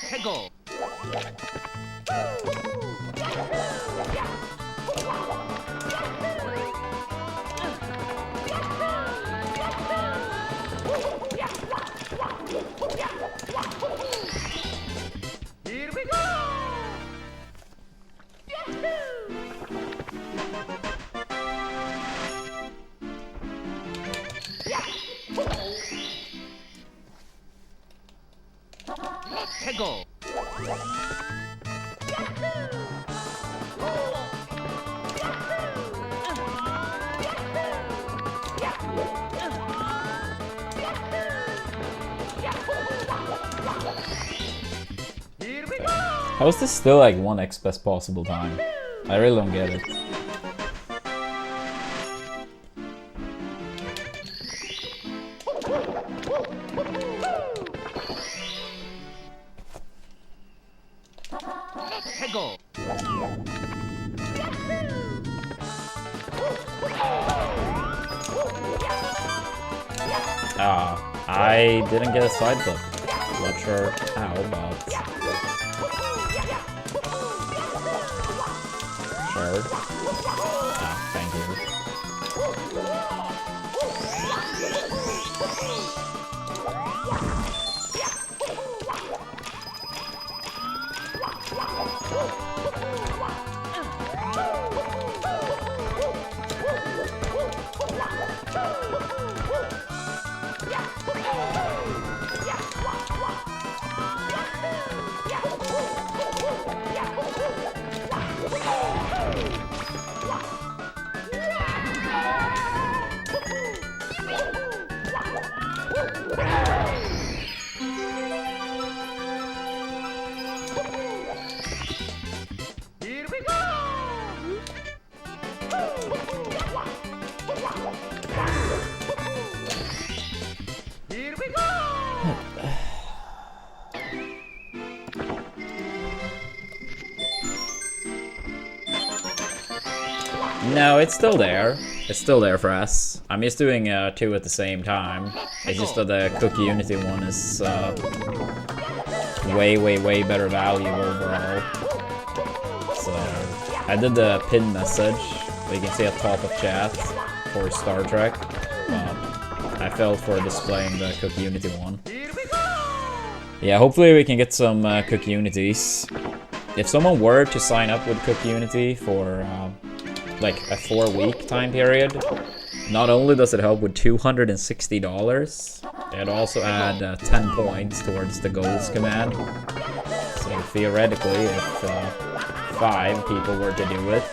Hegel! Here we go! 해고. How is this still like 1x best possible time? I really don't get it. 해고. I didn't get a side flip. Not sure how, but sure. Thank you. No, it's still there. It's still there for us. I'm just doing two at the same time. It's just that the Cookie Unity one is way better value overall. So I did the pin message that you can see at top of chat for Star Trek. I felt for displaying the Cookie Unity one. Yeah, hopefully we can get some Cookie Unities. If someone were to sign up with Cookie Unity for like a 4-week time period, not only does it help with $260, it also add 10 points towards the goals command. So theoretically, if 5 people were to do it,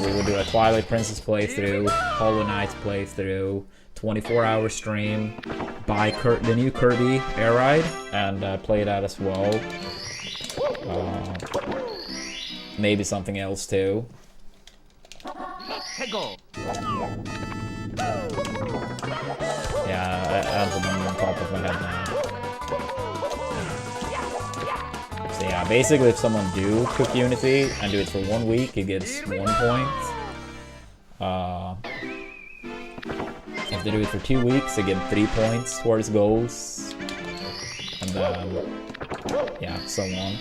we would do a Twilight Princess playthrough, Hollow Knight playthrough, 24-hour stream, buy the new Kirby Air Ride, and play that as well. Maybe something else too. 해고. Yeah, I have the number on top of my head now. So yeah, basically if someone do Cook Unity and do it for 1 week, it gets 1 point. If they do it for 2 weeks, they get 3 points towards goals. And then, yeah, so on.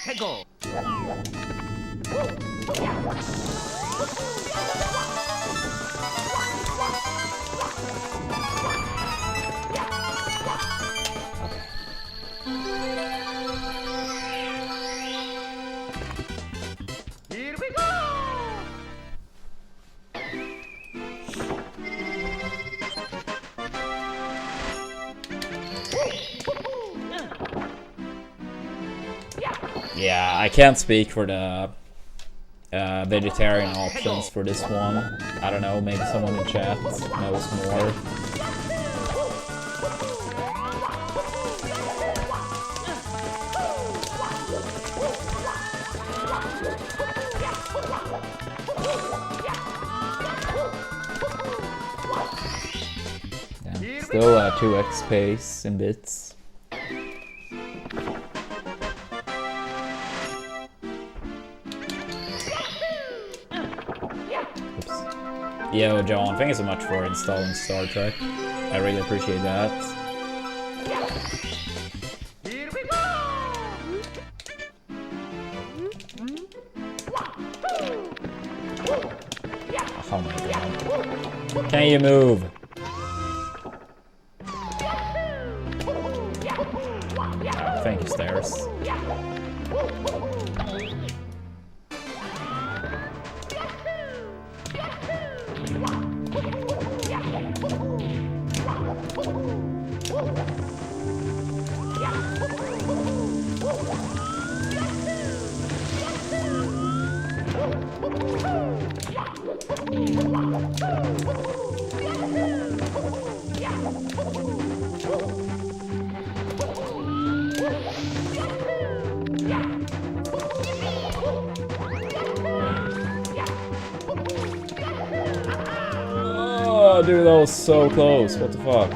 해고. Here we go. Yeah, I can't speak for the vegetarian options for this one. I don't know, maybe someone in chat knows more. Yeah, still 2x pace in bits. Yo, John, thank you so much for installing Star Trek. I really appreciate that. Here we go. Oh my god. Can you move? Oh, thank you, Stairs. Oh, dude, that was so close. What the fuck?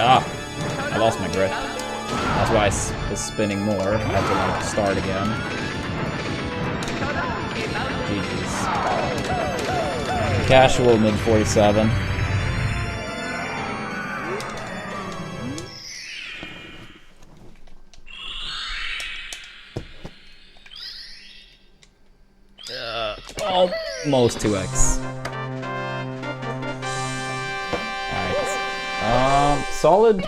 Ah, I lost my grip. That's why I was spinning more. I had to like start again. GG's. Casual mid 47. Almost 2x. Alright. Solid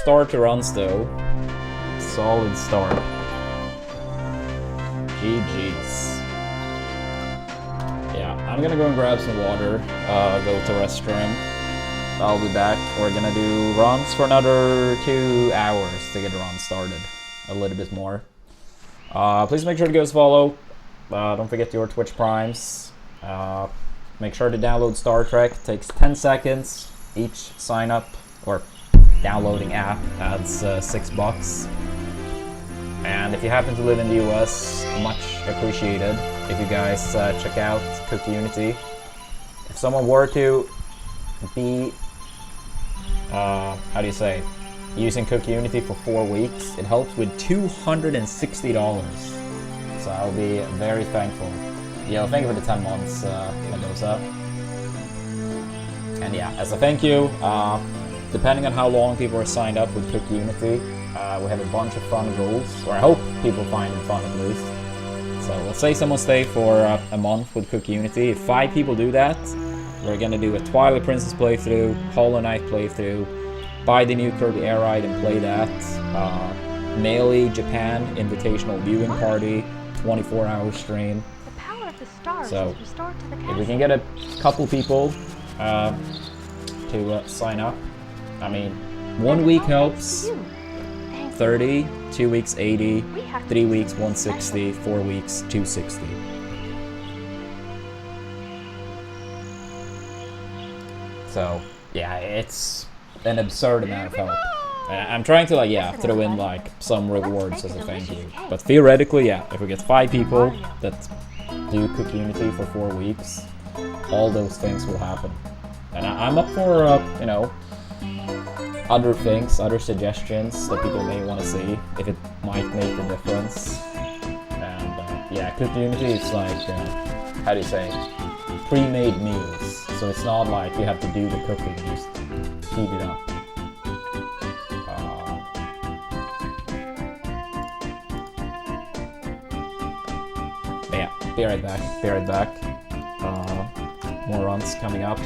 start to runs though. Solid start. GG's. Yeah, I'm gonna go and grab some water, go to restroom. I'll be back. We're gonna do runs for another 2 hours to get the run started. A little bit more. Please make sure to give us a follow. Don't forget your Twitch Primes. Make sure to download Star Trek. It takes 10 seconds each sign up or downloading app adds $6. And if you happen to live in the US, much appreciated if you guys check out Cook Unity. If someone were to be, how do you say, using Cook Unity for 4 weeks, it helps with $260. So I'll be very thankful. Yeah, thank you for the 10 months, Mendoza. And yeah, as a thank you, depending on how long people are signed up with Cook Unity, we have a bunch of fun goals, or I hope people find it fun at least. So let's say someone stay for a month with Cook Unity. If 5 people do that, we're gonna do a Twilight Princess playthrough, Hollow Knight playthrough, buy the new Kirby Air Ride and play that, Melee Japan Invitational Viewing Party, 24-hour stream. The power of the stars So, is restored to the if castle. we can get a couple people to sign up, I mean, 1 week helps, 30, 2 weeks 80, 3 weeks 160, 4 weeks 260. So yeah, it's an absurd amount of help. I'm trying to like, yeah, throw in like some rewards as a thank you. But theoretically, yeah, if we get 5 people that do Cook Unity for 4 weeks, all those things will happen. And I'm up for, you know, other things, other suggestions that people may want to see, if it might make a difference. And yeah, Cook Unity is like, how do you say, pre-made meals. So it's not like you have to do the cooking, you just heat it up. But yeah, be right back, be right back. More runs coming up.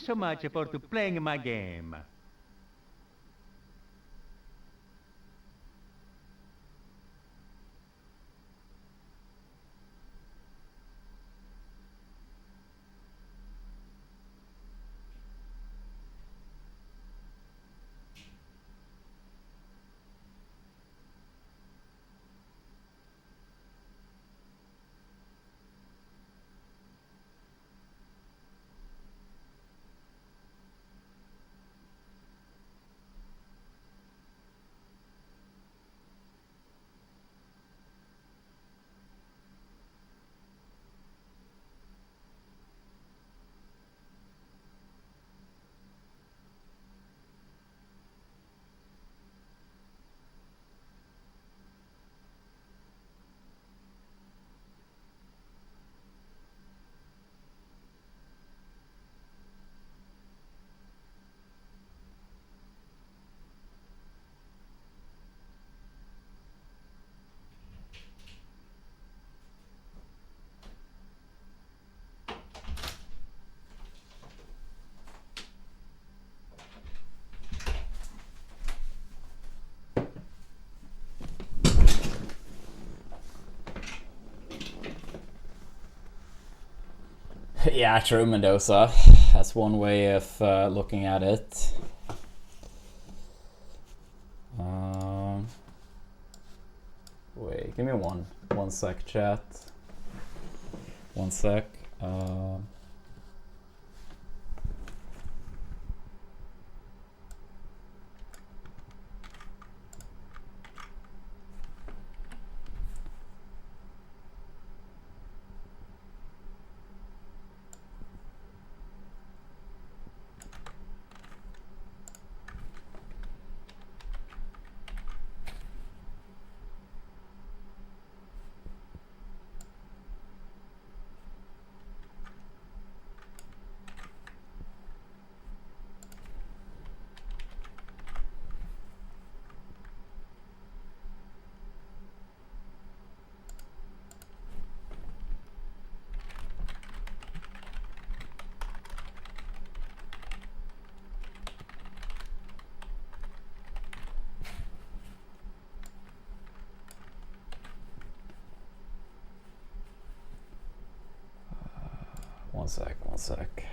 so much for to playing my game. Yeah, true, Mendoza. That's one way of looking at it. Wait, give me one sec, chat. One sec. One sec.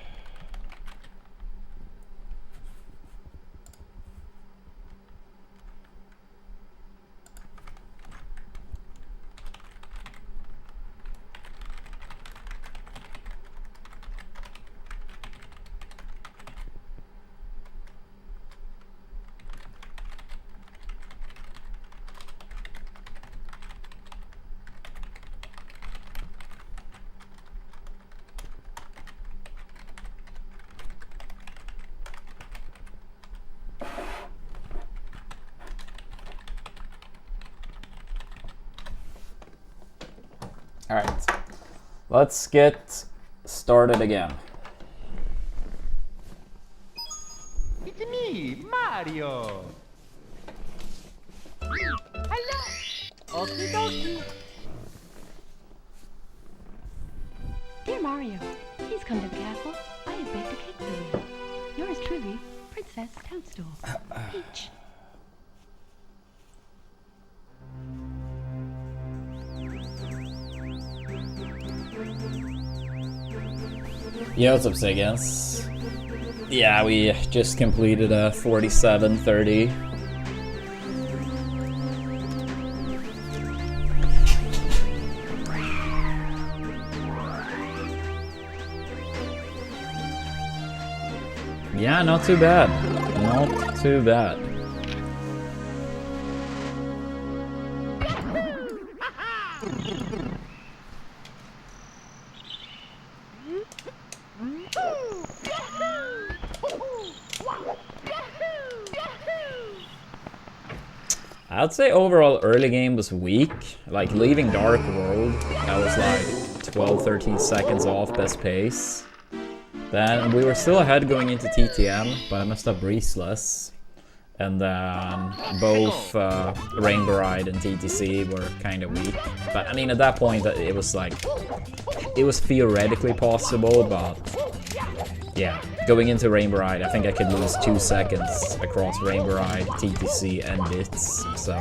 All right, let's get started again. It's me, Mario. Hello. Okie dokie. Dear Mario, please come to the castle. I have baked a cake for you. Yours truly, Princess Toadstool. Peach. Yo, what's up, Sigans? Yeah, we just completed a 47:30. Yeah, not too bad. Not too bad. I'd say overall early game was weak. Like leaving Dark World, I was like 12-13 seconds off best pace. Then we were still ahead going into TTM, but I messed up Breezeless. And then both Rainbow Ride and TTC were kind of weak. But I mean, at that point, it was like, it was theoretically possible, but yeah, going into Rainbow Ride, I think I could lose 2 seconds across Rainbow Ride, TTC, and bits, so...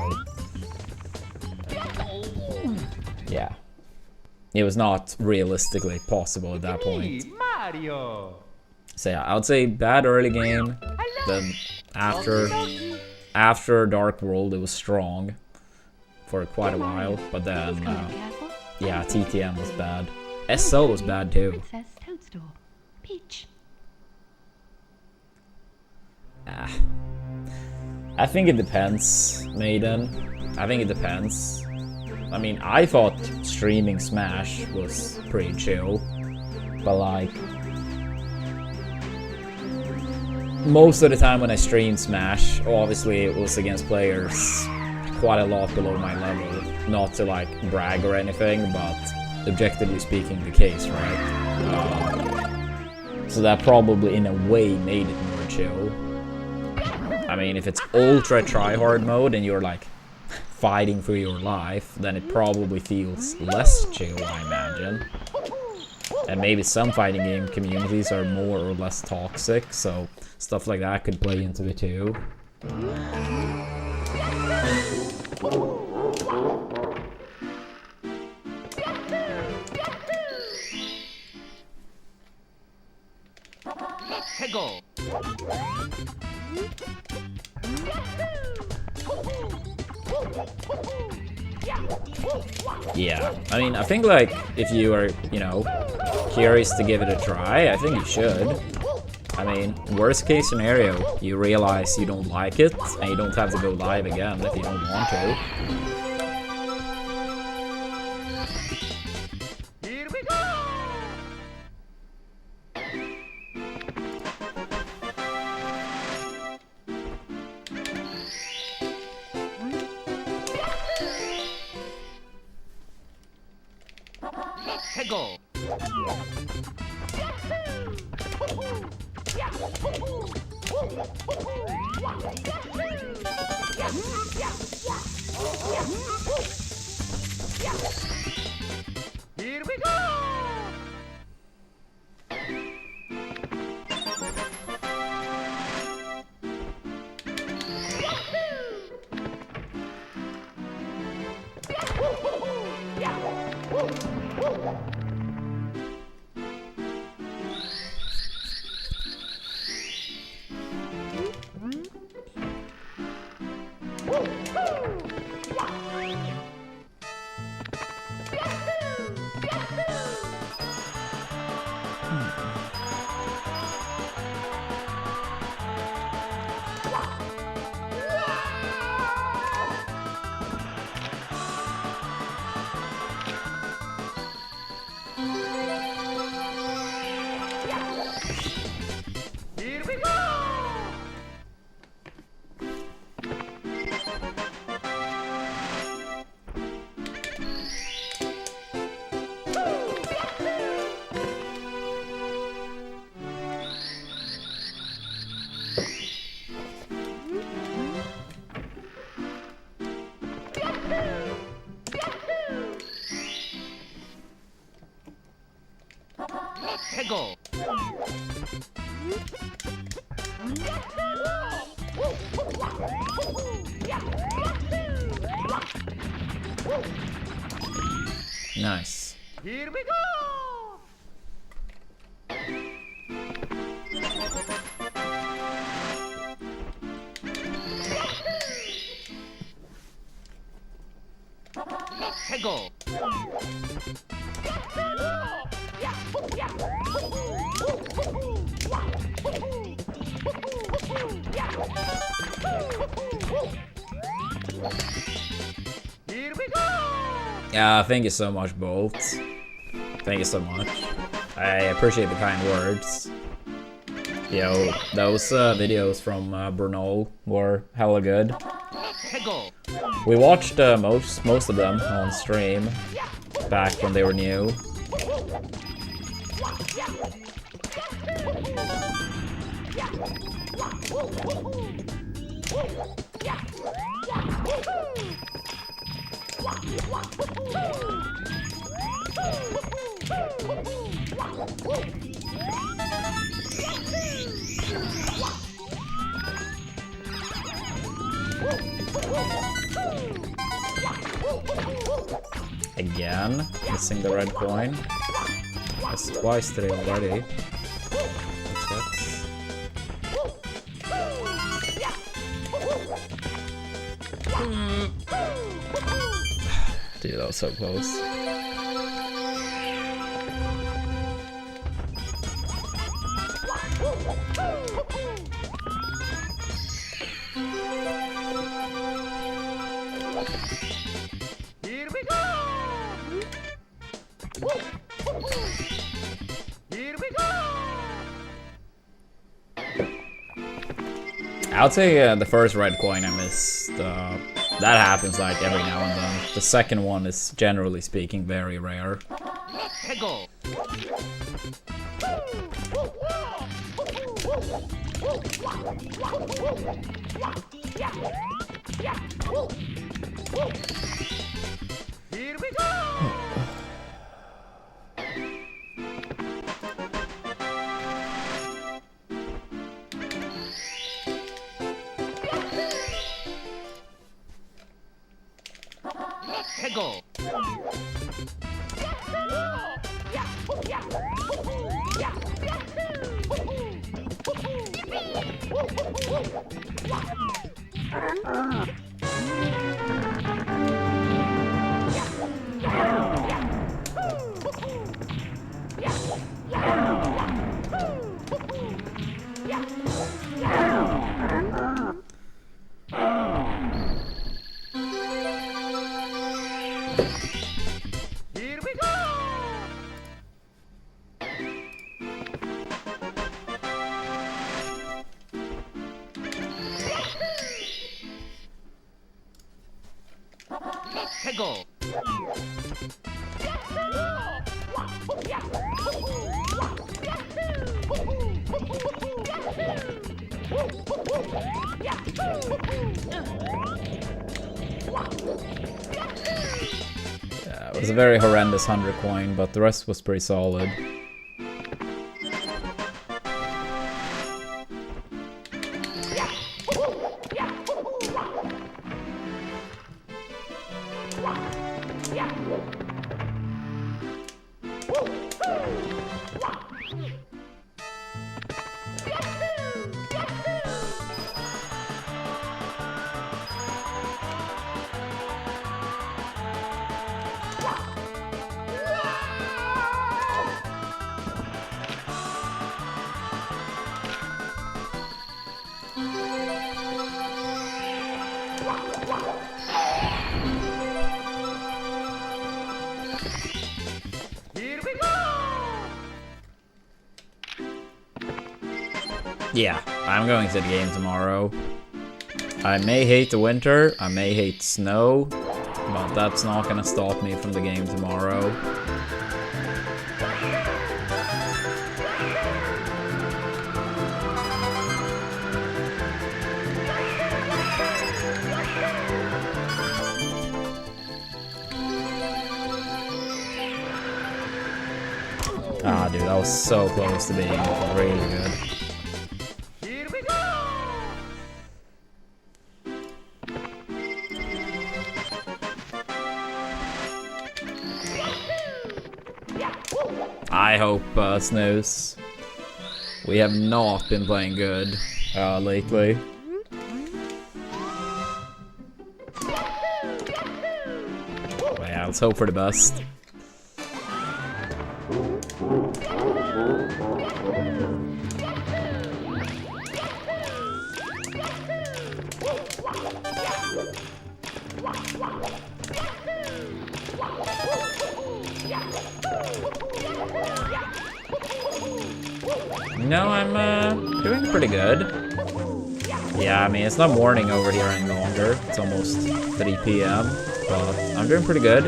yeah. It was not realistically possible at that point. Mario. So yeah, I would say bad early game, then after Dark World it was strong for quite a while, but then, yeah, TTM was bad. SO was bad too. Princess Toadstool. Peach. I think it depends, Maiden. I think it depends. I mean, I thought streaming Smash was pretty chill, but like, most of the time when I streamed Smash, obviously it was against players quite a lot below my level. Not to like brag or anything, but objectively speaking the case, right? So that probably in a way made it more chill. I mean, if it's ultra tryhard mode and you're like fighting for your life, then it probably feels less chill, I imagine. And maybe some fighting game communities are more or less toxic, so stuff like that could play into it too. Let's go. Yeah, I mean, I think like if you are, you know, curious to give it a try, I think you should. I mean, worst case scenario, you realize you don't like it and you don't have to go live again if you don't want to. Here we go. Let's go. Here we go. Here we go. Let's go. Nice. Here we go. Let's go. Here we go. Yeah, thank you so much, Bolt. Thank you so much. I appreciate the kind words. Yo, those videos from Brunel were hella good. Let's go. We watched most of them on stream back when they were new. Again, missing the red coin. That's twice today already. That sucks. Dude, that was so close. Here we go! Here we go! I would say the first red coin I missed. That happens like every now and then. The second one is generally speaking very rare. Hegel! Here we go! Hegel! Here we go! Hegel! Yeah, it was a very horrendous 100 coin, but the rest was pretty solid. Here we go! Yeah, I'm going to the game tomorrow. I may hate the winter, I may hate snow, but that's not gonna stop me from the game tomorrow. Ah, dude, that was so close to being really good. Here we go! I hope, Snooze. We have not been playing good lately. But yeah, let's hope for the best. No, I'm doing pretty good. Yeah, I mean, it's not morning over here any longer. It's almost 3 p.m., but I'm doing pretty good.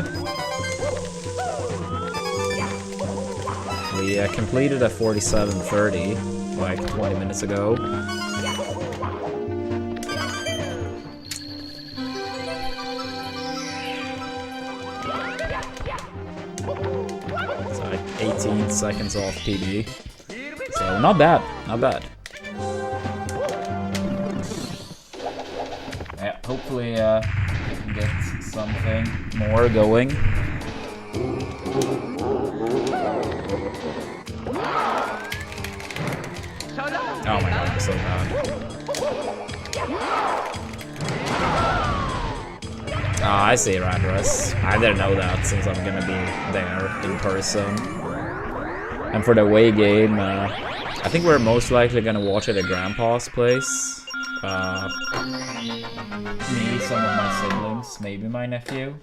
We completed at 47:30, like 20 minutes ago. It's like 18 seconds off PB. So not bad, not bad. Yeah, hopefully we can get something more going. Oh my god, I'm so bad. Oh, I see Radrus. I didn't know that since I'm gonna be there in person. And for the away game, I think we're most likely gonna watch it at Grandpa's place. Me, some of my siblings, maybe my nephew.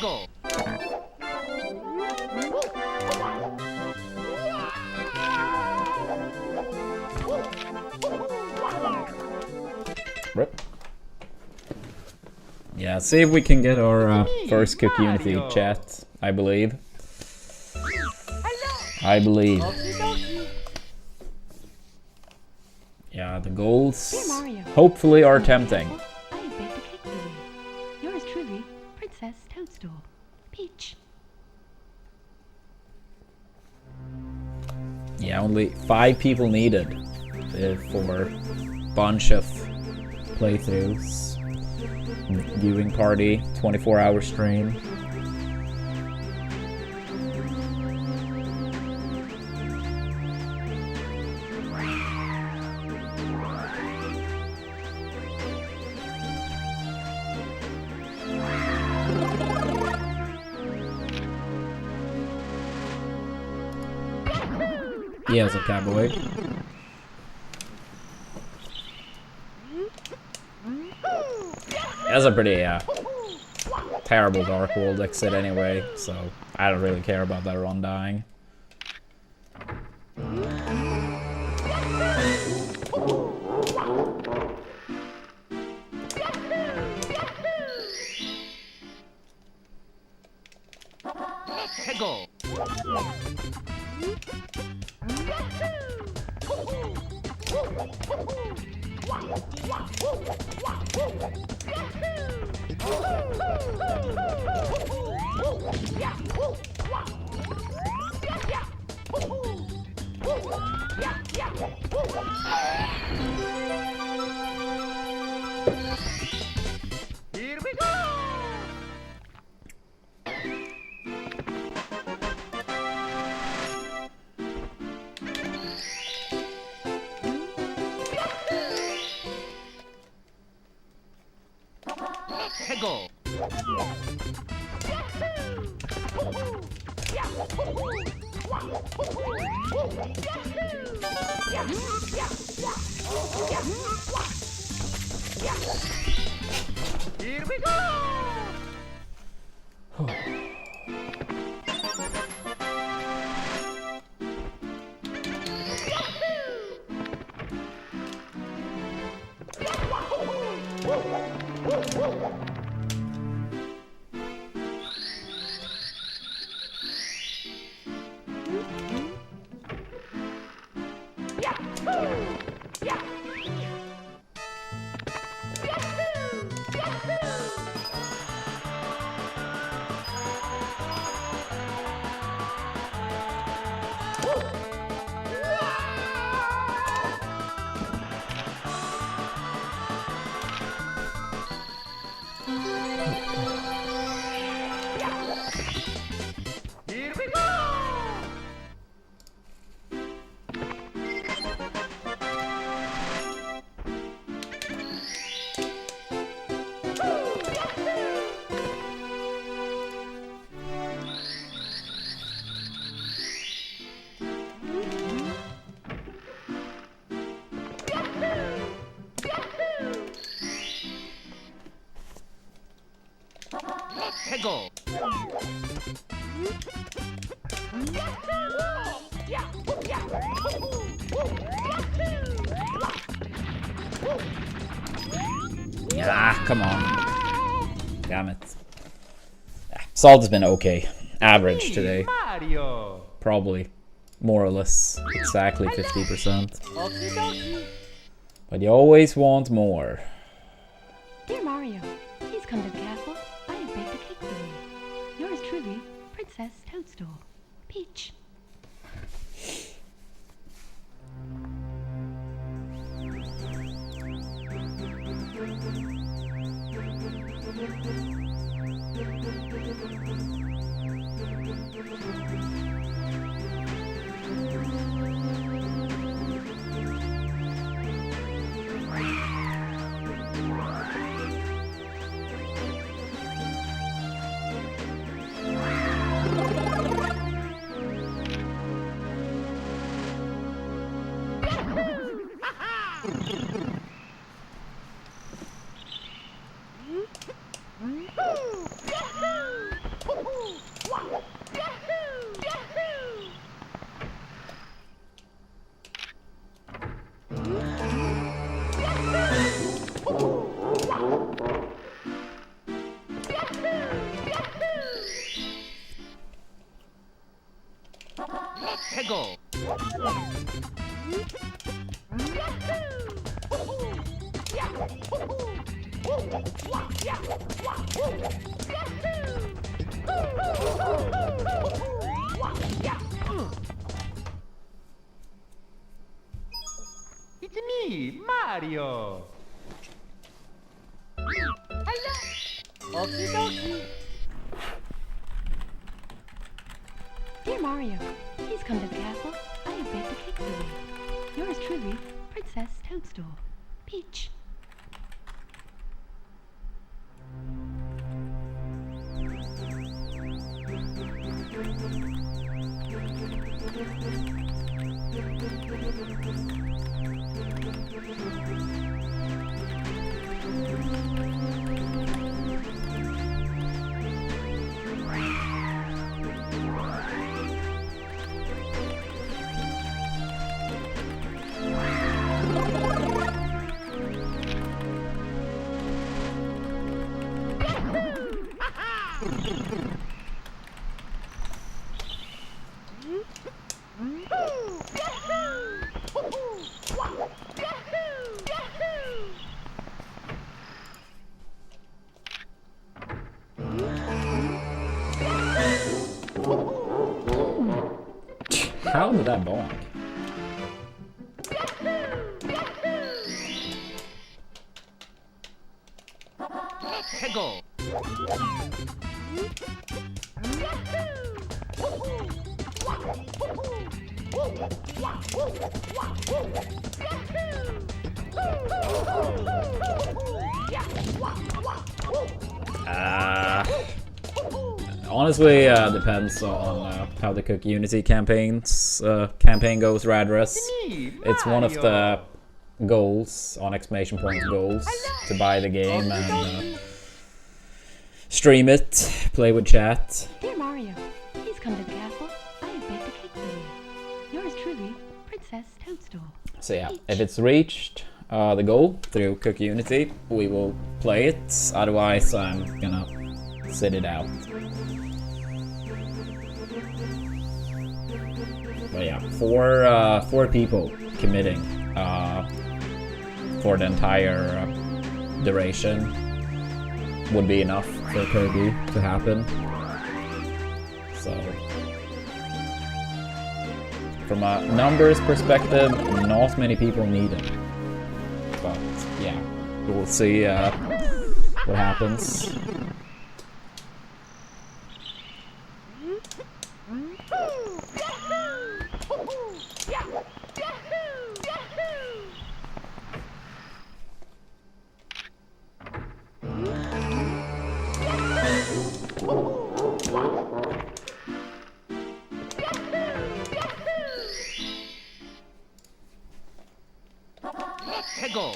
Go. Rip. Yeah, see if we can get our first Cook Unity chat, I believe. I believe. Yeah, the goals hopefully are tempting. I have baked a cake for you. Yours truly, Princess Toadstool. Peach. Yeah, only 5 people needed for a bunch of playthroughs. Viewing party, 24-hour stream. Yeah, it's a cowboy. That's a pretty terrible Dark World exit anyway, so I don't really care about that run dying. Go. Here we go. Go. Here we go. Here we go. Go. Yeah, come on. Damn it. Salt has been okay. Average today. Mario. Probably. More or less. Exactly 50%. Okie dokie. But you always want more. Dear Mario, please come to the castle. I have baked a cake for you. Yours truly, Princess Toadstool. Peach. Hegel. It's me, Mario. Hello. Okie dokie. Dear Mario, please come to the castle. I have baked a cake for you. Yours truly, Princess Toadstool. Peach. How did that bonk? Hegel. Honestly, depends on how the Cook Unity campaign goes, Radress. It's one of the goals, on exclamation point goals, to buy the game and stream it, play with chat. Dear Mario, please come to the castle. I have baked a cake for you. Yours truly, Princess Toadstool. So yeah, if it's reached the goal through Cook Unity, we will play it. Otherwise, I'm gonna sit it out. But yeah, four people committing for the entire duration would be enough for Kirby to happen. So, from a numbers perspective, not many people need it. But yeah, we'll see what happens. Hegel.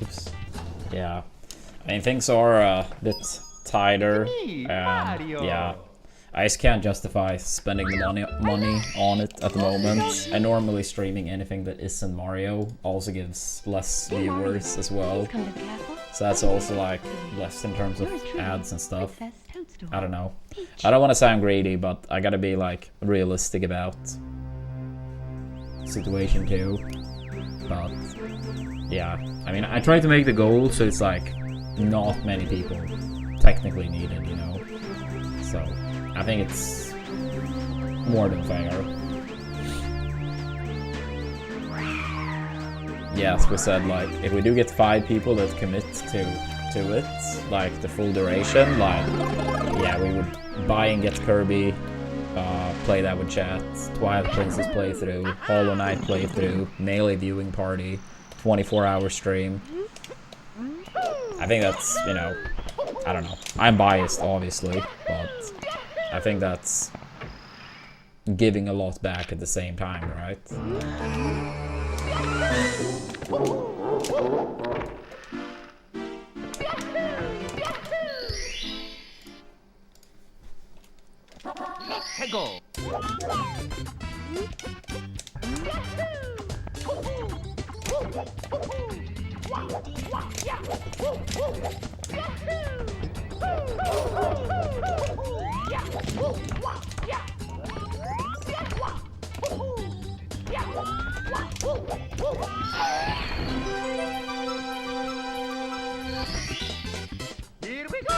Oops. Yeah. I mean, things are a bit tighter. Me, Mario. Yeah, I just can't justify spending the money on it at the moment. And normally streaming anything that isn't Mario also gives less viewers as well. Please come to the castle. So that's also like less in terms of Yours truly, ads and stuff. Princess Toadstool. I don't know. Peach. I don't want to sound greedy, but I gotta be like realistic about situation too. But yeah, I mean, I try to make the goal so it's like not many people technically needed, you know. So I think it's more than fair. Yeah, as we said, like if we do get 5 people that commit to it, like the full duration, like yeah, we would buy and get Kirby, play that with chat, Twilight Princess playthrough, Hollow Knight playthrough, Melee viewing party, 24-hour stream. I think that's, you know, I don't know. I'm biased, obviously, but I think that's giving a lot back at the same time, right? Hegel. Here we go.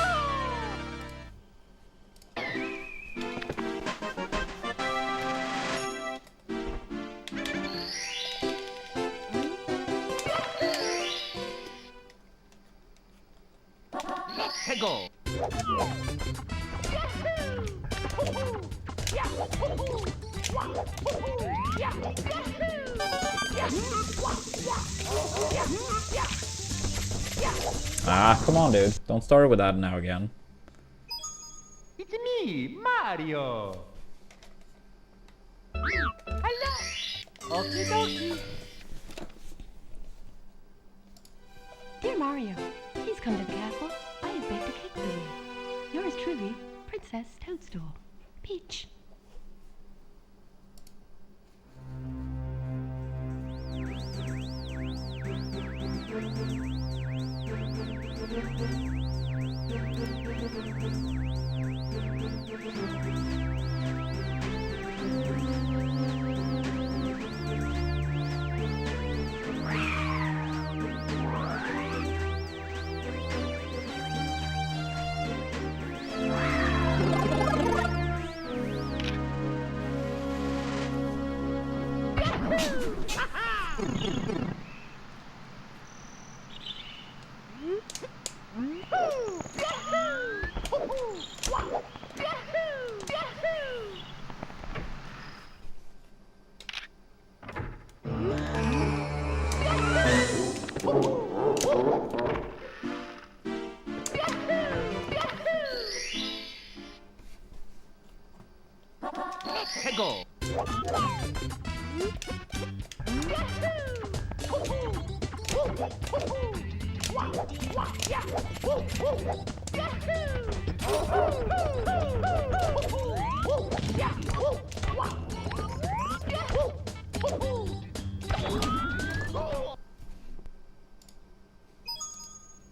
Hegel. Ah, come on, dude. Don't start with that now again. It's me, Mario. Hello. Okie dokie. Dear Mario, please come to the castle. I have baked a cake for you. Yours truly, Princess Toadstool. Peach. Hegel.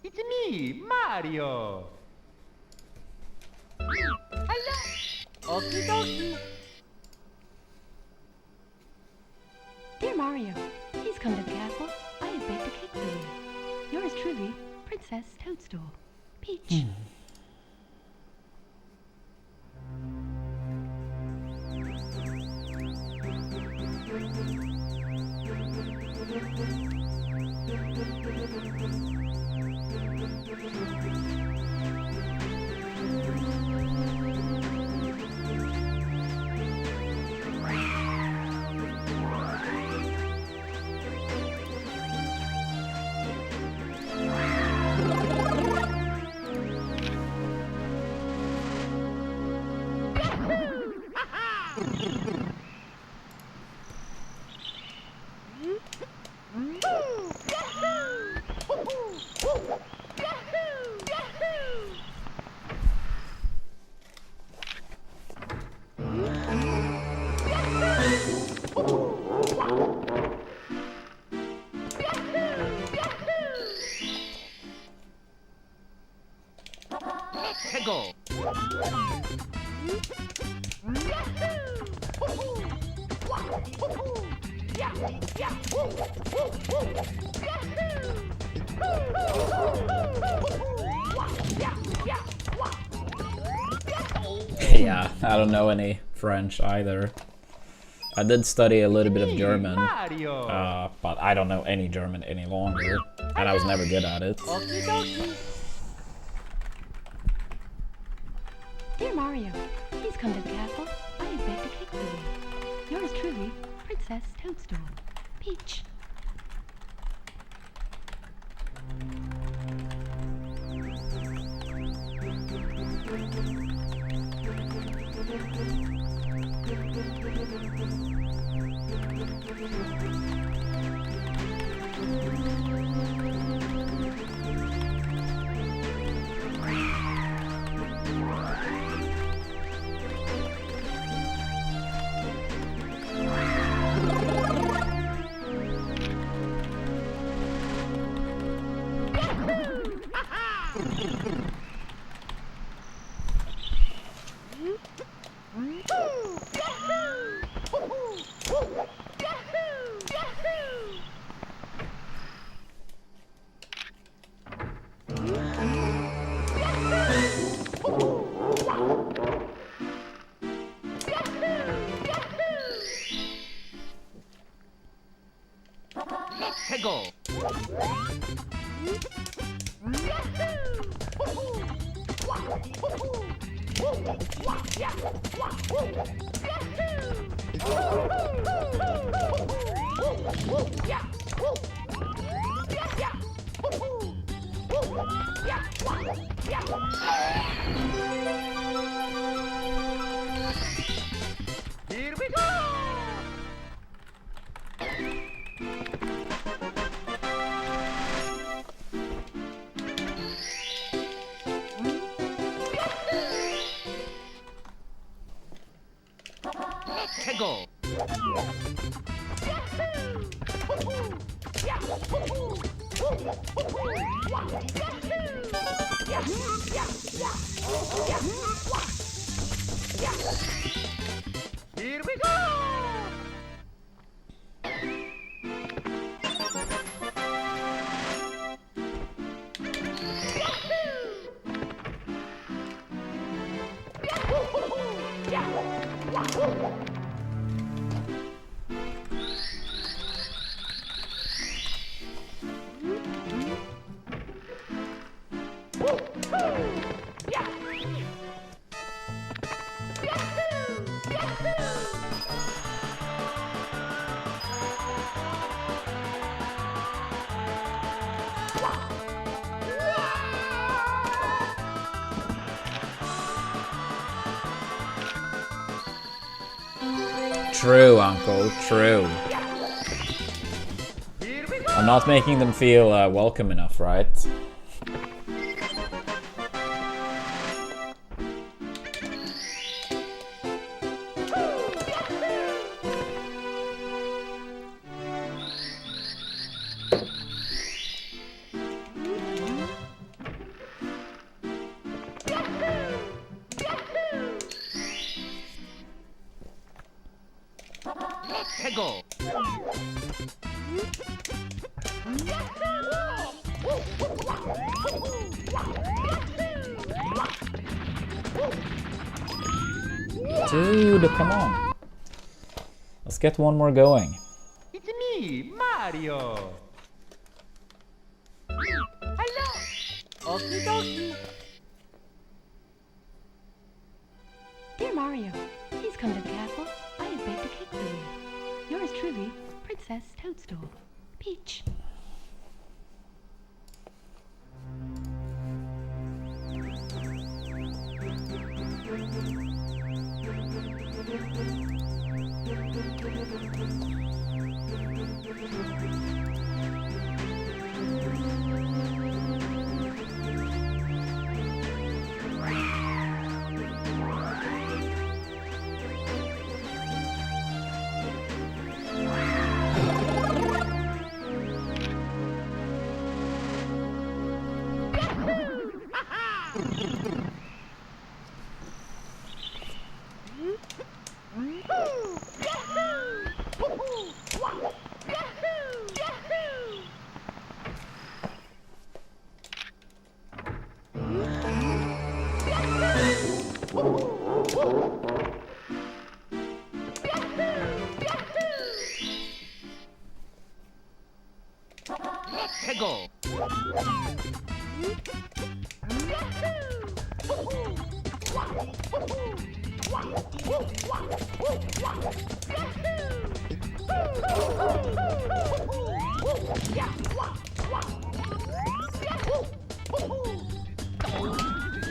It's me, Mario. Hello. Okie dokie. Dear Mario, please come to the castle. I have baked a cake for you. Yours truly, Princess Toadstool. Peach. Yeah, I don't know any French either. I did study a little bit of German, Mario. but I don't know any German any longer, and I was never good at it. Okie dokie. Dear Mario, please come to the castle. I have baked a cake for you. Yours truly, Princess Toadstool. Peach. Let's go. Here we go. Let's go. Here we go. True, Uncle, true. I'm not making them feel welcome enough, right? Let's go. Dude, come on. Let's get one more going. It's me, Mario. Hello. Okie dokie. Dear Mario, please come to the castle. I have baked a cake for you. Yours truly, Princess Toadstool. Peach.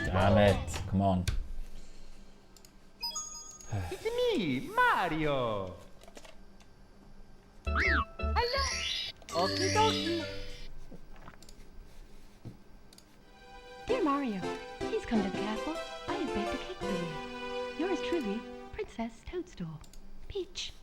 Damn it. Come on. It's me, Mario. Hello. Okie dokie. Dear Mario, please come to the castle. I have baked a cake for you. Yours truly, Princess Toadstool. Peach.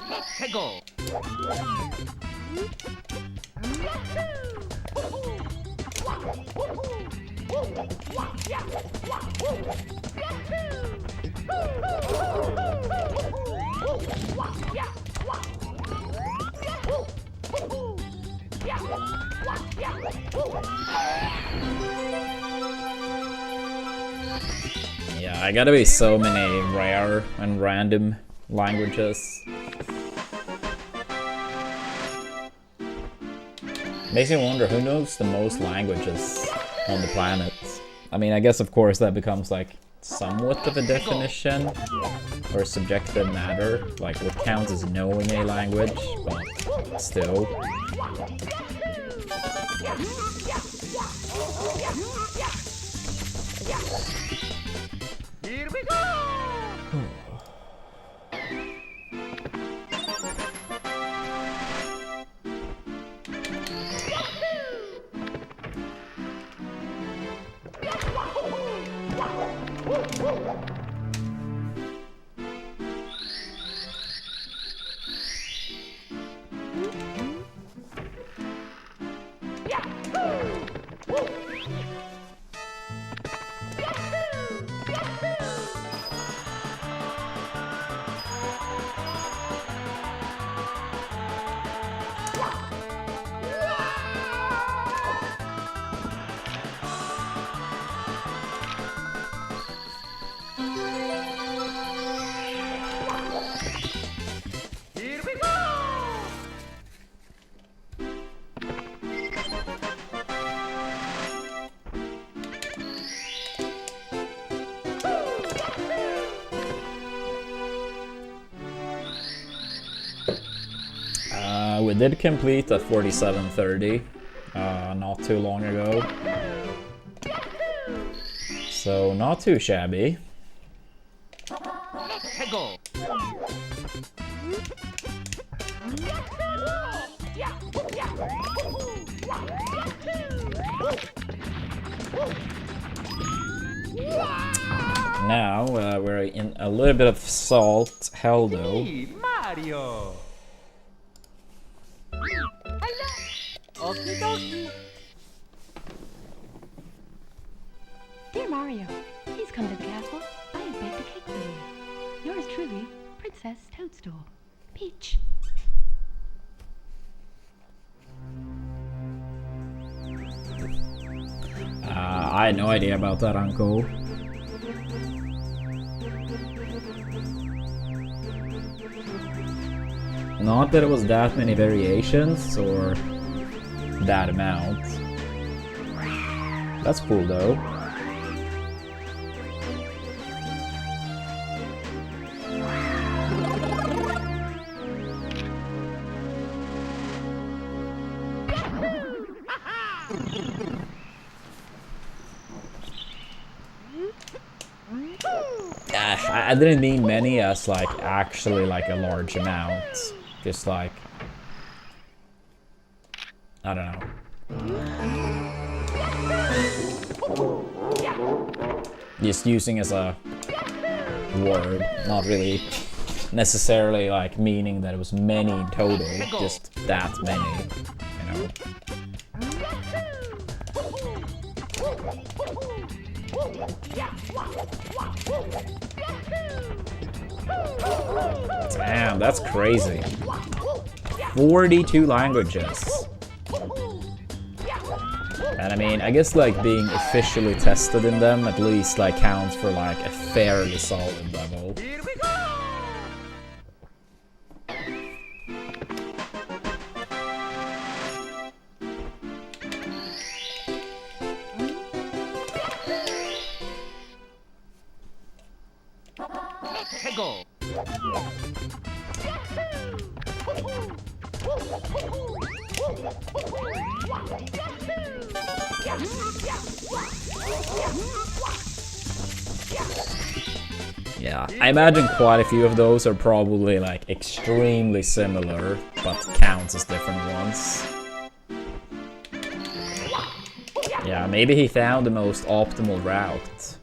Let's go. Yeah, I gotta be so many rare and random languages. Makes me wonder who knows the most languages on the planet. I mean, I guess of course that becomes like somewhat of a definition or subjective matter, like what counts as knowing a language, but still. Here we go. We did complete at 4730 not too long ago, so not too shabby. Let's go. Now we're in a little bit of salt hell though. Me, Mario. Hello. Okie dokie. Dear Mario, please come to the castle. I have baked a cake for you. Yours truly, Princess Toadstool. Peach. I had no idea about that, Uncle. Not that it was that many variations, or that amount. That's cool though. I didn't mean many as like actually like a large amount. Just like, I don't know. Just using as a word, not really necessarily like meaning that it was many in total, just that many, you know. Damn, that's crazy. 42 languages. And I mean, I guess like being officially tested in them at least like counts for like a fairly solid level. Go. Yeah, I imagine quite a few of those are probably like extremely similar, but counts as different ones. Yeah, maybe he found the most optimal route.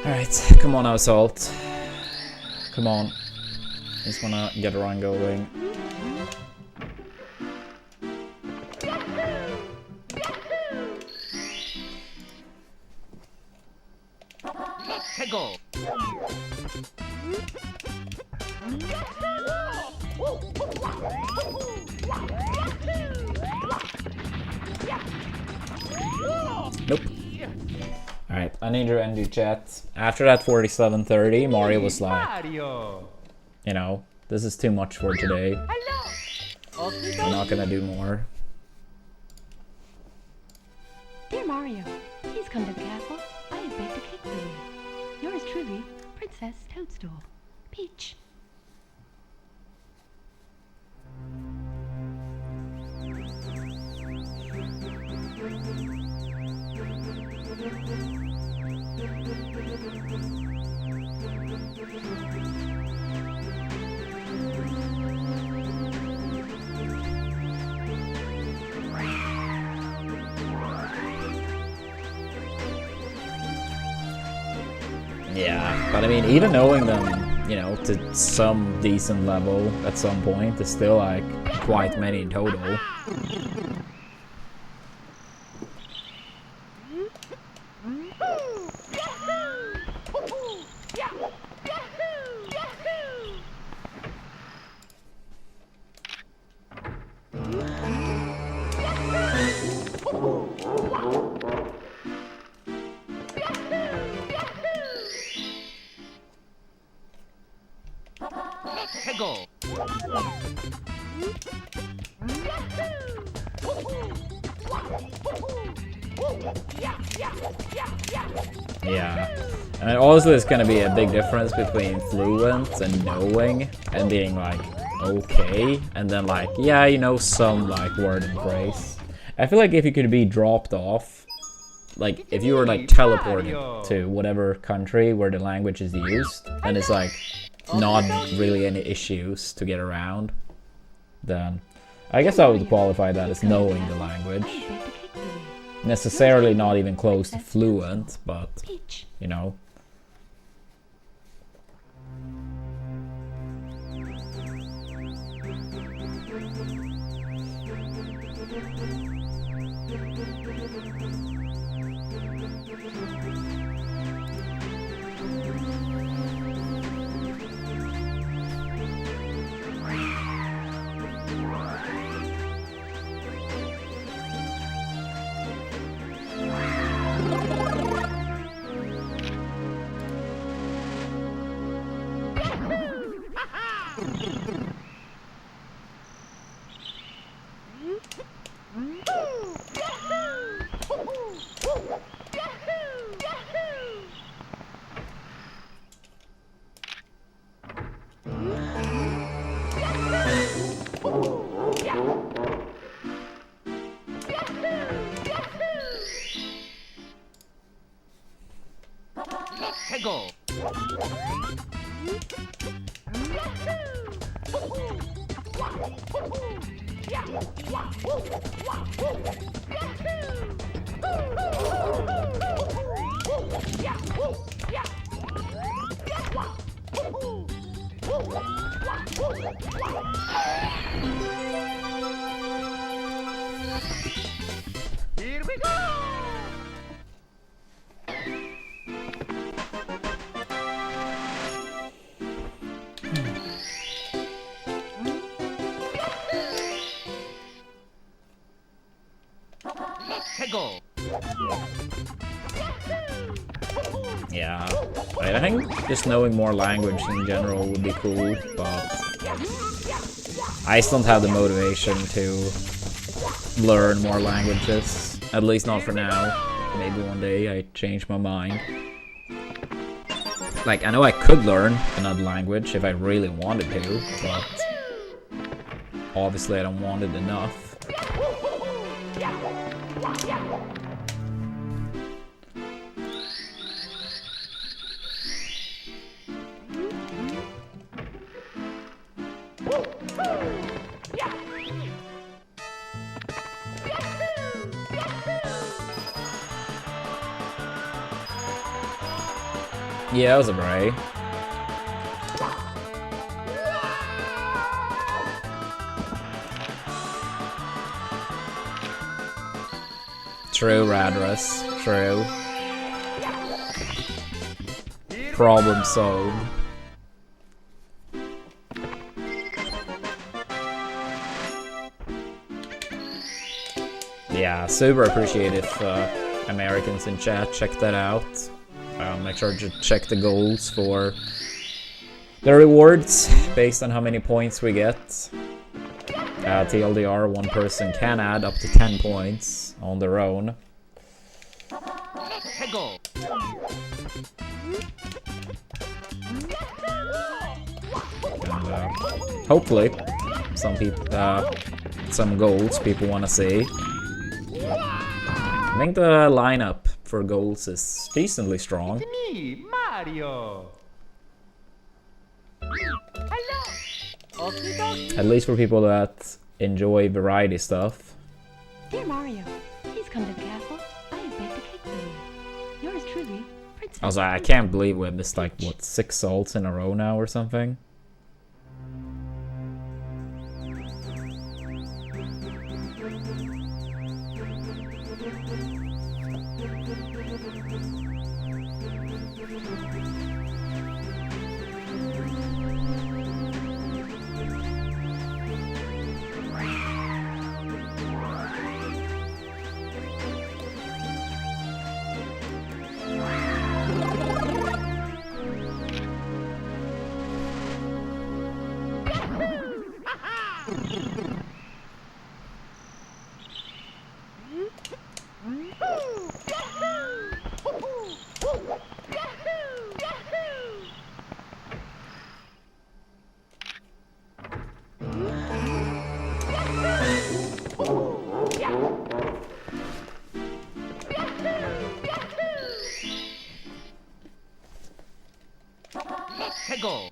Alright, come on now, Salt. Come on. Just wanna get a run going. Go. Nope. Alright, I need to end your chat. After that 47:30, Mario was like, Mario. you know, this is too much for today. I'm not gonna do more. Dear Mario, please come to the castle. I have baked a cake for you. Yours truly, Princess Toadstool. Peach. Yeah, but I mean, even knowing them, you know, to some decent level at some point, is still like quite many in total. Go. Yeah. I mean, also there's gonna be a big difference between fluent and knowing and being like, okay, and then like, yeah, you know some like word and phrase. I feel like if you could be dropped off, like if you were like teleported to whatever country where the language is used, and it's like not really any issues to get around, then I guess I would qualify that as knowing the language. Necessarily not even close to fluent, but, you know. 해고. Here we go. 해고. Yeah, I think just knowing more language in general would be cool, but I still don't have the motivation to learn more languages. At least not for now. Maybe one day I change my mind. Like, I know I could learn another language if I really wanted to, but obviously I don't want it enough. Yeah, that was a bray. True, Radrus. True. Problem solved. Yeah, super appreciate if Americans in chat check that out. Make sure to check the goals for the rewards based on how many points we get. TLDR, one person can add up to 10 points on their own. 해고. And hopefully some people, some goals people want to see. I think the lineup for goals is decently strong. Me, Mario. At least for people that enjoy variety stuff. Dear Mario, please come to the castle. I have baked a cake for you. Yours truly, Princess. Also, I can't believe we missed like, what, 6 salts in a row now or something? 해고.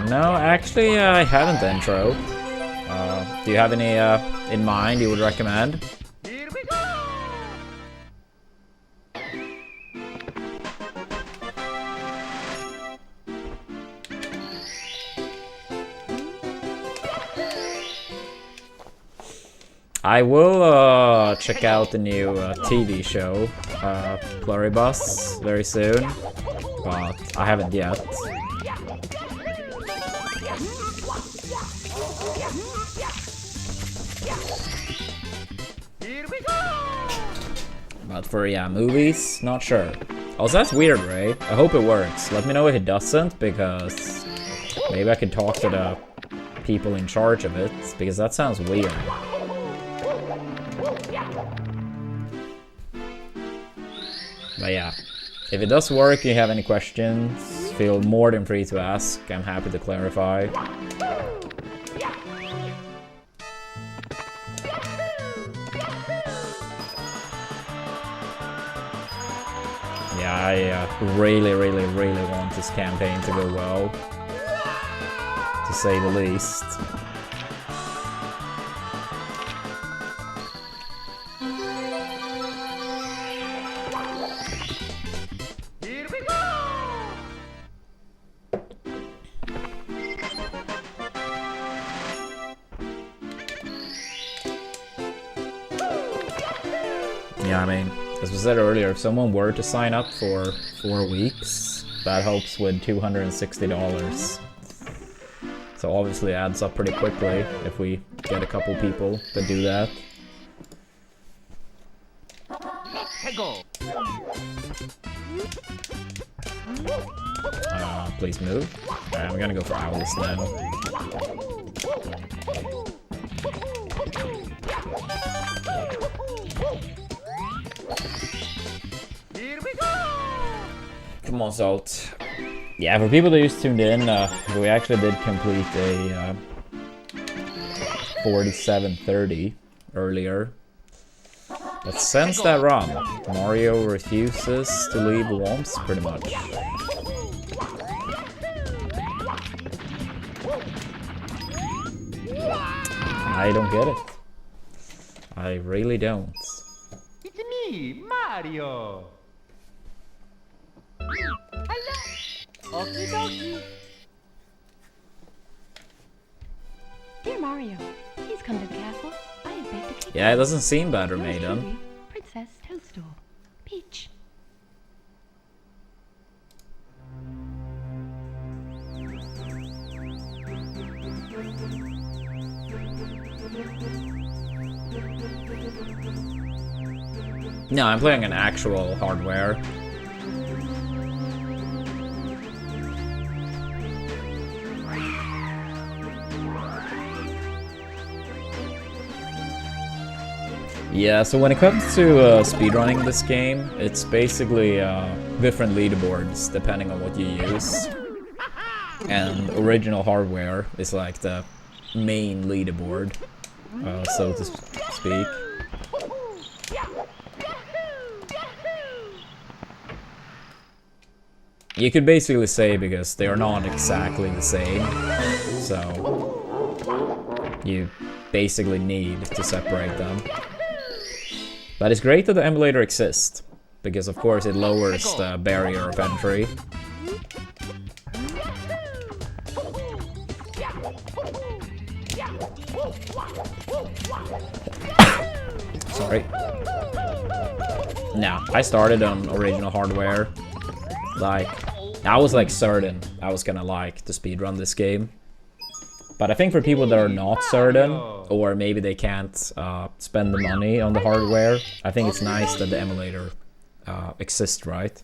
No, actually, I haven't the intro. Do you have any in mind you would recommend? Here we go. I will check out the new TV show, Pluribus, very soon, but I haven't yet. Here we go. But for, yeah, movies, not sure. Also, that's weird, Ray. I hope it works. Let me know if it doesn't, because maybe I can talk to the people in charge of it, because that sounds weird. But yeah, if it does work, you have any questions, feel more than free to ask. I'm happy to clarify. Yeah, I really want this campaign to go well, to say the least. Here we go! Yeah, I mean, as we said earlier, if someone were to sign up for 4 weeks, that helps with $260. So obviously it adds up pretty quickly if we get a couple people that do that. Go! Please move. Alright, I'm gonna go for Owls now. Here we go! Come on, Salt. Yeah, for people that just tuned in, we actually did complete a 4730 earlier. But since that run, Mario refuses to leave Womps, pretty much. I don't get it. I really don't. It's me, Mario! Hello! Okie dokie! Dear Mario, please come to the castle. I have baked a cake. Yeah, it doesn't seem better, Yours Maiden. truly, Princess Toadstool. Peach. No, I'm playing an actual hardware. Yeah, so when it comes to speedrunning this game, it's basically different leaderboards depending on what you use. And original hardware is like the main leaderboard, so to speak. You could basically say because they are not exactly the same, so you basically need to separate them. But it's great that the emulator exists, because of course it lowers the barrier of entry. Sorry. No, I started on original hardware. Like, I was like certain I was gonna like to speedrun this game. But I think for people that are not certain, or maybe they can't spend the money on the hardware, I think it's nice that the emulator exists, right?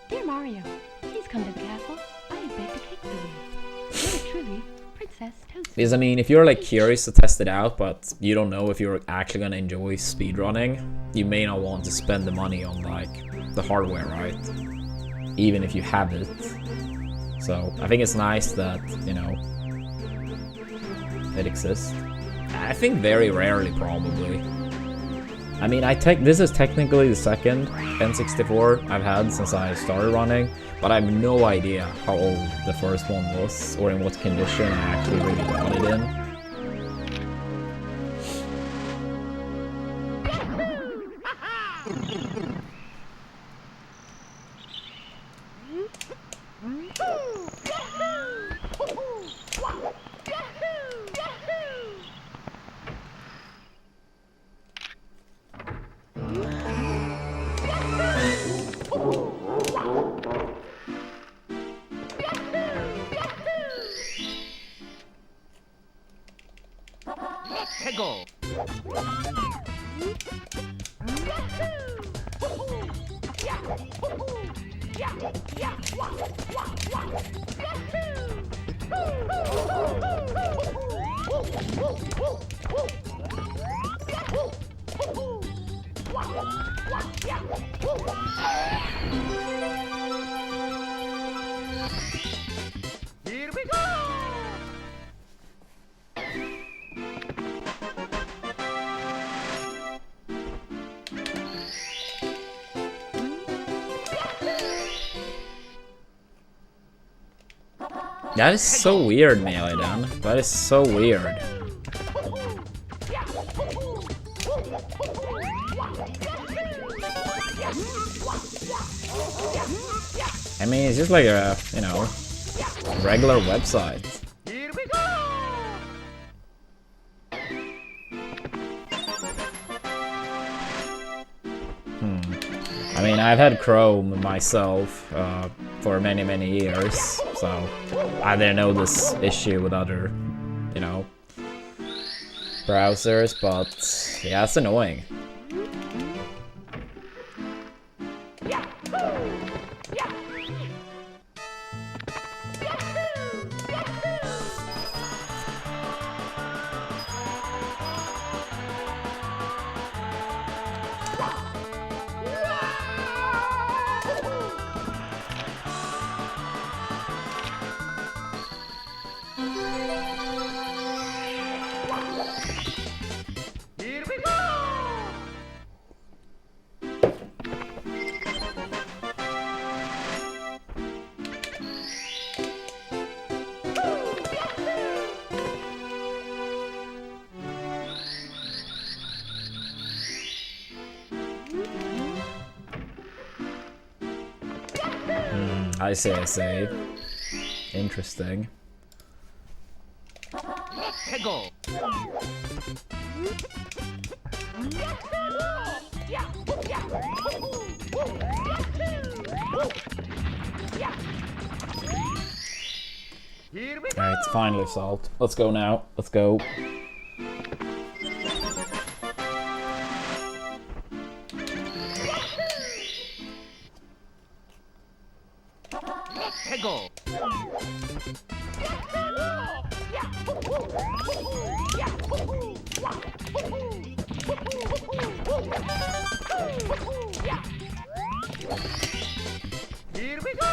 Dear Mario, please come to the castle. I have baked a cake for you. Yours truly, Princess Toadstool. Because I mean, if you're like curious to test it out, but you don't know if you're actually gonna enjoy speedrunning, you may not want to spend the money on like the hardware, right? Even if you have it. So I think it's nice that, you know, it exists. I think very rarely, probably. I mean, this is technically the second N64 I've had since I started running, but I have no idea how old the first one was, or in what condition I actually really got it in. Go! Here we go! That is so weird, Melee Dan. That is so weird. I mean, it's just like a, you know, regular website. Here we go! I mean, I've had Chrome myself for many years, so I didn't know this issue with other, you know, browsers, but yeah, it's annoying. Here we go! I see. Interesting. Let's go! Here we go! Alright, it's finally solved. Let's go now. Let's go. Let's go! Here we go!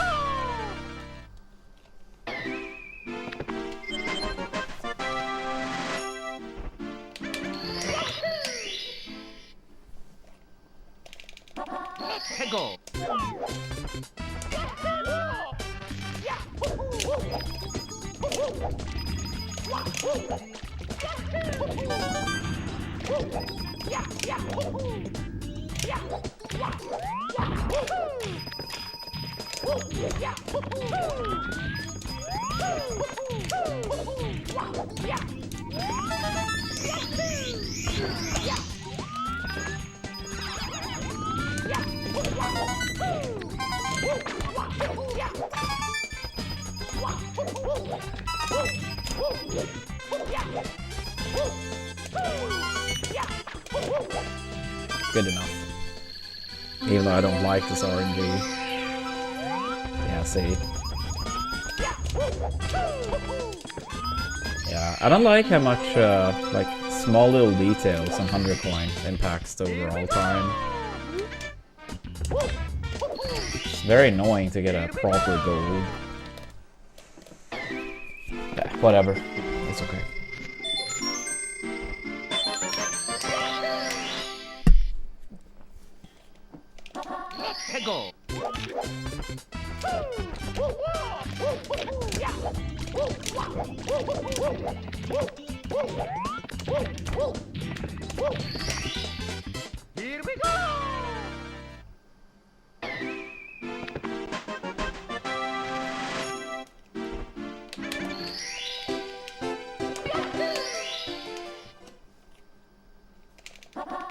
Let's go! Good enough. Even though I don't like this RNG. Yeah, see. Yeah, I don't like how much, like, small little details on 100 coin impacts the overall time. It's very annoying to get a proper gold. Yeah, whatever. It's okay. Let's go! Here we go!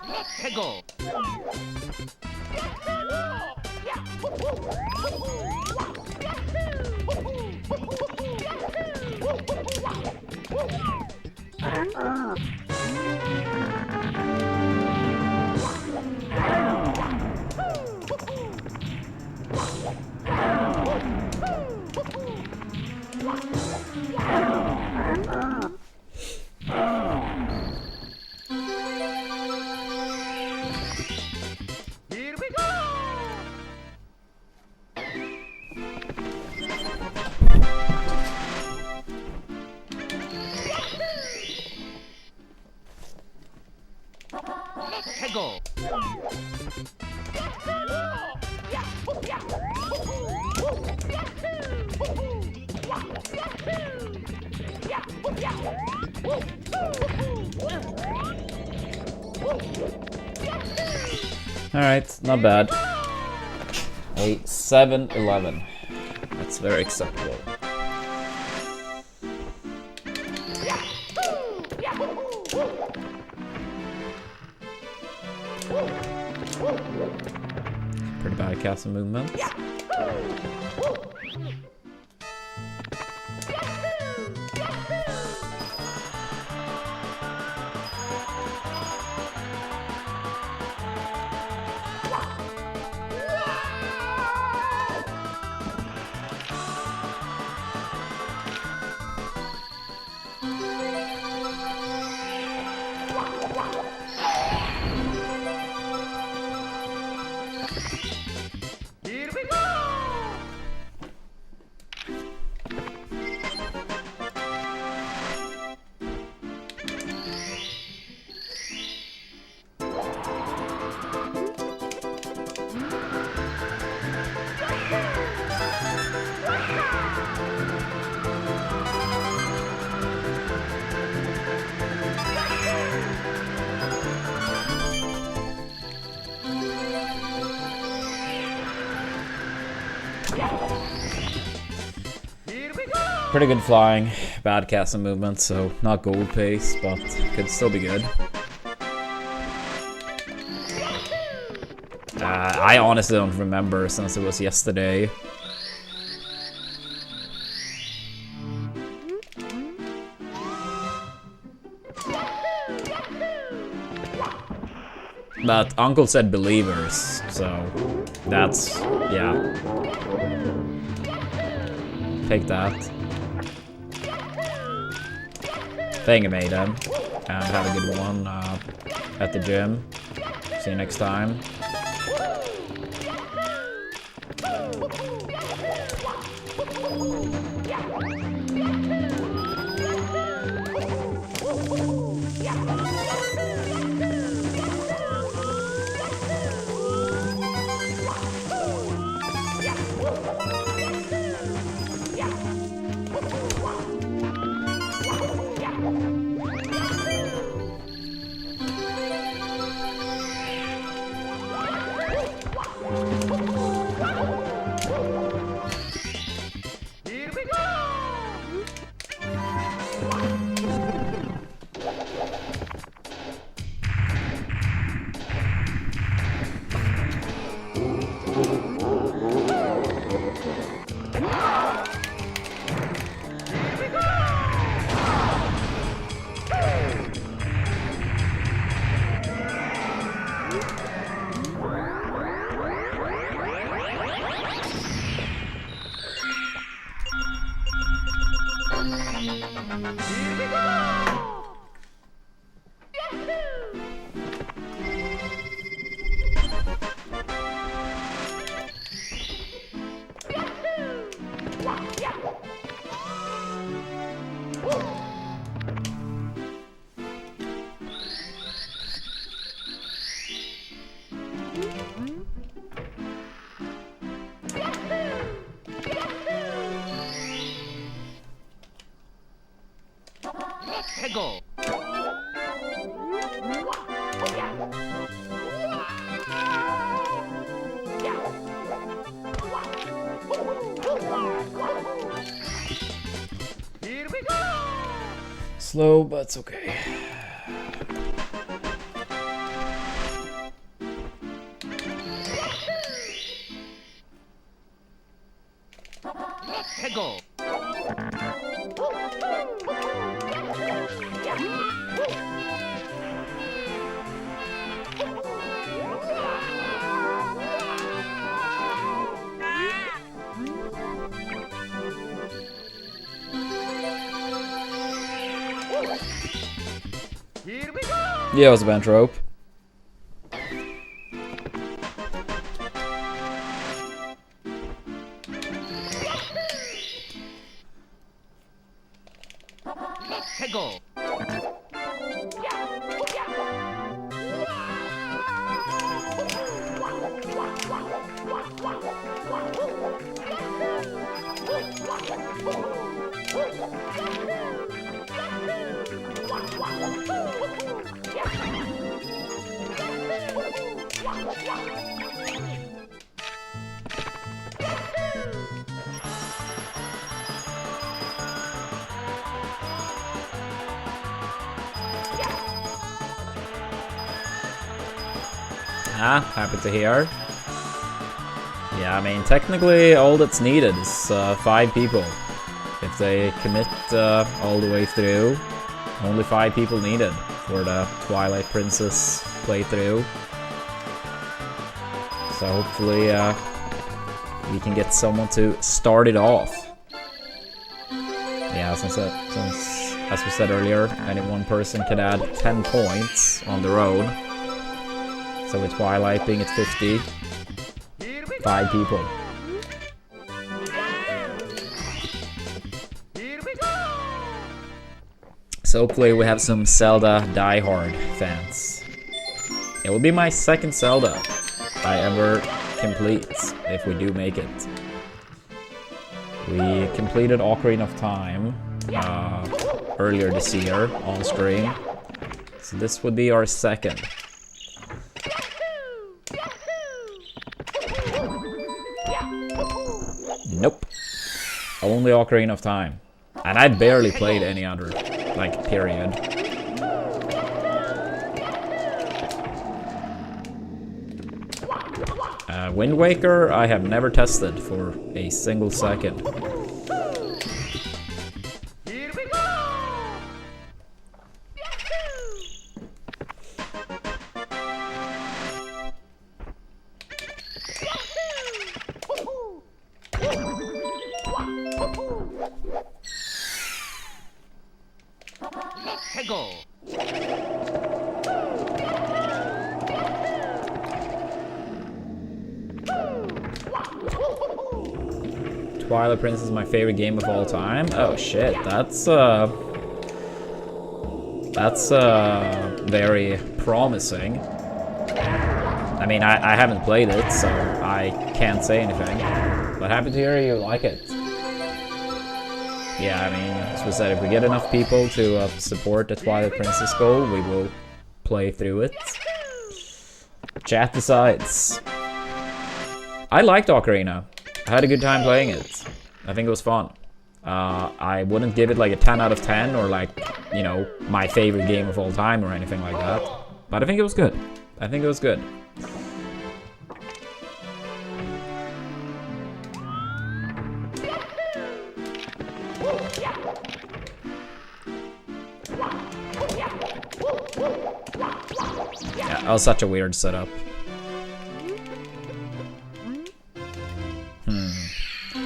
Let's go! Here Alright, not bad. A 7-11. That's very acceptable. Pretty bad castle movement. Here we go! Here we go! Pretty good flying, bad castle movement, so not gold pace, but could still be good. I honestly don't remember since it was yesterday. But Uncle said believers, so that's, yeah. Take that. Thank you, Maiden. And have a good one at the gym. See you next time. Here we go! Here we go! Go! Here we go! Slow, but it's okay. Go! Here we go! Yeah, it was a bench rope. Go! Ah, happy to hear. Yeah, I mean, technically all that's needed is 5 people. If they commit all the way through, only 5 people needed for the Twilight Princess playthrough. So hopefully we can get someone to start it off. Yeah, since as we said earlier, any one person could add 10 points on their own. So with Twilight being at 50, 5 people. So hopefully we have some Zelda diehard fans. It will be my second Zelda I ever complete, if we do make it. We completed Ocarina of Time earlier this year on stream. So this would be our second. Nope. Only Ocarina of Time. And I barely played any other, like, period. Wind Waker, I have never tested for a single second. Twilight Princess is my favorite game of all time. Oh shit, that's very promising. I mean, I haven't played it, so I can't say anything. But happy to hear you like it. Yeah, I mean, as we said, if we get enough people to support the Twilight Princess goal, we will play through it. Chat decides. I liked Ocarina. I had a good time playing it. I think it was fun. I wouldn't give it like a 10 out of 10 or like, you know, my favorite game of all time or anything like that. But I think it was good. I think it was good. Yeah, that was such a weird setup.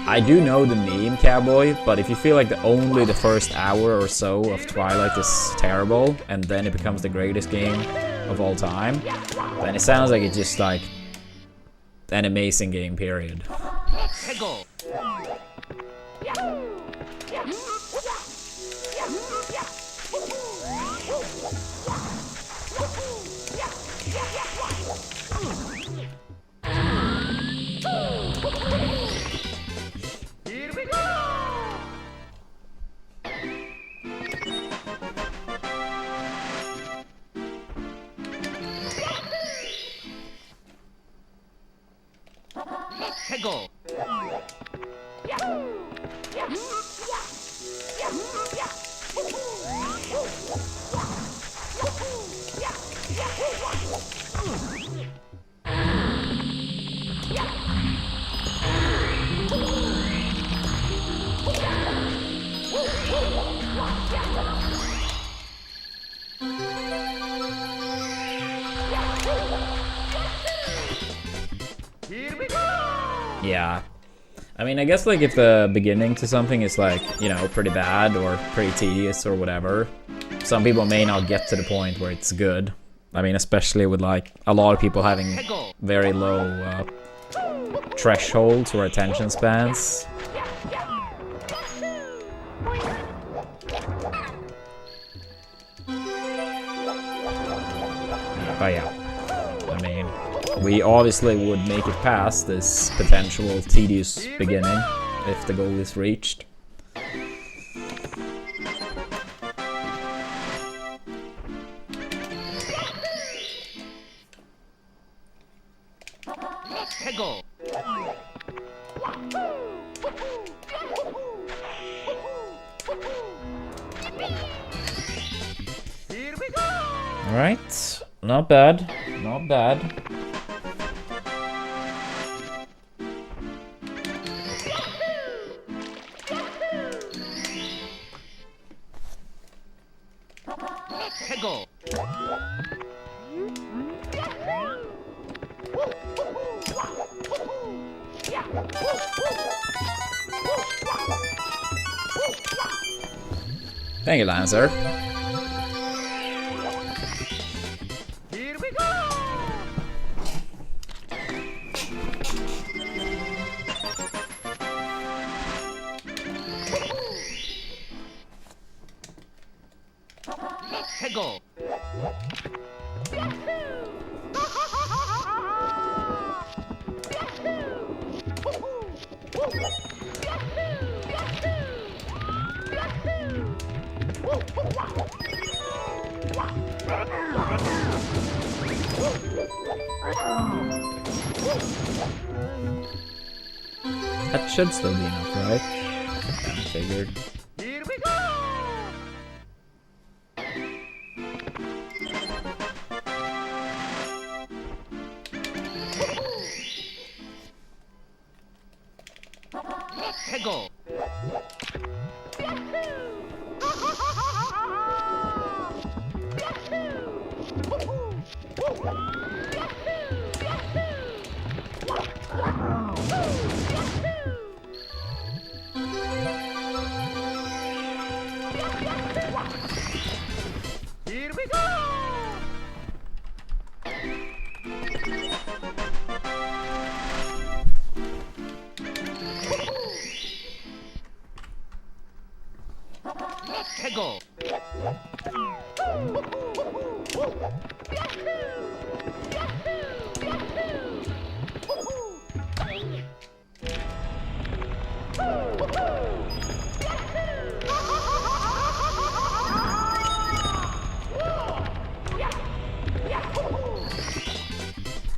I do know the meme, Cowboy, but if you feel like only the first hour or so of Twilight is terrible, and then it becomes the greatest game of all time, then it sounds like it's just like an amazing game, period. Yeah. I mean, I guess like if the beginning to something is like, you know, pretty bad or pretty tedious or whatever, some people may not get to the point where it's good. I mean, especially with like a lot of people having very low thresholds or attention spans. But yeah, I mean, We obviously would make it past this potential tedious beginning if the goal is reached. Peggle. Here we go. Alright, not bad, not bad. Peggle. Thank you, Lancer. Here we go. Peggle. That should still be enough, right? I figured. Here we go. Peggle. Here we go. Peggle.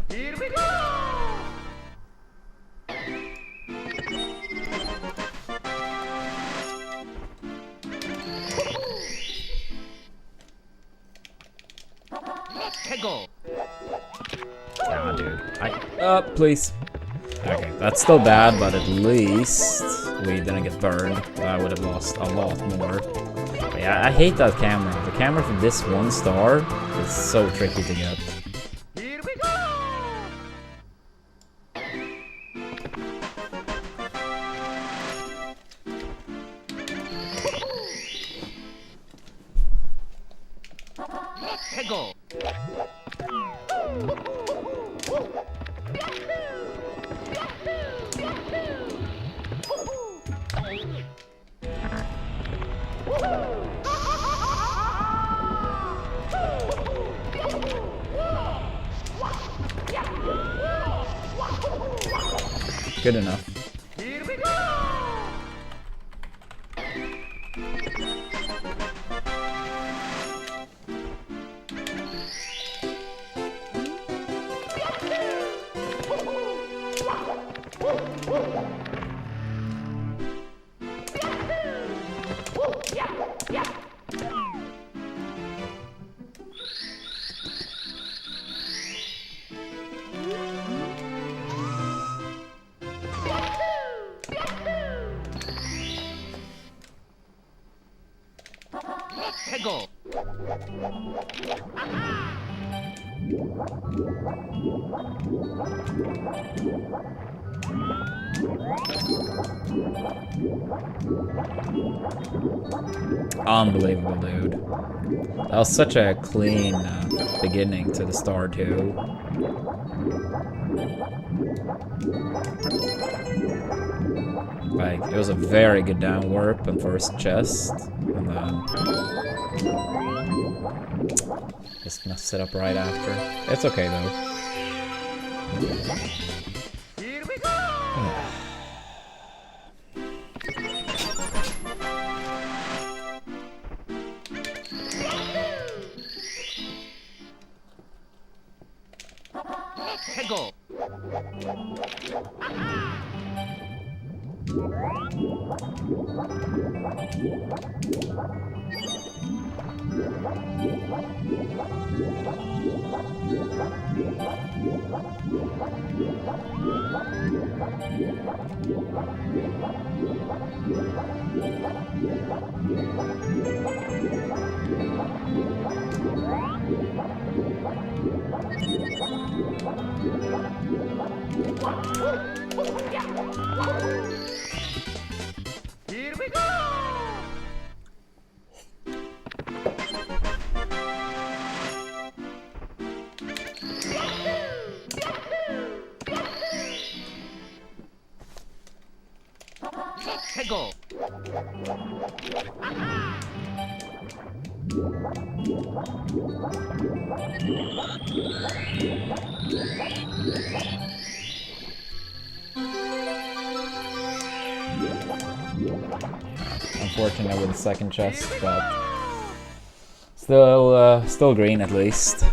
Here we go. Peggle. Ah, dude. Please. Okay, that's still bad, but at least we didn't get burned. I would have lost a lot more. But yeah, I hate that camera. The camera for this 1 star is so tricky to get. Here we go. Peggle. Good enough. Here we go. Peggle. Unbelievable, dude. That was such a clean beginning to the star, too. Like, it was a very good down warp and first chest, and then just messed it up right after. It's okay, though. Here we go! Go! Here we go! Go! Unfortunate with the second chest, but still green at least.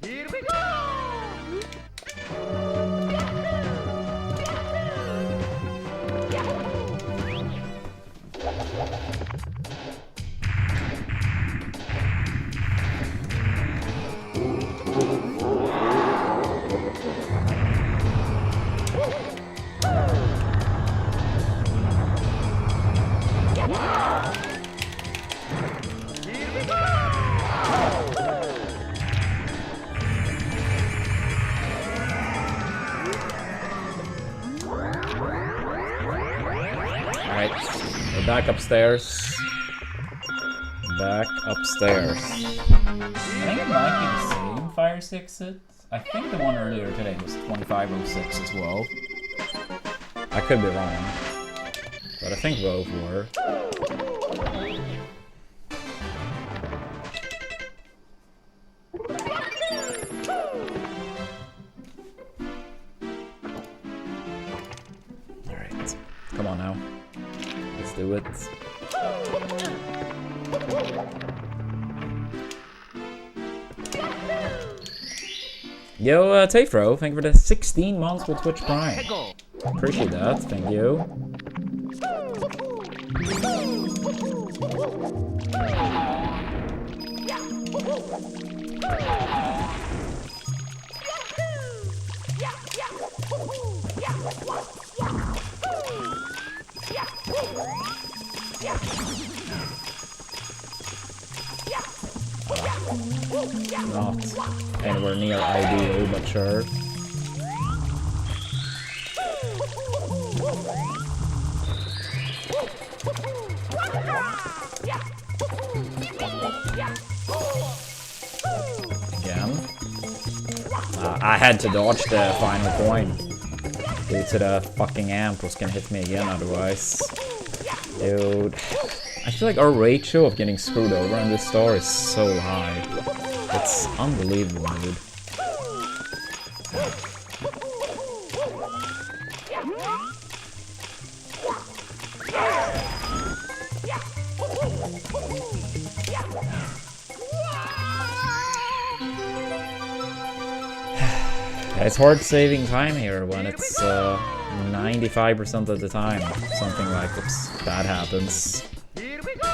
Here we go! Alright, we're back upstairs. Back upstairs. I think it might be the same fire exit. I think the one earlier today was 2506 as well. I could be wrong, but I think both were. Alright, come on now. Let's do it. Yo, Tafro, thank you for the 16 months with Twitch Prime. Appreciate that, thank you. Not anywhere near ideal, but sure. Again. I had to dodge the final coin due to the fucking amp was gonna hit me again otherwise. Dude. I feel like our ratio of getting screwed over in this store is so high. It's unbelievable, dude. It's hard saving time here when it's 95% of the time. Something like that happens. Here we go!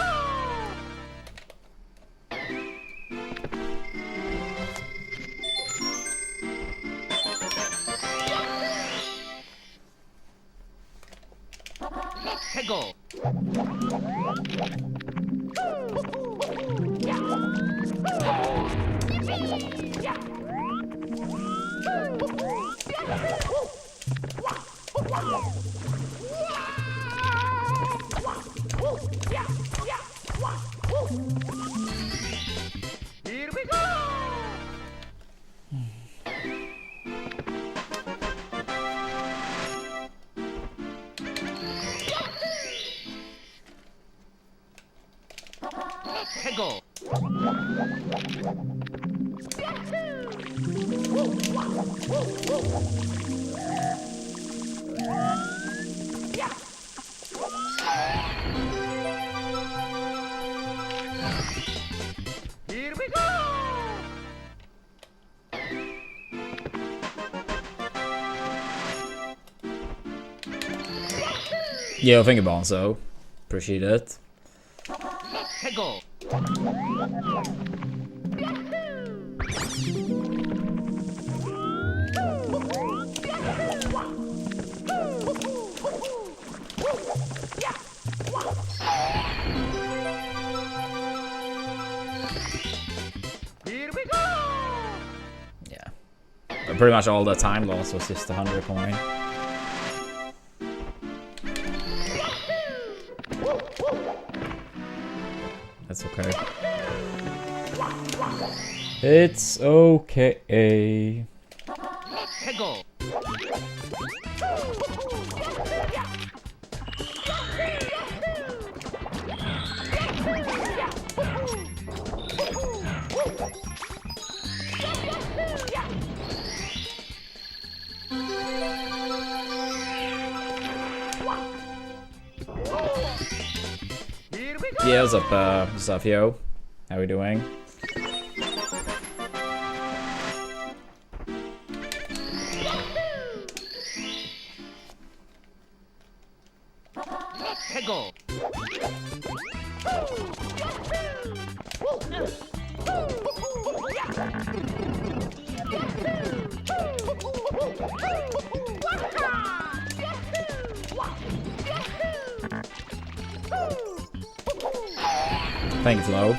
Let's go! Here we go! Let's go! Here we go! Yo, thank you, Bonzo. Appreciate it. Let's go! Here we go! Yeah. But pretty much all the time loss was just 100 coin. That's okay. It's okay. Let's go! Here we go! Yeah, what's up, yo? How we doing? Let's go! Thank you, Flo.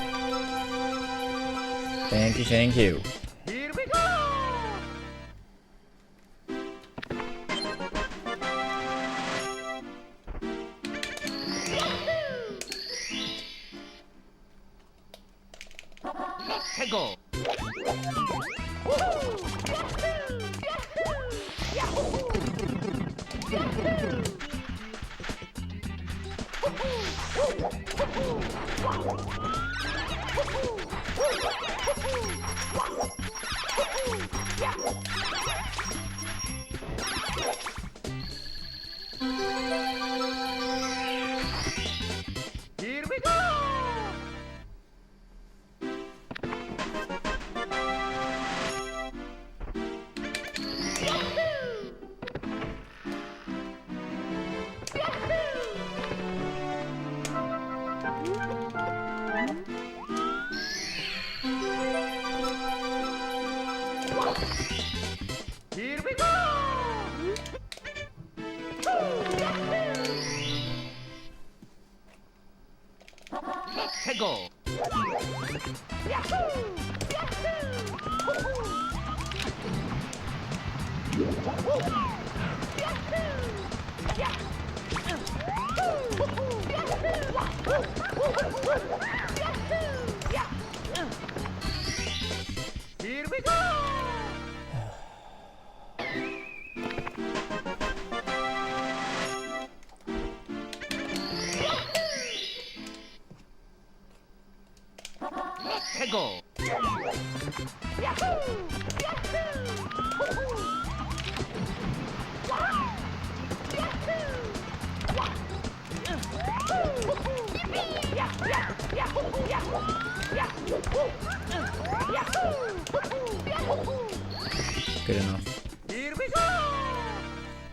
Thank you, thank you. Here we go! Let's go! Here we go! Here we go! Let's go! Here we go! Let's go! Good enough.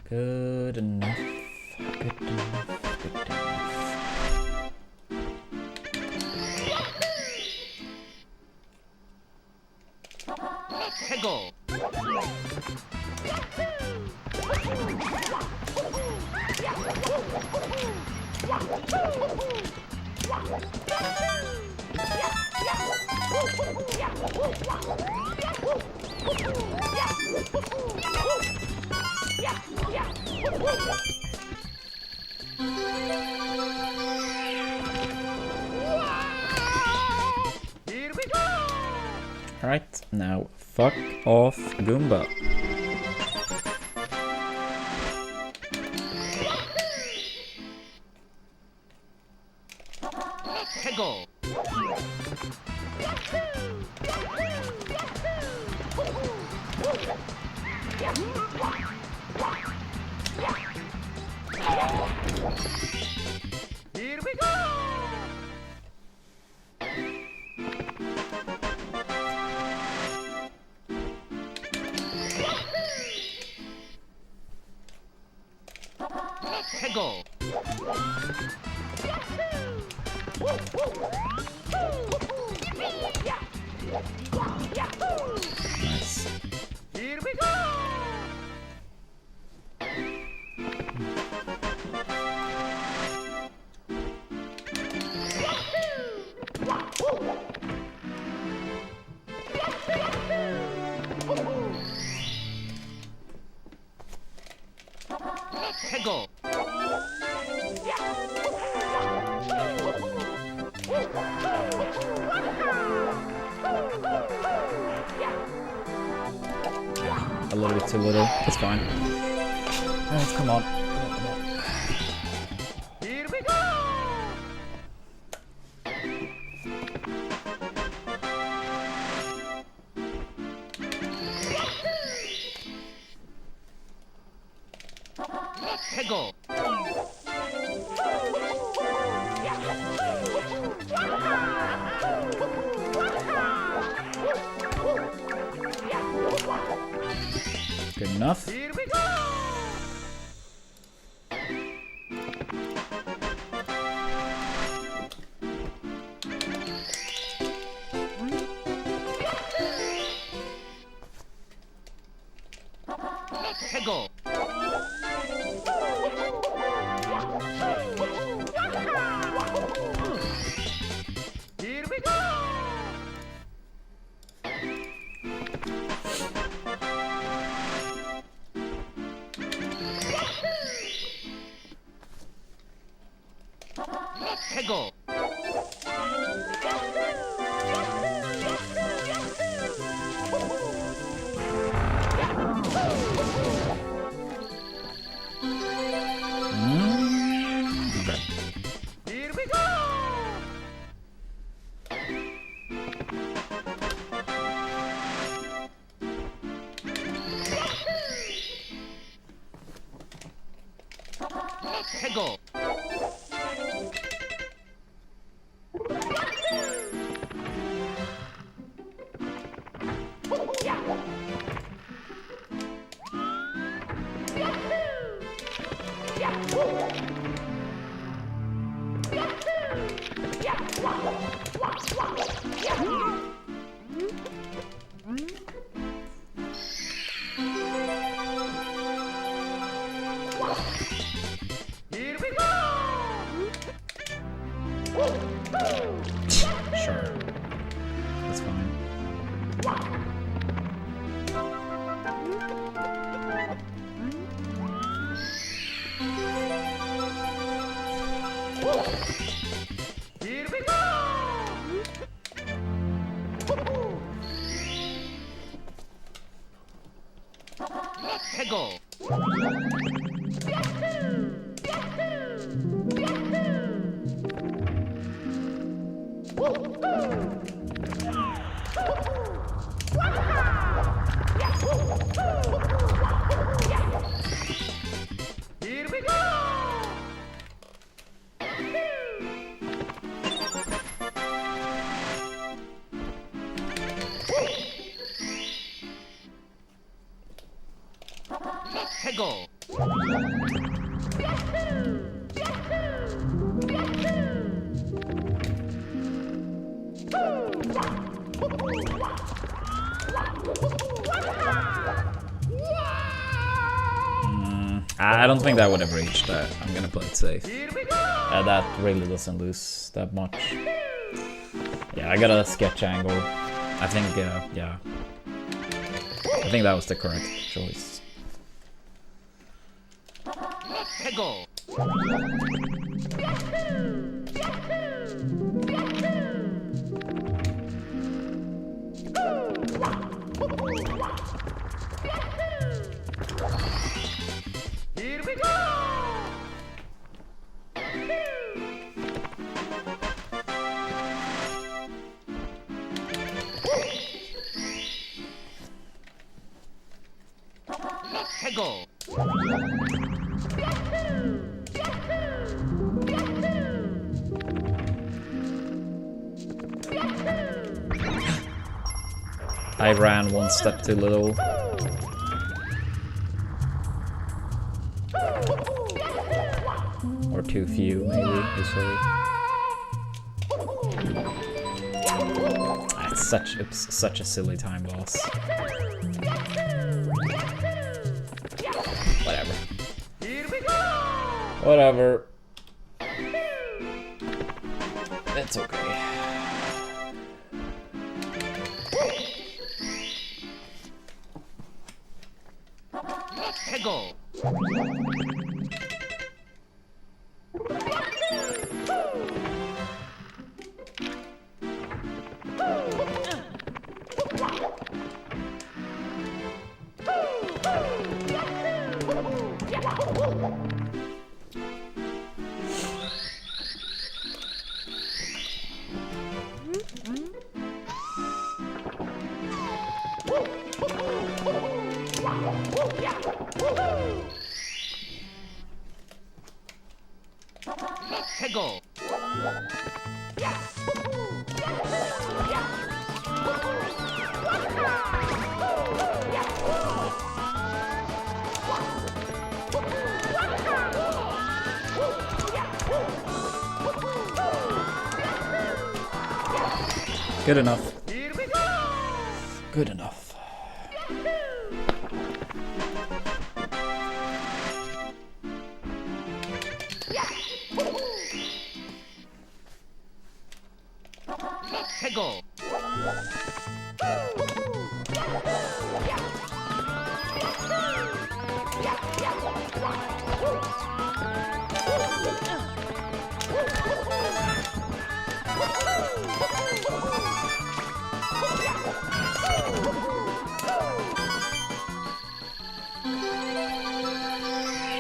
Good enough. Good enough. Good enough. 해고. Here we go. Alright, now fuck off, Goomba. 해고. Here we go. 해고. Nice. Here we go. 해고. A little bit too little. That's fine. Alright, come on. Here we go. 해고. Good enough. Here we go. 해고. Here we go. 해고. Okay. Here we go. 해고. Here we go. Sure. That's fine. Here we go. 해고. Here we go. 해고. I don't think that would have reached that. I'm gonna play it safe. That really doesn't lose that much. Yeah, I got a sketch angle. I think, yeah. I think that was the correct choice. 해고. Here we go. 해고. I ran one step too little. Or too few, maybe, usually. It's such a silly time loss. Whatever. Whatever. It's okay. 해고. 해고. Good enough. Good enough. 해고. Here we go.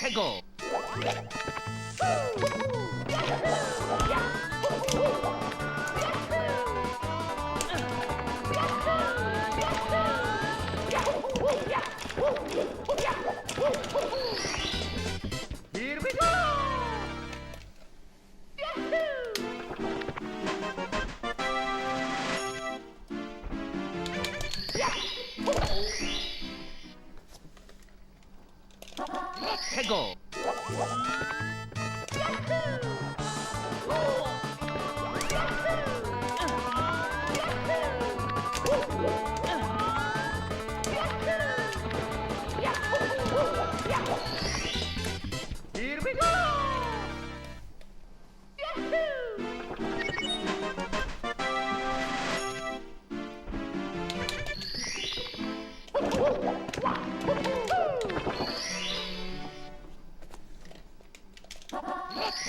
해고. Here we go. 해고. Here we go.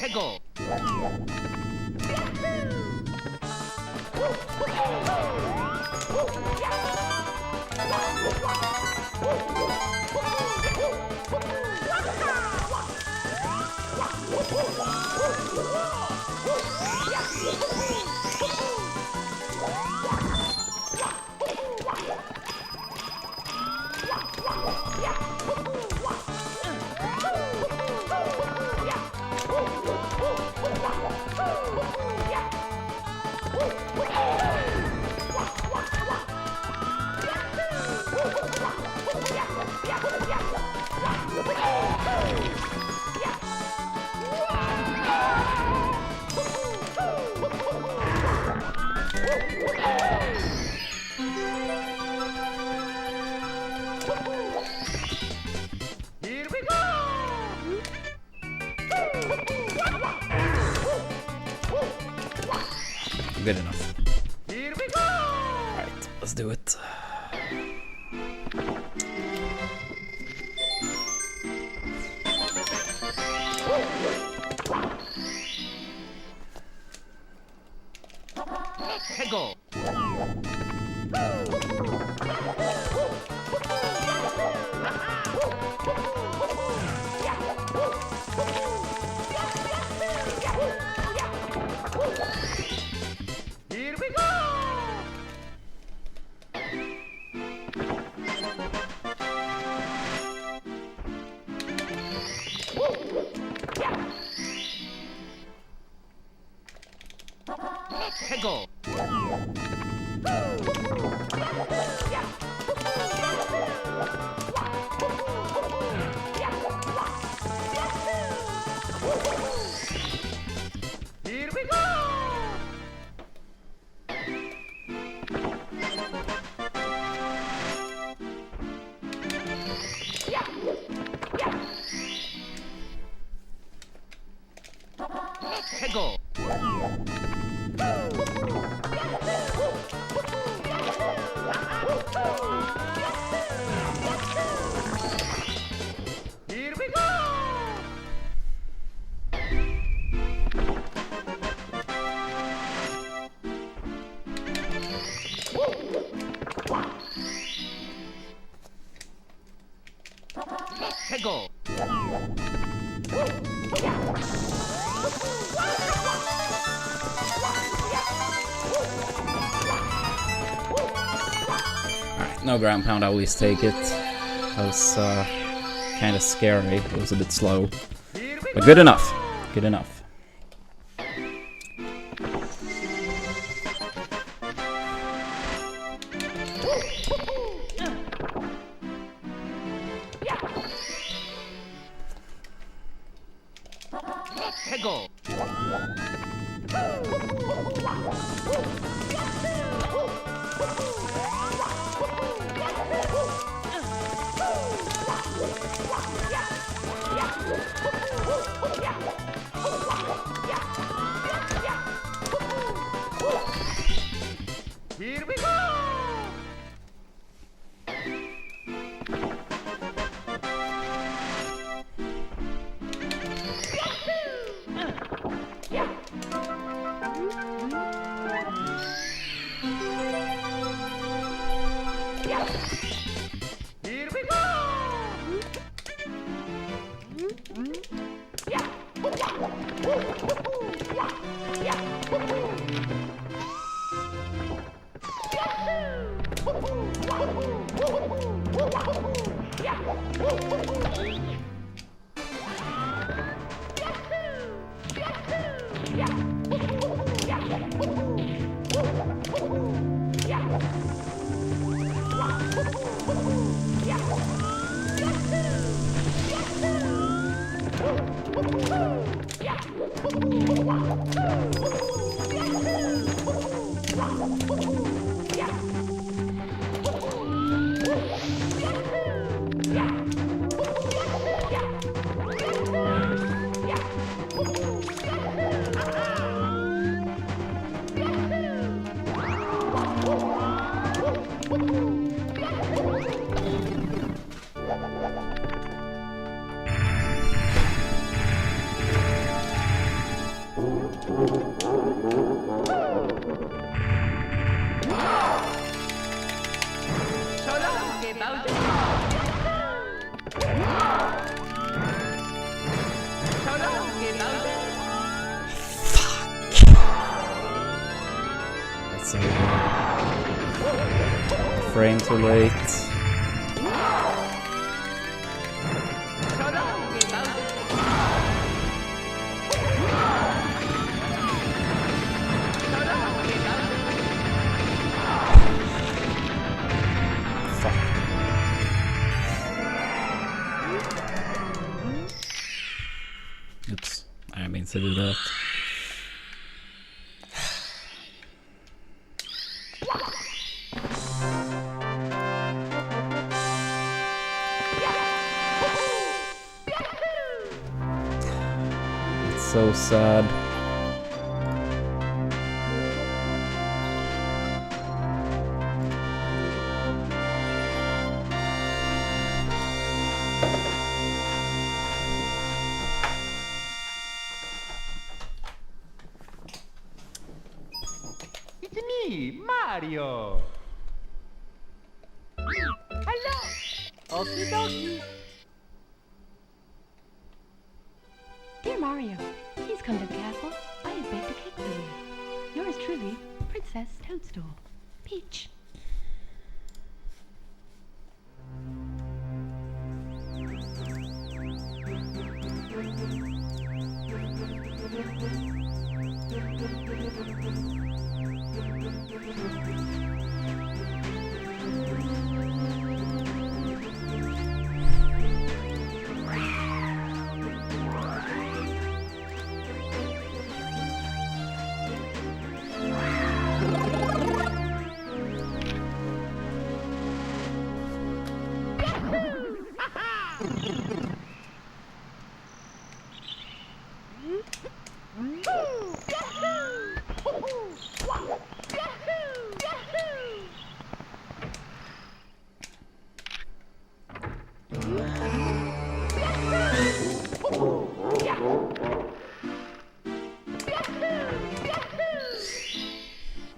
해고. Good enough. Here we go! Alright, let's do it. 해고. Here we go! 해고. Here we go! 해고. Here we go! 해고. Alright, no ground pound, I'll at least take it. That was kind of scary. It was a bit slow. But good enough. Good enough. 해고. Here we go! Here we go! That's over. Frame too late. Oops, I didn't mean to do that. It's so sad. Mario. Hello. Okie dokie. Dear Mario, please come to the castle. I have baked a cake for you. Yours truly, Princess Toadstool. Peach.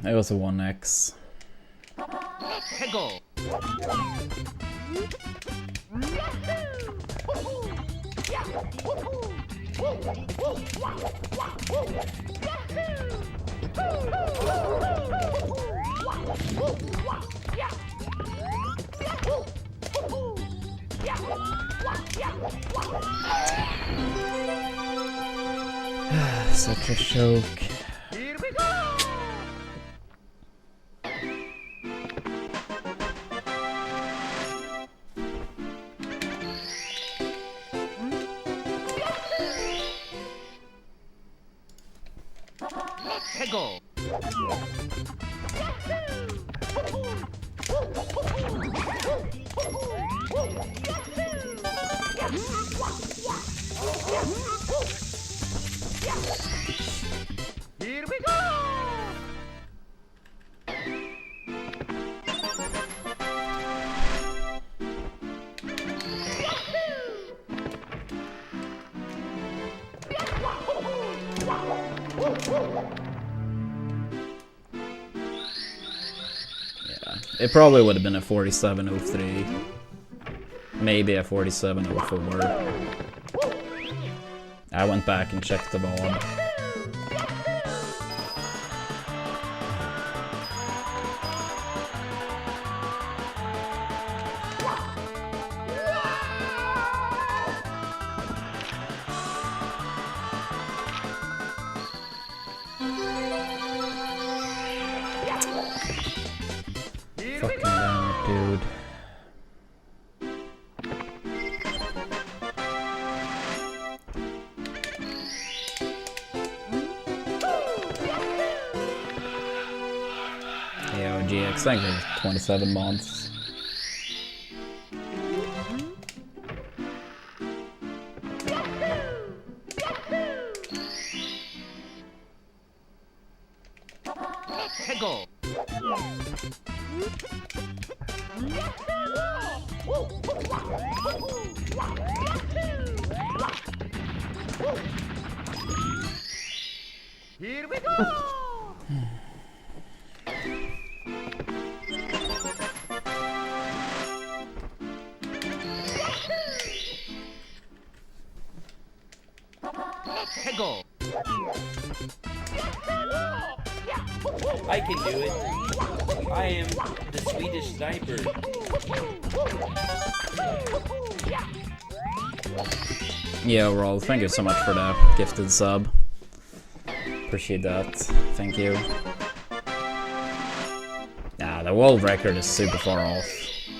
It was a 1x. Hegel. Such a choke. Here we go. Hegel. Here we go. Yeah, it probably would have been a 47.03. Maybe a 47.04. I went back and checked the ball. Fucking damn it, dude. Yeah, GX, thank you for 27 months. Hegel. Here we go. Hegel. I can do it. I am the Swedish sniper. Yo, Roll, thank you so much for the gifted sub. Appreciate that. Thank you. Yeah, the world record is super far off,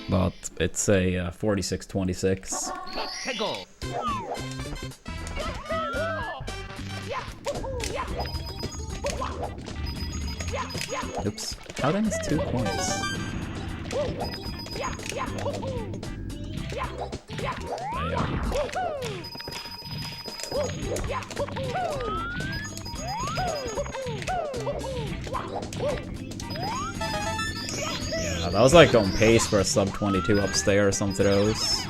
but it's a 46.26. Hegel. Oops. How then is 2 points? Yeah, that was like on pace for a sub 22 upstairs onto those.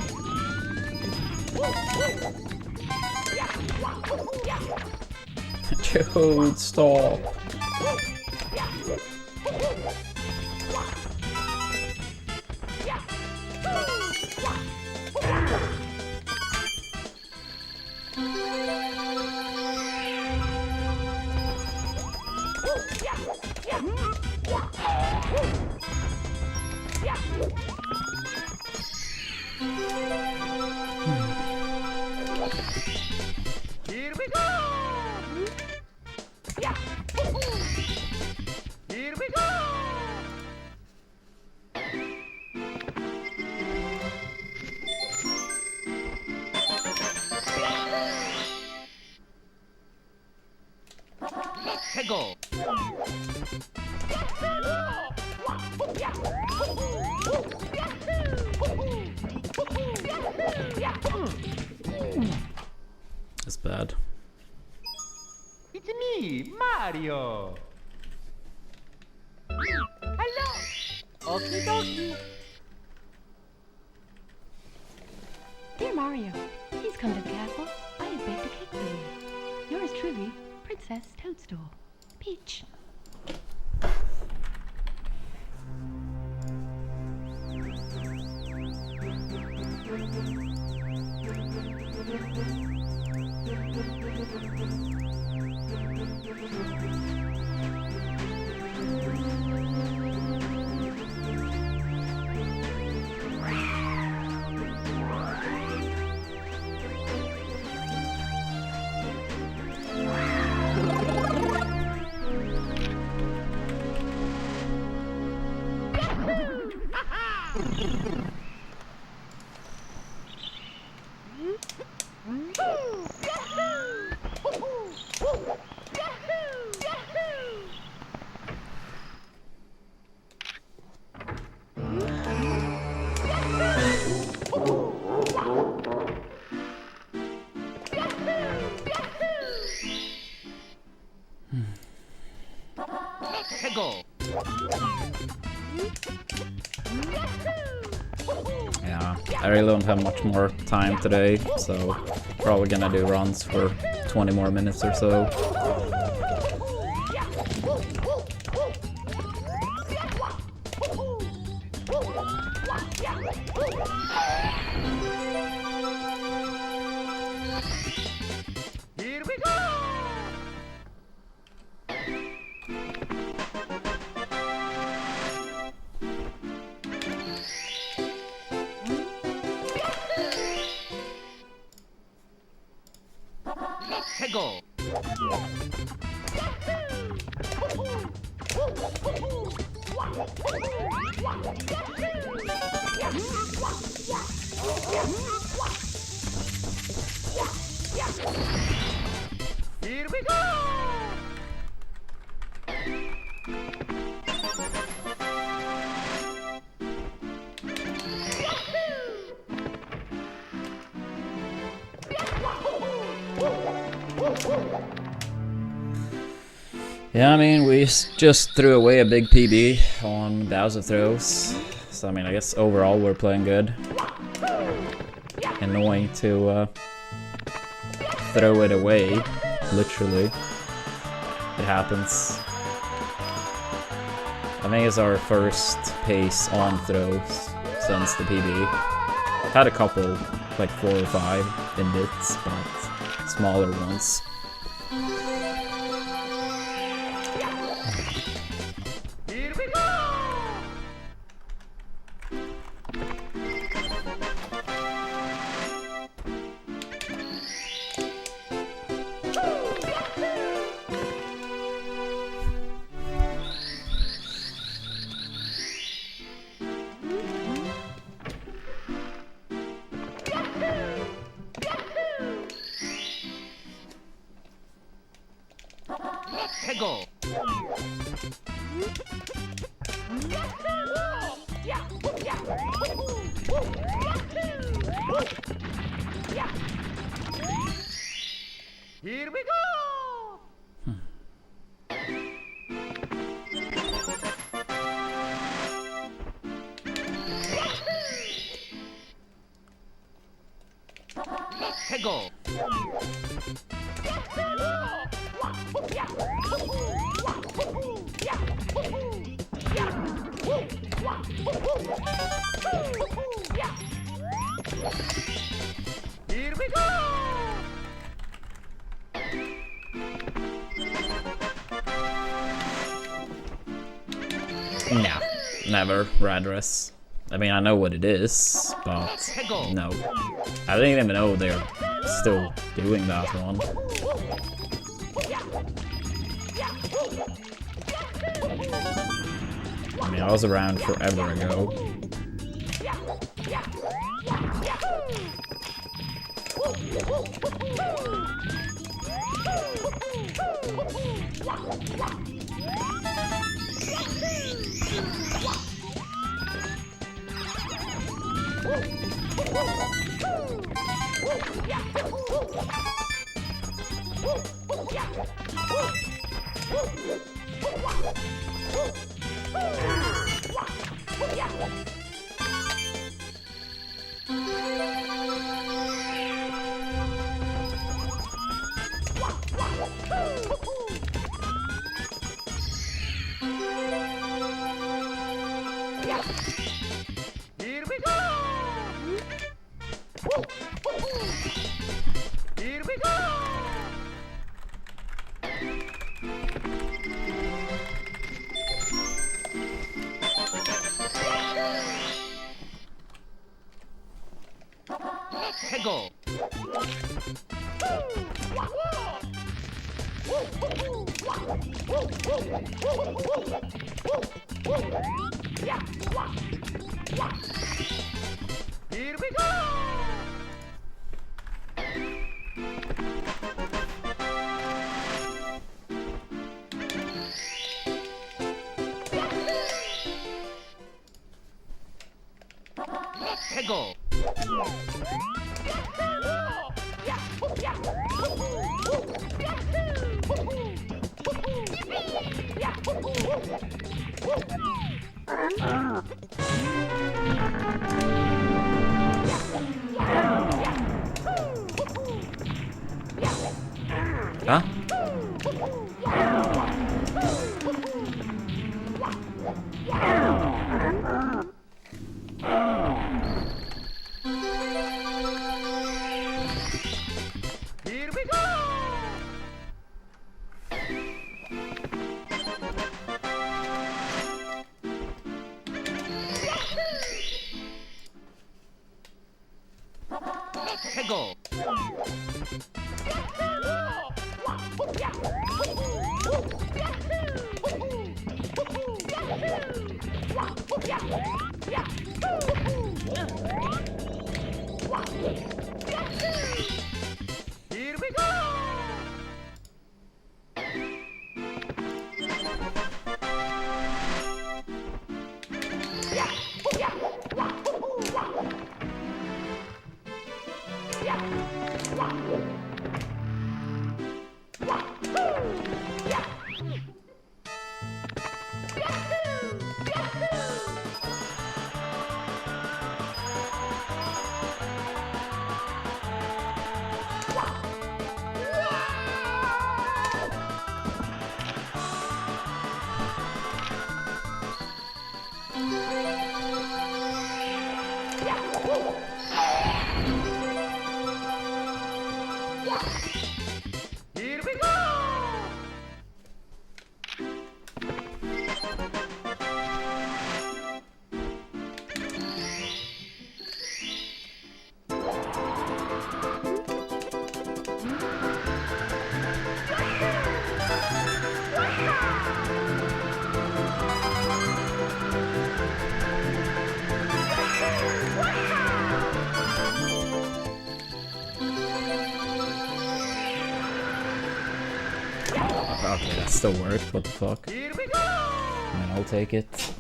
Dude, stop. bad. It's me, Mario. Hello. Okie dokie. Dear Mario, please come to the castle. I have baked a cake for you. Yours truly, Princess Toadstool. Peach. Go. Yeah, I really don't have much more time today, so probably gonna do runs for 20 more minutes or so. Here we go. Go. Here we go. Yeah, I mean, we just threw away a big PB on Bowser throws. So, I mean, I guess overall we're playing good. Annoying to throw it away, literally. It happens. I think it's our first pace on throws since the PB. Had a couple, like 4 or 5 in bits, but smaller ones. Here we go. Go. Here we go. Go. Here we go. Nah, never, Radress. I mean, I know what it is, but no. I didn't even know they're still doing that one. I mean, I was around forever ago. Here we go! Here we go! Hegel! Here we go! Hegel! Huh? Here we go! Hegel! Here we go! Here we go! Okay, that still worked. What the fuck? Here we go! I mean, I'll take it.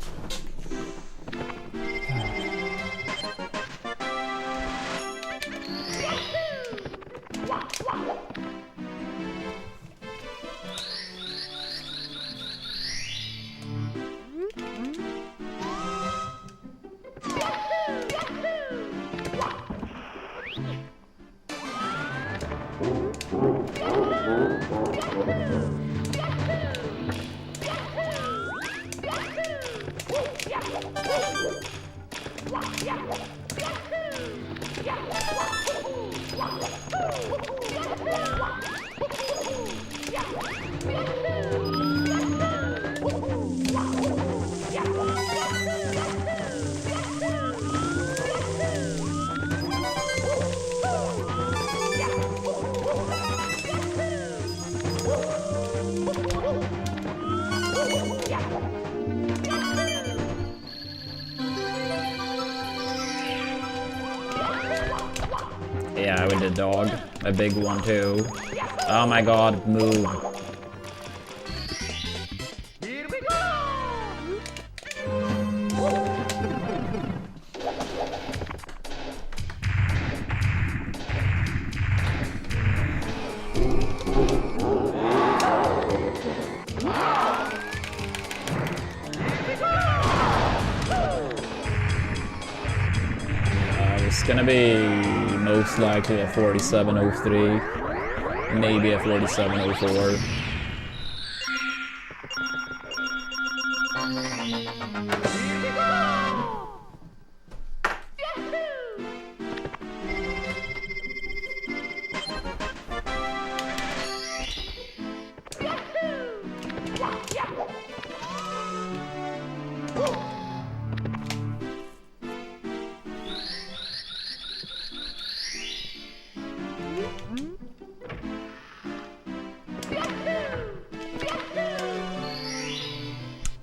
Yeah, with the dog. A big one too. Oh my god, move. Here we go! gonna be most likely a 4703, maybe a 4704.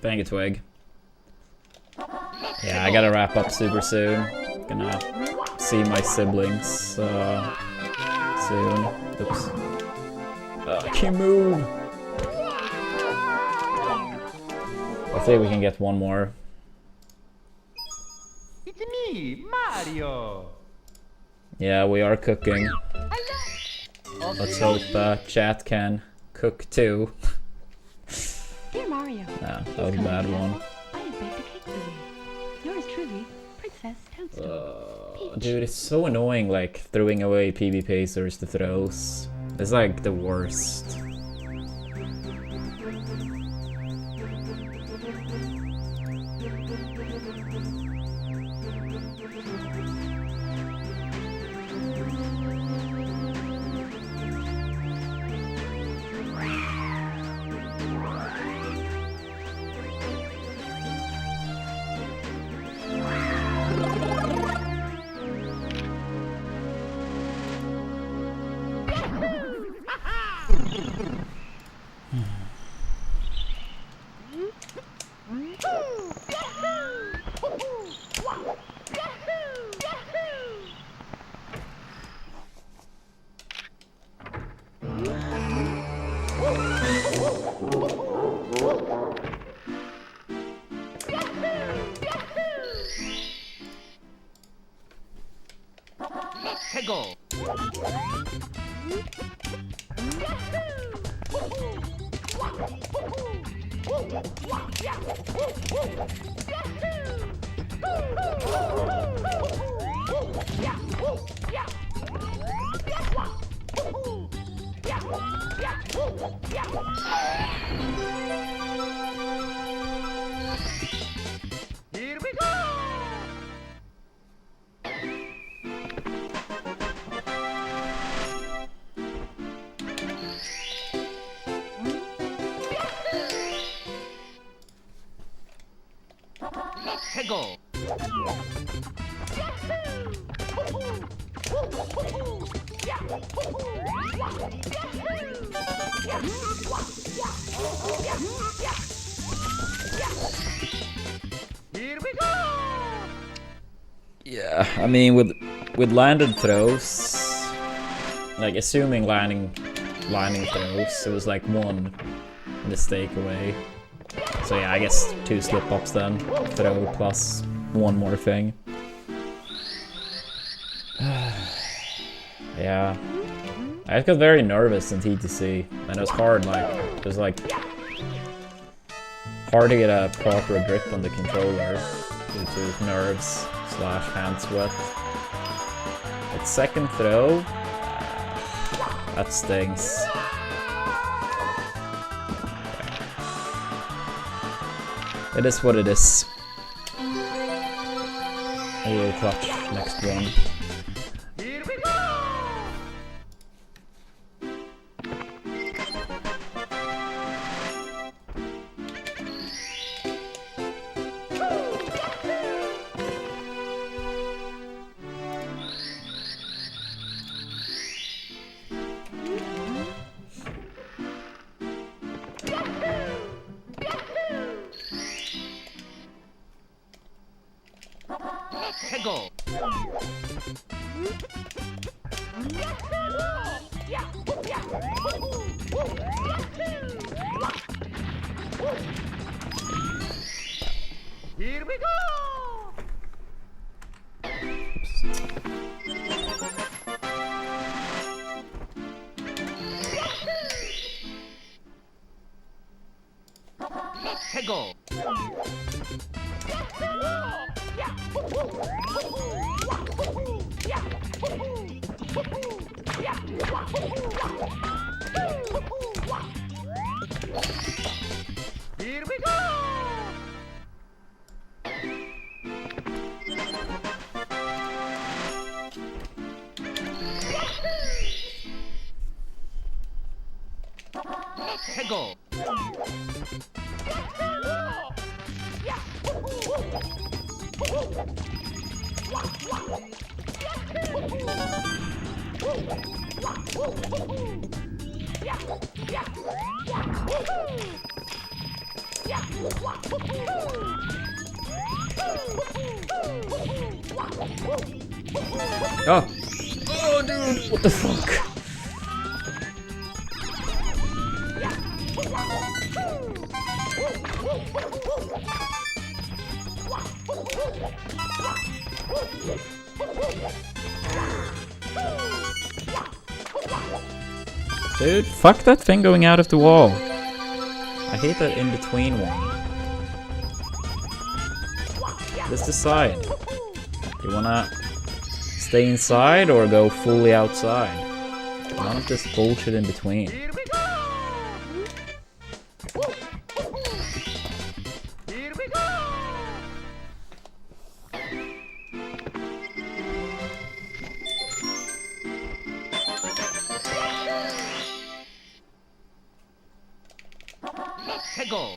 Thank you, Twig. Yeah, I gotta wrap up super soon. Gonna see my siblings soon. Oops. I can't move. I think we can get one more. It's me, Mario. Yeah, we are cooking. Let's hope chat can cook too. Dear Mario. Nah, that was a bad one. I have baked a cake for you. Yours truly, Princess Toadstool. Dude, it's so annoying, like, throwing away PB Pacers to throws. It's like the worst. Go. Here we go. Go. Here we go. Yeah, I mean, with landed throws, like assuming landing throws, it was like one mistake away. So yeah, I guess 2 slip-ups then. Throw plus one more thing. Yeah. I just got very nervous in TTC, and it was hard, like, it was like hard to get a proper grip on the controller due to nerves / hand sweat. But second throw, that stings. It is what it is. I will clutch next one. Here we go. Go. Here we go. Go. Let's go. Oh! Oh, dude! What the fuck? Dude, fuck that thing going out of the wall. I hate that in between one. Just decide. You wanna stay inside or go fully outside? None of this bullshit in between. Here we go. Here we go. Let's go.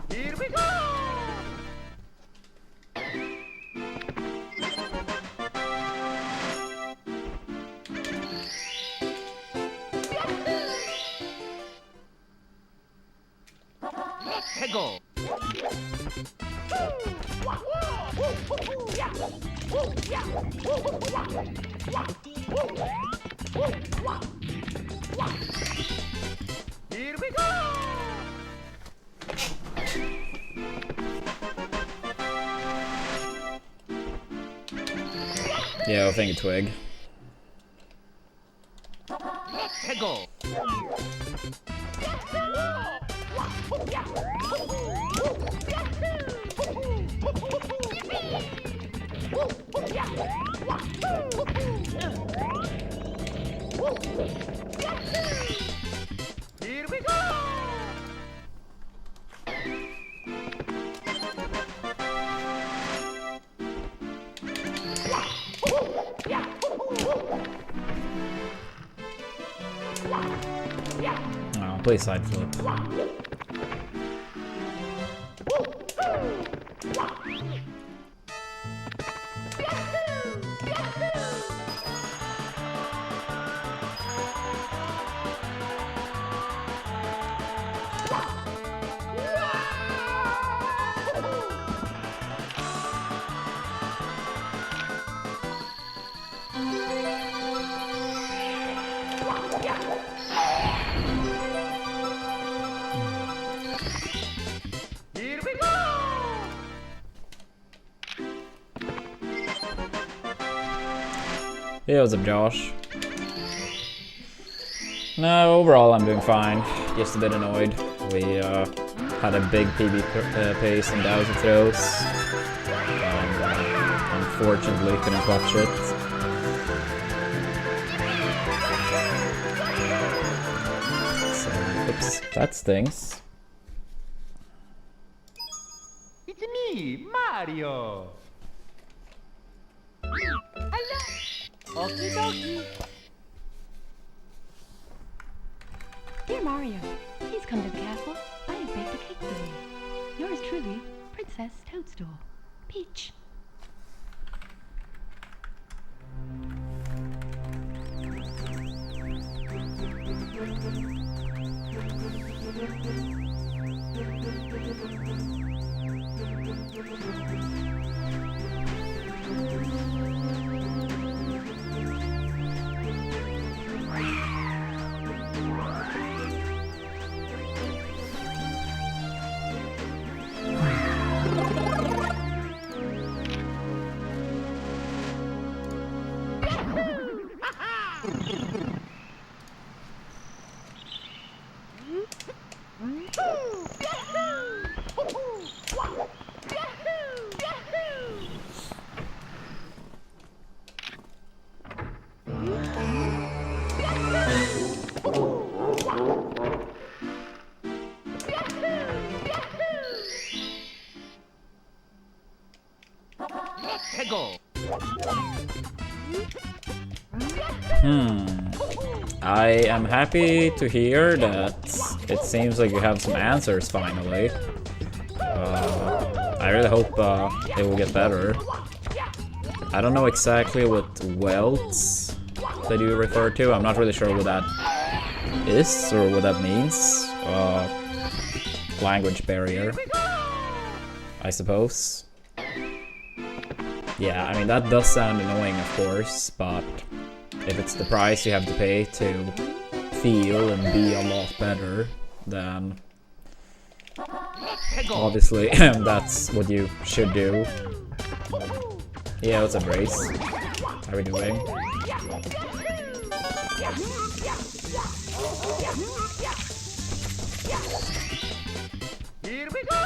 Here we go. Let's go. Here we go. Yeah, I'll think a twig. Let's go. Here we go. Oh, play side flip. Here we go. Yeah, what's up, Josh? No, overall I'm doing fine. Just a bit annoyed. We had a big PB pace and Dowser throws. Unfortunately, couldn't clutch it. So, oops, that stings. It's me, Mario. Hello. Okie dokie. Dear Mario, please come to the castle. I have baked a cake for you. Yours truly, Princess Toadstool. Peach. I am happy to hear that it seems like you have some answers finally. I really hope it will get better. I don't know exactly what welts that you refer to. I'm not really sure what that is or what that means. Language barrier, I suppose. Yeah, I mean, that does sound annoying, of course, but if it's the price you have to pay to feel and be a lot better, then obviously that's what you should do. Yeah, what's up, Race? How are we doing? Here we go!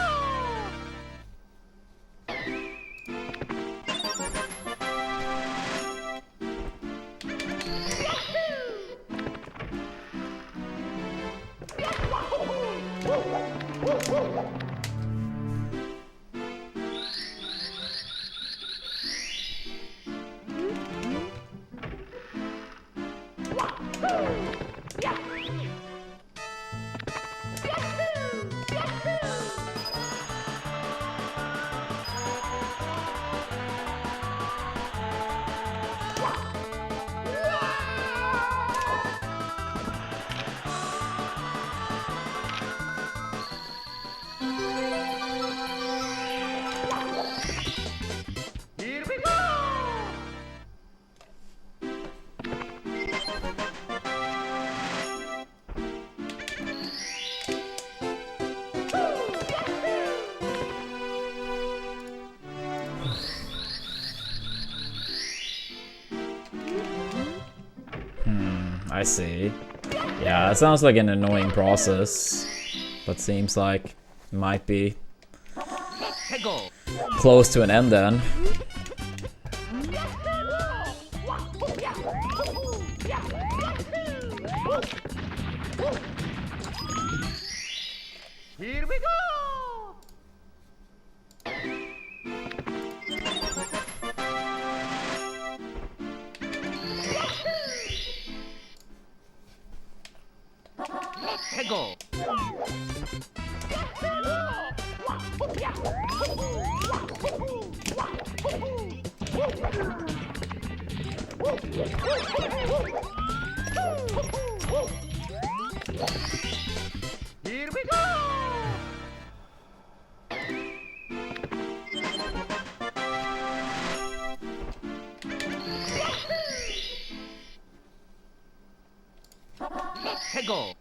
I see. Yeah, that sounds like an annoying process, but seems like it might be close to an end then. Here we go! Go. Here we go. Go.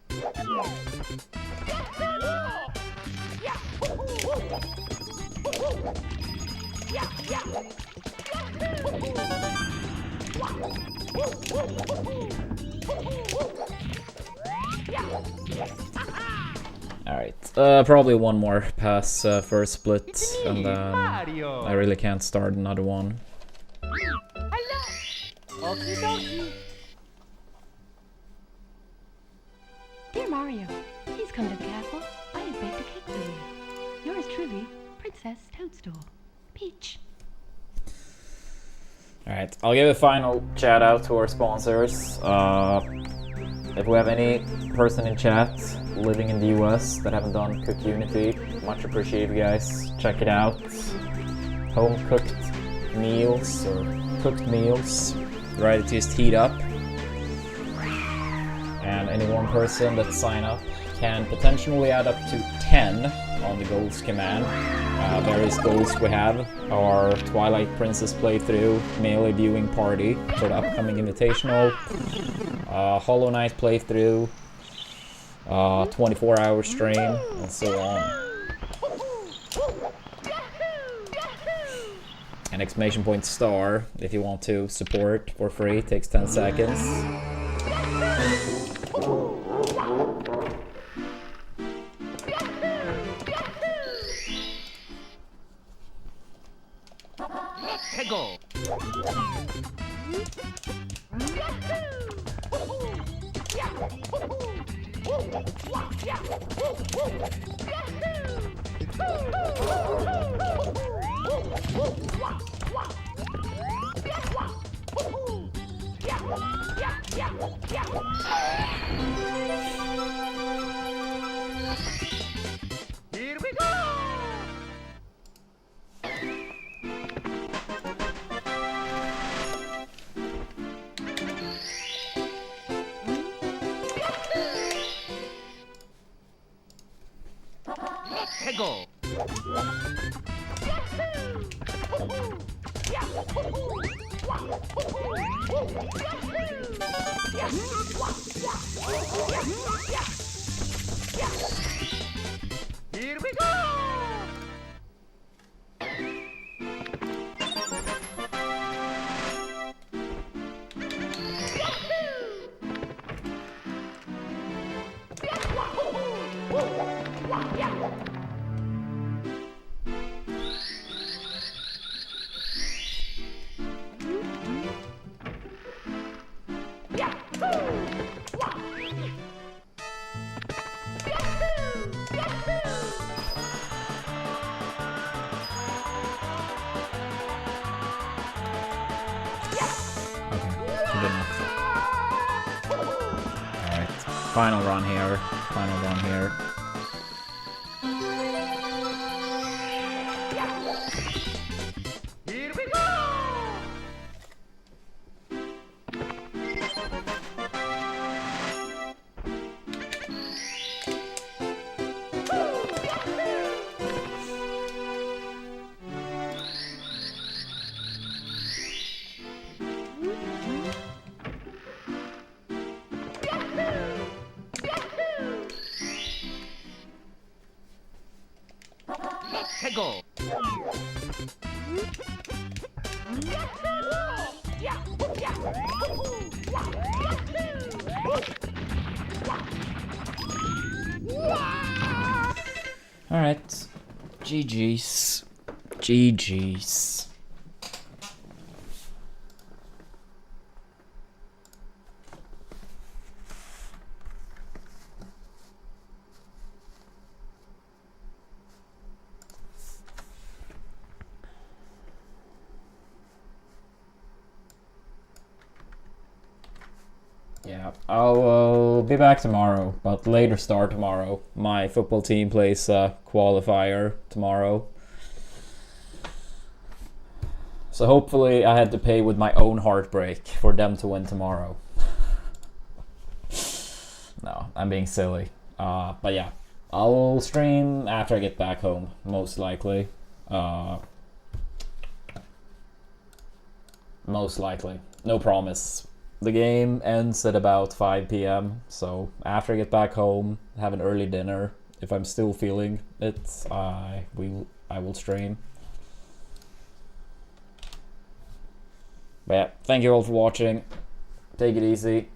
Alright, probably one more pass first split, and then I really can't start another one. Dear Mario, please come to the castle. I have baked a cake for you. Yours truly, Princess Toadstool. Peach. Alright, I'll give a final shout out to our sponsors. If we have any person in chat living in the US that haven't done Cook Unity, much appreciated, guys. Check it out. Home cooked meals or cooked meals ready to just heat up. And any one person that sign up can potentially add up to 10 on the goals command. Various goals we have are Twilight Princess playthrough, Melee viewing party for the upcoming Invitational, Hollow Knight playthrough, 24-hour stream, and so on. An exclamation point star if you want to support for free, takes 10 seconds. Go. Here we go! Let's go! Here we go! Alright, final run here. Final run here. Here we go! Let's go! Alright. GG's. GG's. Yeah, I'll be back tomorrow, but later start tomorrow. My football team plays a qualifier tomorrow. So hopefully I had to pay with my own heartbreak for them to win tomorrow. No, I'm being silly. But yeah, I'll stream after I get back home, most likely. Most likely. No promise. The game ends at about 5 p.m. So after I get back home, have an early dinner. If I'm still feeling it, I will stream. But yeah, thank you all for watching. Take it easy.